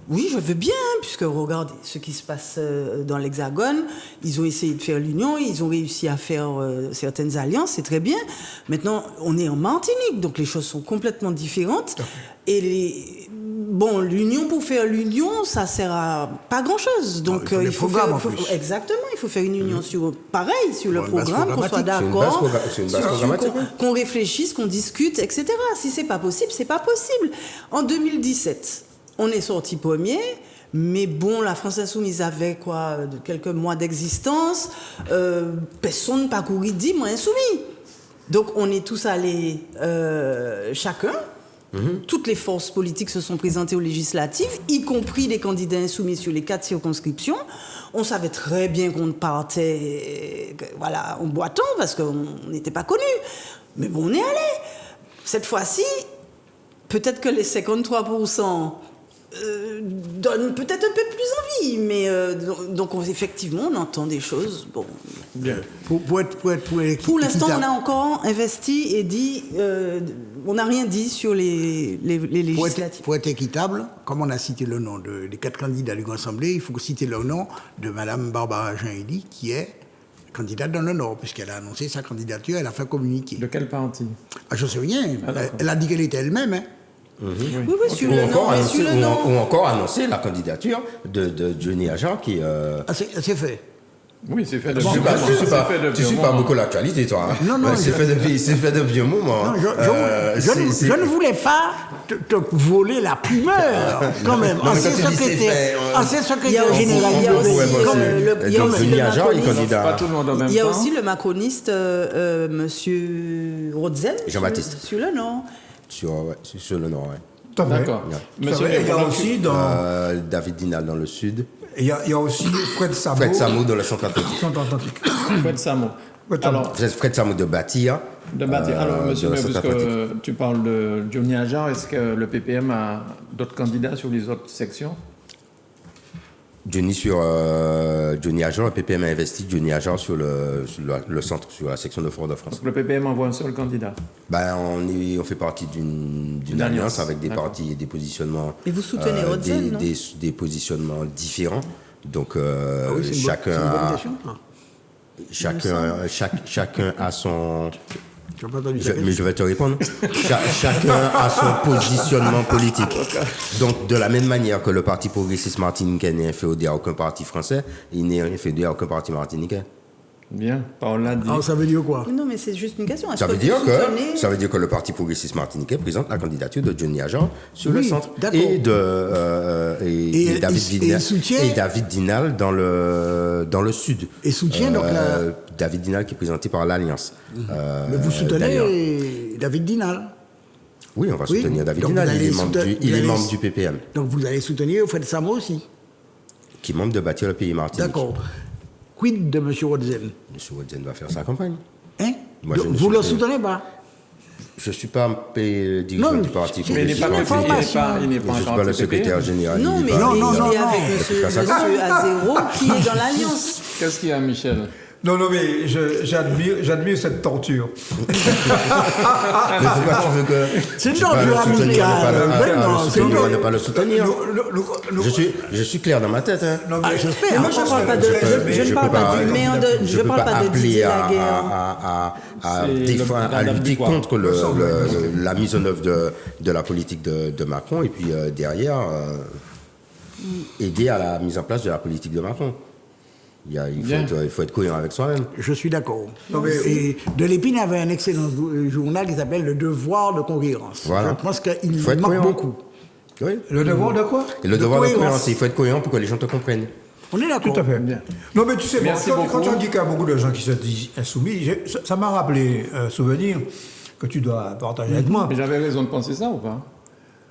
Oui, je veux bien, puisque regardez ce qui se passe dans l'Hexagone. Ils ont essayé de faire l'union, ils ont réussi à faire certaines alliances, c'est très bien. Maintenant, on est en Martinique, donc les choses sont complètement différentes. Et l'union pour faire l'union, ça sert à pas grand-chose. Donc il faut des programmes, en plus. exactement, il faut faire une union sur le Une base programme, qu'on soit programmatique. d'accord, C'est une base programmatique. qu'on réfléchisse, qu'on discute, etc. Si c'est pas possible, c'est pas possible. En 2017, on est sorti premier, mais bon, la France Insoumise avait quelques mois d'existence. Personne n'a pas couru dit moi insoumis. Donc on est tous allés chacun Toutes les forces politiques se sont présentées aux législatives, y compris les candidats insoumis sur les 4 circonscriptions. On savait très bien qu'on partait en boitant parce qu'on n'était pas connus. Mais bon, on est allé. Cette fois-ci, peut-être que les 53% donnent peut-être un peu plus envie. Mais donc, effectivement, on entend des choses. Bon. Bien. Pour l'instant, on a encore investi et dit... on n'a rien dit sur les législatives. Pour être équitable, comme on a cité le nom des 4 candidats du Grand Assemblée, il faut citer le nom de Mme Barbara Jean-Élie, qui est candidate dans le Nord, puisqu'elle a annoncé sa candidature, elle a fait communiquer. De quel parti? Je ne sais rien. Elle a dit qu'elle était elle-même. Hein. Oui, sur le nom. Ou encore annoncer la candidature de Johnny Ajar qui... C'est fait. Oui, c'est fait Tu ne suis pas beaucoup l'actualité, toi. Hein? Non, c'est fait depuis un moment. Non, je ne voulais pas te voler la primeur, quand même. Ancien secrétaire général Il y a aussi Johnny Ajar, il est candidat. Pas tout le monde en même temps. Il y a aussi le macroniste Monsieur Rodzen. Jean-Baptiste. Sur le nom. Sur le Nord, oui. Tout à fait. D'accord. Monsieur, il y a aussi David Dinal dans le Sud. il y a aussi Fred Samo. Fred Samo dans le Centre-Atlantique. Centre-Atlantique. Fred Samo. Alors, Fred Samo de Bâtir. Alors, monsieur, dans le puisque Centre-Atlantique. tu parles de Johnny Ajar, est-ce que le PPM a d'autres candidats sur les autres sections? Johnny Ajar, le PPM a investi Johnny Ajar sur le centre, sur la section de Fort-de-France. Donc le PPM envoie un seul candidat. On fait partie d'une alliance avec des partis et des positionnements. Et vous soutenez Rodzen, non? Des positionnements différents. Donc c'est chacun une bonne a. question. Chacun a son. J'ai pas entendu ça. Mais je vais te répondre. Chacun a son positionnement politique. Donc, de la même manière que le Parti progressiste martiniquais n'est inféodé à aucun parti français, il n'est inféodé à aucun parti martiniquais. Bien, Paola dit. Alors, ça veut dire quoi? Non, mais c'est juste une question. Est-ce Ça que veut, vous dire soutenez... ça veut dire que le Parti progressiste martiniquais présente la candidature de Johnny Ajar sur le Oui, centre. d'accord. Et David Dinal dans le sud. Et soutient donc la... David Dinal qui est présenté par l'Alliance. Mais vous d'ailleurs. soutenez David Dinal. Oui, on va Oui. soutenir David Donc Dinal. vous allez Il est soutenir- membre du PPM, Donc vous allez soutenir Fred Samo aussi. qui est membre de Bâtir le pays Martinique. D'accord. Quid de M. Rodzen? M. Rodzen va faire sa campagne. Hein? Moi, je Donc, ne vous ne le suis- soutenez pas? Je ne suis pas dirigeant Non, du parti. mais Mais il n'est pas, Information. il n'est pas Je ne suis encore pas le anti-PPM. secrétaire général. Non, il mais est pas- non, il est avec Il monsieur faut faire ça. Azéro qui est dans l'Alliance. Qu'est-ce qu'il y a, Michel? Non, mais j'admire cette torture. Mais pourquoi tu veux que. C'est une tu vas le torture soutenir, amicale. ne pas le soutenir? Je suis clair dans ma tête. Hein. Non, Ah, j'espère. Moi, je ne parle pas de, je ne parle pas du maire de, je peux parle pas de appeler Didier à C'est le lutter pouvoir. contre la mise en œuvre de la politique de Macron et puis derrière aider à la mise en place de la politique de Macron. Il faut être cohérent avec soi-même. Je suis d'accord. Non, mais- Et Delépine avait un excellent journal qui s'appelle Le Devoir de Concurrence. Voilà. Je pense qu'il Il faut être manque cohérent. beaucoup. Oui. Le devoir de quoi? Et le devoir de cohérence. cohérence, il faut être cohérent pour que les gens te comprennent. On est d'accord. Tout à fait. Bien. Non, mais tu sais, Merci quand beaucoup. on dit qu'il y a beaucoup de gens qui se disent insoumis, ça m'a rappelé un souvenir que tu dois partager avec moi. Mais j'avais raison de penser ça ou pas?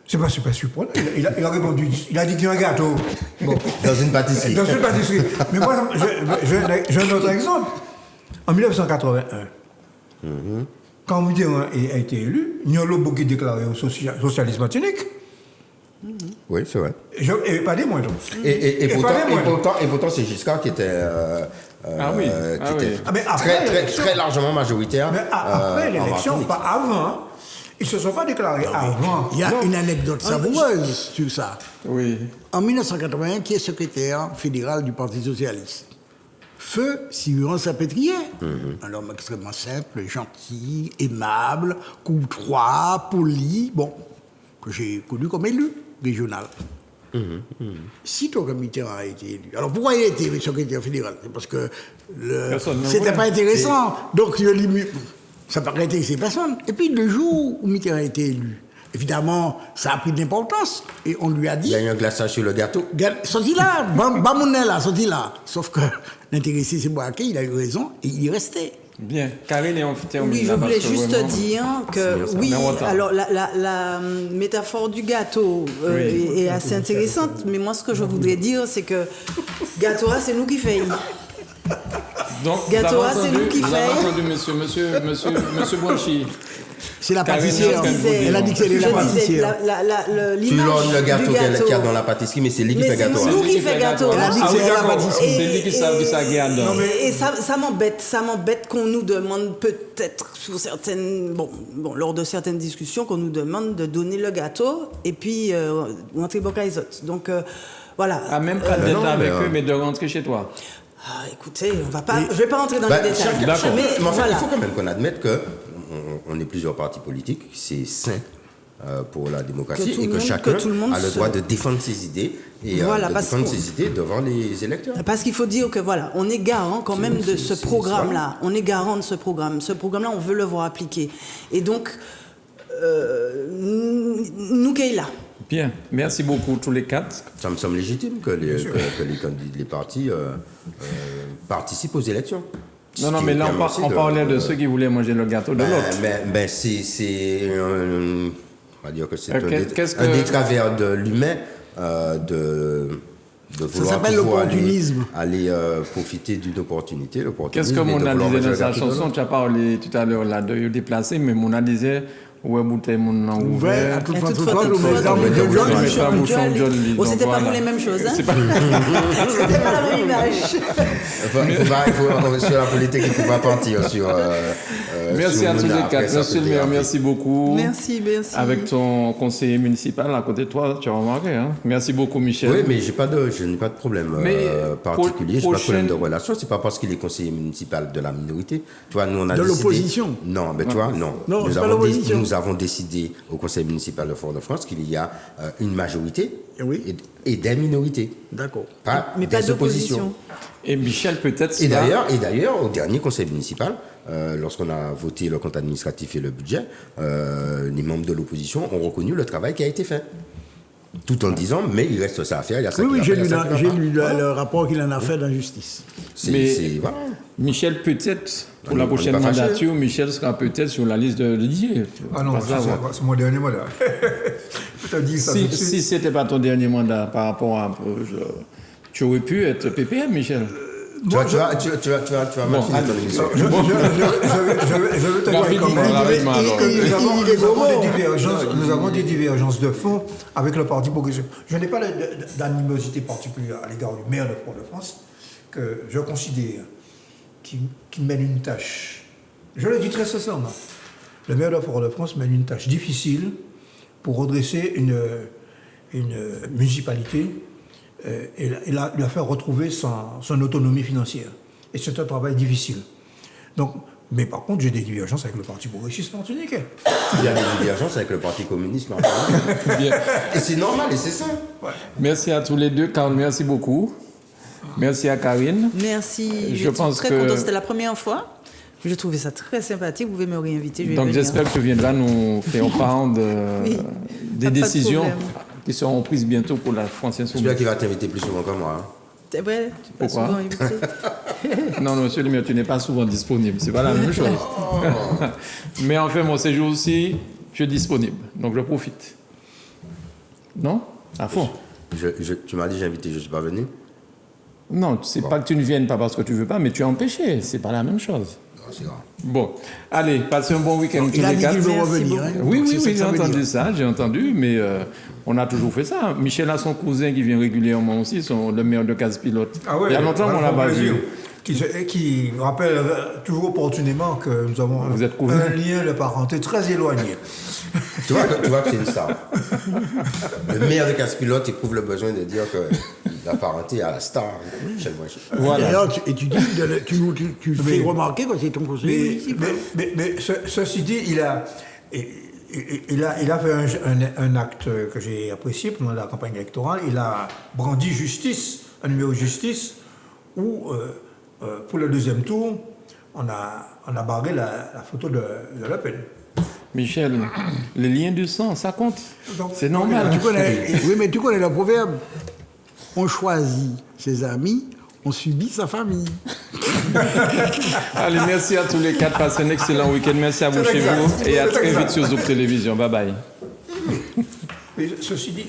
C'est pas surprenant. Il a répondu, il a dit qu'il y a un gâteau. Bon. Dans une pâtisserie. Dans une pâtisserie. Mais moi, j'ai un autre exemple. En 1981, quand Mitterrand a été élu, Niolo Bouki déclaré au socialisme martinique. Oui, c'est vrai. Et pas des moindres. Et pas des moindres. pourtant, c'est Giscard qui était, Ah oui. Ah, mais après l'élection- très largement majoritaire. Mais après en l'élection, Martinique. pas avant, ils se sont pas déclarés avant. Il y a une anecdote savoureuse sur ça. Oui. En 1981, qui est secrétaire fédéral du Parti Socialiste? Feu Sylvain Sapétrier, un homme extrêmement simple, gentil, aimable, courtois, poli, bon, que j'ai connu comme élu régional. Sitôt que Mitterrand a été élu. Alors pourquoi il a été secrétaire fédéral? C'est parce que Personne ne c'était voulait. pas intéressant. Donc je l'ai mis. Ça paraît intéresser personne. Et puis le jour où Mitterrand a été élu, évidemment, ça a pris de l'importance. Et on lui a dit. Il y a eu un glaçage sur le gâteau. Sorti là, Bamounet là, sorti là. Sauf que l'intéressé, c'est Boaké, il a eu raison et il y restait. Bien. Karine, et on termine Oui, je là, voulais parce que juste vraiment- dire que, oui, Mais on attend. alors la métaphore du gâteau est assez intéressante, mais moi, ce que je voudrais dire, c'est que gâteau, c'est nous qui faisons. Donc, Gâteau, vous avez c'est entendu- nous qui vous avez fait. entendu, monsieur Blanchi. C'est la Karine, pâtissière. je disais- Elle a dit que c'est Je la disais, pâtissière. Tu l'image l'as le gâteau du qu'il y a dans la pâtisserie, mais c'est lui qui Mais fait c'est gâteau. nous qui fait gâteau. Elle a dit que Ah c'est oui, la d'accord. pâtisserie. C'est lui qui ça garde. Et ça m'embête qu'on nous demande peut-être sur certaines, bon, lors de certaines discussions, qu'on nous demande de donner le gâteau et puis rentrer boca les autres. Donc voilà. Ah, même pas d'être non, avec mais, eux, mais de rentrer chez toi. Écoutez, je vais pas rentrer dans les détails. D'accord. Mais Mais en fait, voilà. il faut quand même qu'on admette que on est plusieurs partis politiques, c'est sain pour la démocratie Que tout et le que monde- chacun que tout le monde a le se- droit de défendre ses idées et Voilà, de parce défendre qu'on- ses idées devant les électeurs. Parce qu'il faut dire que voilà, on est garant quand même de ce programme-là. On est garant de ce programme. Ce programme-là, on veut le voir appliqué. Et donc, nous qui est là. Bien. Merci beaucoup, tous les quatre. Ça me semble légitime que les partis participent aux élections. Non, non, Ce qui mais est là, permis aussi on parlait de ceux qui voulaient manger le gâteau de l'autre. On va dire que c'est qu'est-ce un que- des travers de l'humain de vouloir s'appelle toujours l'opportunisme. aller profiter d'une opportunité. Qu'est-ce que l'opportunisme est de Mona vouloir disait manger dans le sa gâteau de chanson? l'autre. Tu as parlé tout à l'heure là de déplacer, mais Mona disait ouais, bouteille, mon nom Ouvert, ouvert. à toute Et fois, toute toute fois, fois, toute fois, mais dans dans le le John, John, John, mais John, pas bouchon John. John Lee, Oh, donc c'était pas voilà. pour les mêmes choses, hein? C'est pas- C'était pas la même image. Sur la politique, il ne faut pas partir sur. Merci sur à tous Mona. les Après, quatre. ça Monsieur peut le maire, déraper. merci beaucoup. Merci. Avec ton conseiller municipal à côté de toi, tu as remarqué. Hein? Merci beaucoup, Michel. Oui, mais je n'ai pas de problème Mais particulier, je n'ai pas de problème de prochaine- relation. C'est pas parce qu'il est conseiller municipal de la minorité. Tu vois, nous on a De décidé. l'opposition. Non, mais tu vois, non. Non, c'est pas l'opposition. Nous avons décidé au conseil municipal de Fort-de-France qu'il y a une majorité Oui. et des minorités. D'accord. Pas Mais des pas d'opposition. Et Michel, peut-être. Et sera- d'ailleurs, au dernier conseil municipal, lorsqu'on a voté le compte administratif et le budget, les membres de l'opposition ont reconnu le travail qui a été fait. Tout en disant, mais il reste ça à faire, il y a ça Oui, qui oui, va j'ai pas, il y a ça qui va lu pas. le rapport qu'il en a fait dans justice. Mais- Voilà. Michel, peut-être, pour On la est prochaine pas fâchés. mandature, Michel sera peut-être sur la liste de Didier. Ah non, Pas ça, savoir. c'est mon dernier mandat. Je te dis ça tout de Si suite. c'était pas ton dernier mandat par rapport à. Tu aurais pu être PPM, Michel. Tu vas mal finir ton allez. émission. Je veux te dire Rapidement, quand même, rapidement, alors. nous avons des divergences de fond avec le Parti progressiste. Je n'ai pas d'animosité particulière à l'égard du maire de Fort-de-France, que je considère qui mène une tâche. Je le dis très sincèrement. Le maire de Fort-de-France mène une tâche difficile pour redresser une municipalité et lui a fait retrouver son autonomie financière. Et c'est un travail difficile. Donc, mais par contre, j'ai des divergences avec le Parti progressiste martiniquais. Il y a des divergences avec le Parti communiste. martiniquais. Bien. Et c'est normal, et c'est ça. Merci à tous les deux. Karl, merci beaucoup. Merci à Karine. Merci. Je Je suis pense très que- contente. C'était la première fois. Je trouvais ça très sympathique. Vous pouvez me réinviter. Je vais Donc venir. j'espère que tu viendras nous faire part Oui, des pas de décisions problème. qui seront prises bientôt pour la France J'espère Insoumise. qu'il va t'inviter plus souvent que moi. hein. C'est vrai. Pas Pourquoi souvent invité. Non, monsieur le maire, tu n'es pas souvent disponible. C'est pas la même chose. Mais enfin, mon séjour aussi, je suis disponible. Donc je profite. Non? À fond. Tu m'as dit j'ai invité, je ne suis pas venu. Non, c'est pas que tu ne viennes pas parce que tu veux pas, mais tu es empêché. C'est pas la même chose. Non, c'est grave. Bon, allez, passez un bon week-end tous Il a les dit quatre. qu'il veut Merci revenir. beaucoup. hein. Oui, Donc, oui, c'est ça oui, que j'ai ça veut entendu dire. ça, j'ai entendu, mais on a toujours fait ça. Michel a son cousin qui vient régulièrement aussi, le maire de Casse-Pilote. Il y a longtemps qu'on l'a pas vu. Qui rappelle toujours opportunément que nous avons Vous êtes cousins. un lien de parenté très éloigné. Tu vois que c'est une star. Le maire de Casse-Pilote éprouve le besoin de dire qu'il a parenté à la star. Michel Blanchi. Voilà. D'ailleurs, tu dis, tu fais remarquer que c'est ton conseiller municipal. Mais ceci dit, il a fait un acte que j'ai apprécié pendant la campagne électorale. Il a brandi justice, un numéro de justice, où, pour le deuxième tour, on a barré la photo de Le Pen. Michel, les liens du sang, ça compte. Donc, C'est normal. Oui, mais tu connais le proverbe. On choisit ses amis, on subit sa famille. Allez, merci à tous les quatre. Passez un excellent week-end. Merci à vous C'est chez exact. vous. Et à C'est très exact. vite sur Zouk Télévision. Bye bye. Mais ceci dit,